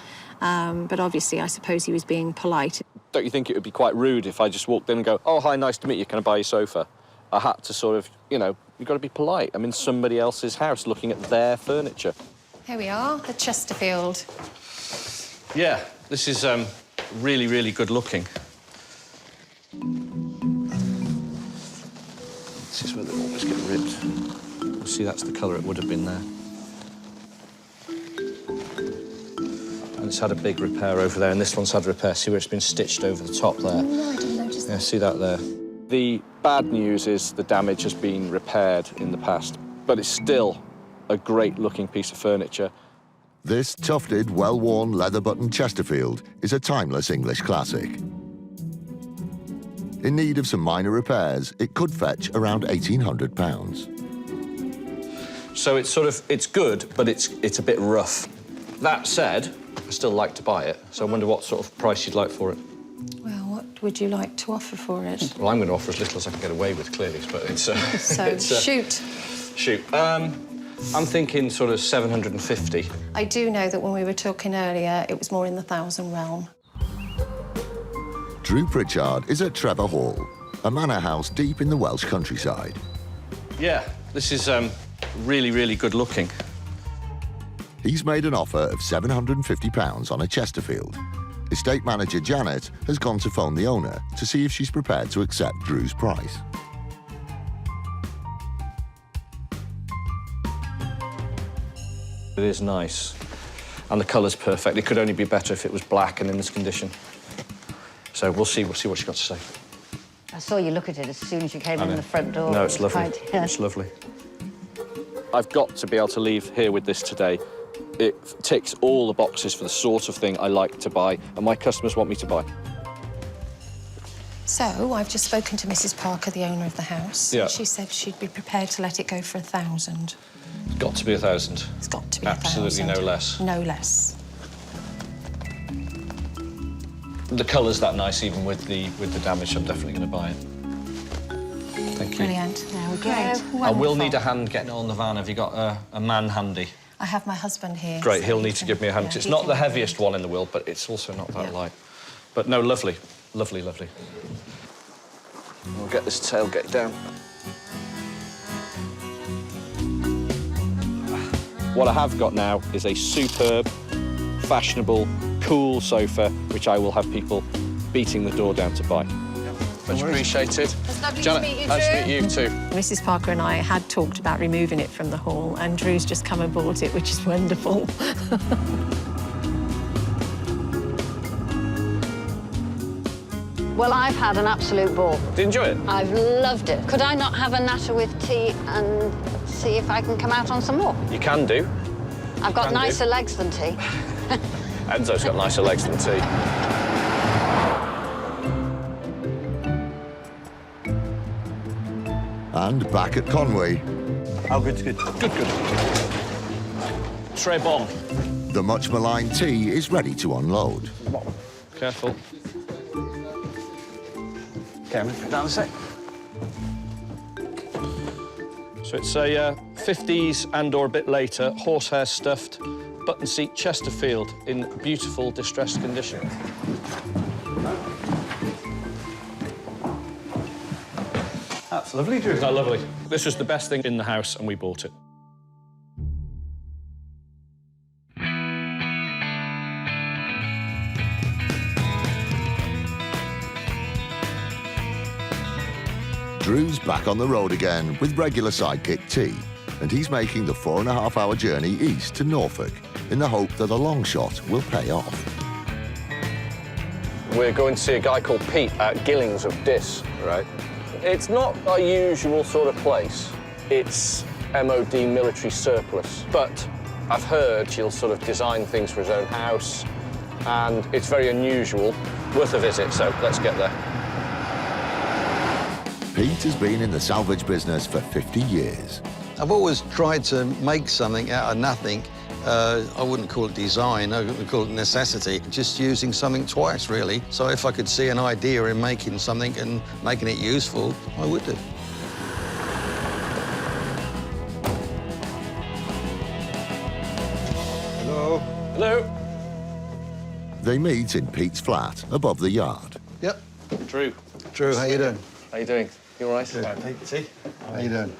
But obviously, I suppose he was being polite. Don't you think it would be quite rude if I just walked in and go, oh, hi, nice to meet you, can I buy your sofa? I had to sort of, you know, you've got to be polite. I'm in somebody else's house looking at their furniture. Here we are, the Chesterfield. Yeah, this is really, really good looking. This is where they always get ripped. You see, that's the colour it would have been there. And it's had a big repair over there, and this one's had a repair. See where it's been stitched over the top there? No, I didn't notice that. Yeah, see that there? The bad news is the damage has been repaired in the past, but it's still a great-looking piece of furniture. This tufted, well-worn leather-buttoned Chesterfield is a timeless English classic. In need of some minor repairs, it could fetch around £1,800. So it's sort of, it's good, but it's a bit rough. That said, I still like to buy it, so I wonder what sort of price you'd like for it. Well, what would you like to offer for it? Well, I'm going to offer as little as I can get away with, clearly, but it's... So, shoot. Shoot. I'm thinking sort of 750. I do know that when we were talking earlier, it was more in the 1,000 realm. Drew Pritchard is at Trevor Hall, a manor house deep in the Welsh countryside. Yeah, this is really, really good looking. He's made an offer of £750 on a Chesterfield. Estate manager Janet has gone to phone the owner to see if she's prepared to accept Drew's price. It is nice, and the colour's perfect. It could only be better if it was black and in this condition. So we'll see what she's got to say. I saw you look at it as soon as you came in the front door. No, it's lovely. It's lovely. I've got to be able to leave here with this today. It ticks all the boxes for the sort of thing I like to buy and my customers want me to buy. So, I've just spoken to Mrs. Parker, the owner of the house. Yeah. She said she'd be prepared to let it go for 1,000. It's got to be 1,000. It's got to be Absolutely 1,000. no less. No less. The colour's that nice, even with the damage. I'm definitely going to buy it. Thank you. Brilliant. There we go. I will need a hand getting it on the van. Have you got a man handy? I have my husband here. Great, so he'll need to give me a hand. Yeah, it's he not can the have it. heaviest one in the world, but it's also not that light. But no, lovely, lovely, lovely. We'll get this tailgate down. What I have got now is a superb, fashionable, cool sofa, which I will have people beating the door down to buy. Much appreciated. It's lovely Janet, to meet you, nice to Drew. meet you too. Mrs. Parker and I had talked about removing it from the hall, and Drew's just come and bought it, which is wonderful. Well, I've had an absolute ball. Did you enjoy it? I've loved it. Could I not have a natter with tea and see if I can come out on some more? You can do. I've got nicer legs than tea. Enzo's got nicer legs than tea. And back at Conway. Oh, good, good. Good, good. Très bon. The much maligned tea is ready to unload. Careful. Cameron, put down a sec. So it's a 50s and or a bit later, horsehair stuffed, button seat Chesterfield in beautiful distressed condition. That's lovely, Drew. Isn't that lovely? This was the best thing in the house and we bought it. Drew's back on the road again with regular sidekick T, and he's making the 4.5-hour journey east to Norfolk in the hope that a long shot will pay off. We're going to see a guy called Pete at Gillings of Diss. Right. It's not our usual sort of place. It's MOD military surplus, but I've heard he'll sort of design things for his own house, and it's very unusual. Worth a visit, so let's get there. Pete has been in the salvage business for 50 years. I've always tried to make something out of nothing. I wouldn't call it design, I would call it necessity. Just using something twice, really. So if I could see an idea in making something and making it useful, I would do. Hello. Hello. They meet in Pete's flat above the yard. Yep. Drew. Drew, how you doing? How you doing? You all right? Good. Pete. How you doing?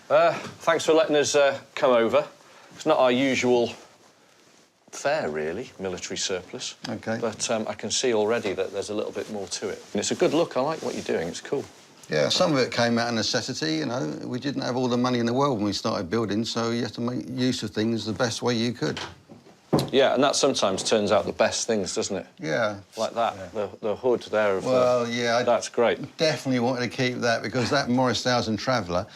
Thanks for letting us come over. It's not our usual fare, really, military surplus. Okay. But I can see already that there's a little bit more to it. And it's a good look. I like what you're doing. It's cool. Yeah, some of it came out of necessity, you know. We didn't have all the money in the world when we started building, so you have to make use of things the best way you could. Yeah, and that sometimes turns out the best things, doesn't it? Yeah. Like that, yeah. The hood there. Well, yeah. That's great. Definitely wanted to keep that because that Morris 1000 Traveller,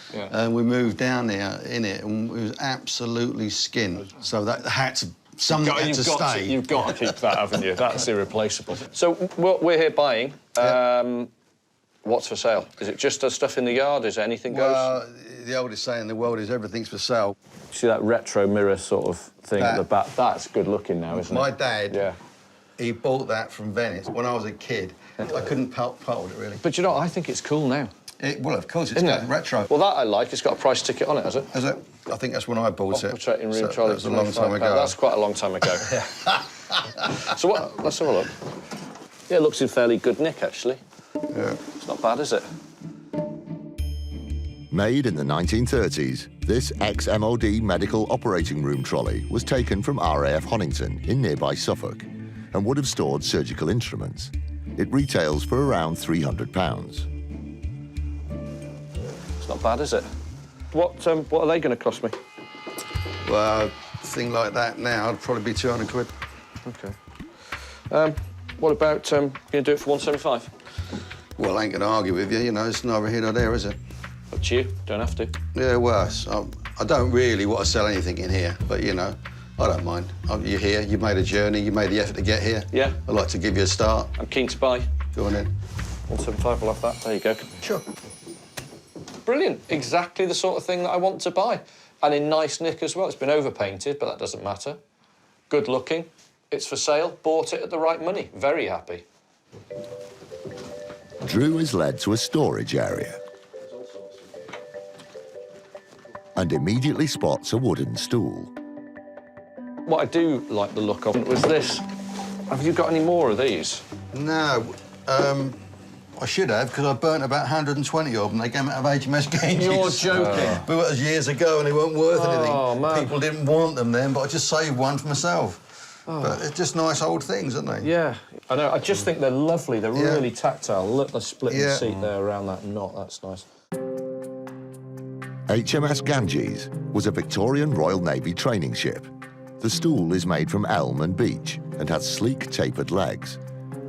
we moved down there in it and it was absolutely skin. So that had to, something had to stay. You've got to keep that, haven't you? That's irreplaceable. So we're here buying. What's for sale? Is it just stuff in the yard? Is there anything goes? Well, the oldest saying in the world is everything's for sale. See that retro mirror sort of thing at the back? That's good looking now, isn't it? My dad, he bought that from Venice when I was a kid. I couldn't part with it, really. But you know, I think it's cool now. Well, of course, it's got retro. Well, that I like. It's got a price ticket on it, has it? Has it? I think that's when I bought it. Operating room, so that's a long time ago. That's quite a long time ago. So what? Let's have a look. Yeah, it looks in fairly good nick, actually. Yeah. It's not bad, is it? Made in the 1930s, this ex-MOD medical operating room trolley was taken from RAF Honington in nearby Suffolk and would have stored surgical instruments. It retails for around £300. It's not bad, is it? What are they going to cost me? Well, a thing like that now would probably be 200 quid. OK. What about, you going to do it for 175? Well, I ain't going to argue with you, you know, it's neither here nor there, is it? Up to you, don't have to. Yeah, worse. I don't really want to sell anything in here, but, you know, I don't mind. You're here, you've made a journey, you made the effort to get here. Yeah. I'd like to give you a start. I'm keen to buy. Go on in. 175, we'll have that. There you go. Sure. Brilliant. Exactly the sort of thing that I want to buy. And in nice nick as well. It's been overpainted, but that doesn't matter. Good looking. It's for sale. Bought it at the right money. Very happy. Drew is led to a storage area and immediately spots a wooden stool. What I do like the look of was this. Have you got any more of these? No. I should have, because I burnt about 120 of them. They came out of HMS Ganges. You're joking. But it was years ago and they weren't worth anything. Oh, man. People didn't want them then, but I just saved one for myself. Oh. But they're just nice old things, aren't they? Yeah. I know. I just think they're lovely. They're really tactile. Look, the split seat there around that knot. That's nice. HMS Ganges was a Victorian Royal Navy training ship. The stool is made from elm and beech and has sleek, tapered legs.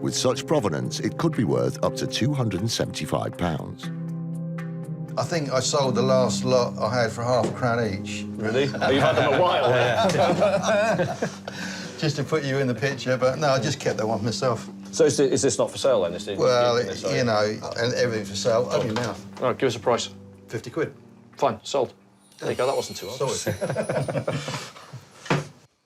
With such provenance, it could be worth up to £275. I think I sold the last lot I had for £half a £1 each. Really? Oh, you've had them a while. Just to put you in the picture, but no, I just kept that one myself. So is this not for sale then? Well, you know, and everything's for sale. Open your mouth. All right, give us a price. 50 quid. Fine, sold. There you go, that wasn't too hard. Sorry.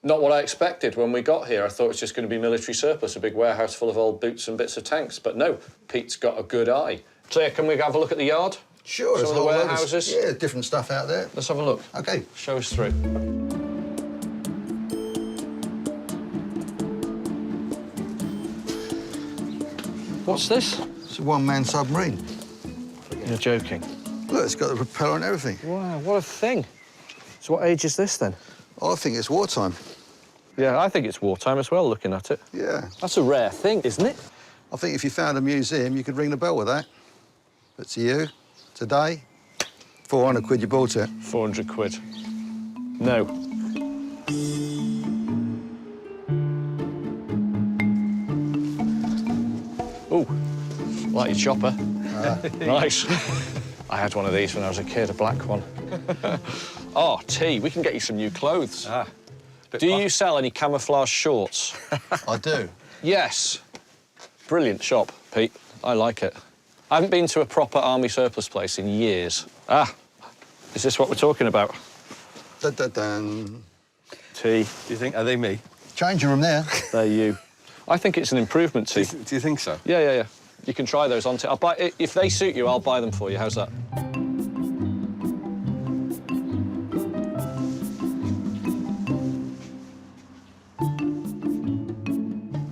Not what I expected when we got here. I thought it was just going to be military surplus, a big warehouse full of old boots and bits of tanks. But no, Pete's got a good eye. So yeah, can we have a look at the yard? Sure. Some of the warehouses? Yeah, different stuff out there. Let's have a look. OK. Show us through. What's this? It's a one-man submarine. You're joking. Look, it's got the propeller and everything. Wow, what a thing. So what age is this, then? I think it's wartime. Yeah, I think it's wartime as well, looking at it. Yeah. That's a rare thing, isn't it? I think if you found a museum, you could ring the bell with that. But to you, today, 400 quid you bought it. 400 quid. No. Ooh, like your chopper. Nice. I had one of these when I was a kid, a black one. Oh, T, we can get you some new clothes. Do you sell any camouflage shorts? I do. Yes. Brilliant shop, Pete. I like it. I haven't been to a proper army surplus place in years. Ah, is this what we're talking about? Dun-dun-dun. T. Do you think, are they me? Changing room there. They're you. I think it's an improvement, T. Do you think so? Yeah. You can try those on, T. I'll buy, if they suit you, I'll buy them for you. How's that?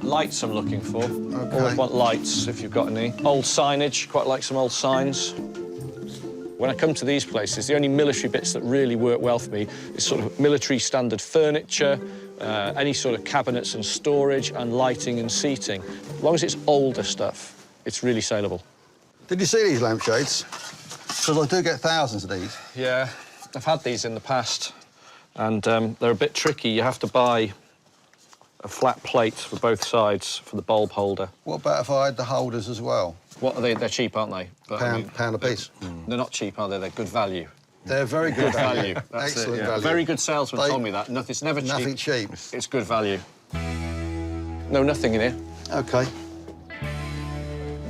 Lights I'm looking for. Always want lights if you've got any. Old signage, quite like some old signs. When I come to these places, the only military bits that really work well for me is sort of military standard furniture, any sort of cabinets and storage, and lighting and seating. As long as it's older stuff, it's really saleable. Did you see these lampshades? Because I do get thousands of these. Yeah, I've had these in the past, and they're a bit tricky. You have to buy a flat plate for both sides for the bulb holder. What about if I had the holders as well? What are they? They're cheap, aren't they? But, pound a piece. They're not cheap, are they? They're good value. They're very good value. That's excellent it, yeah. value. A very good salesman told me that. It's never cheap. Nothing cheap. It's good value. No, nothing in here. OK.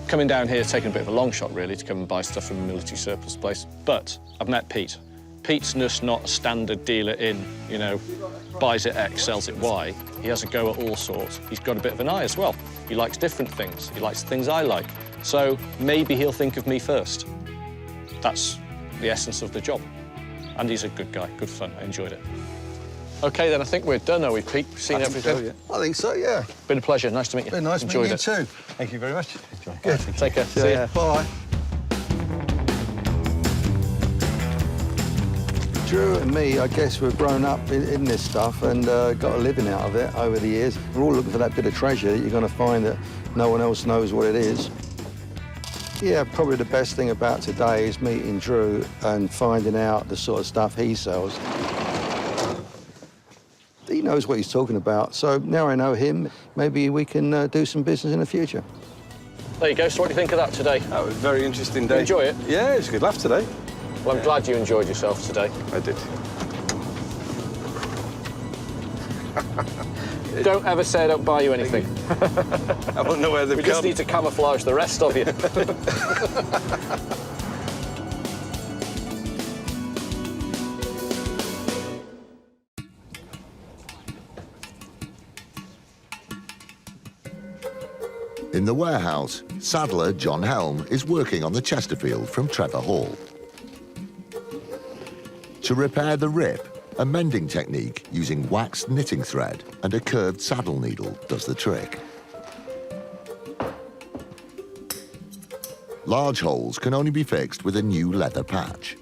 Coming down here, taking a bit of a long shot, really, to come and buy stuff from a military surplus place. But I've met Pete. Pete's just not a standard dealer in, you know, buys it X, sells it Y. He has a go at all sorts. He's got a bit of an eye as well. He likes different things. He likes the things I like. So maybe he'll think of me first. That's the essence of the job. And he's a good guy, good fun. I enjoyed it. OK, then I think we're done, are we, Pete? We've seen everything. I think so, yeah. Been a pleasure. Nice to meet you. Been nice meeting you too. Thank you very much. Good. Take care. See ya. Bye. Drew and me, I guess, we've grown up in this stuff and got a living out of it over the years. We're all looking for that bit of treasure that you're going to find that no one else knows what it is. Yeah, probably the best thing about today is meeting Drew and finding out the sort of stuff he sells. He knows what he's talking about, so now I know him, maybe we can do some business in the future. There you go. So what do you think of that today? That was a very interesting day. You enjoy it? Yeah, it's a good laugh today. Well, I'm glad you enjoyed yourself today. I did. Don't ever say I don't buy you anything. I won't know where they've We just need to camouflage the rest of you. In the warehouse, saddler John Helm is working on the Chesterfield from Trevor Hall. To repair the rip, a mending technique using waxed knitting thread and a curved saddle needle does the trick. Large holes can only be fixed with a new leather patch.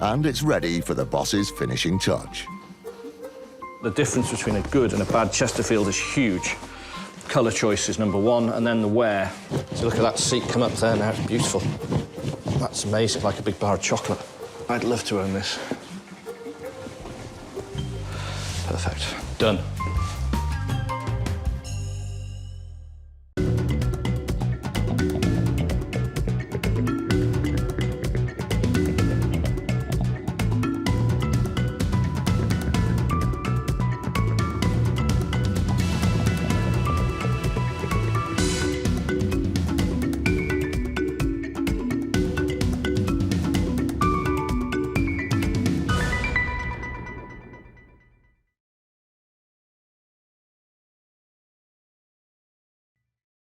And it's ready for the boss's finishing touch. The difference between a good and a bad Chesterfield is huge. Colour choice is number one, and then the wear. So look at that seat come up there now, it's beautiful. That's amazing, like a big bar of chocolate. I'd love to own this. Perfect. Done.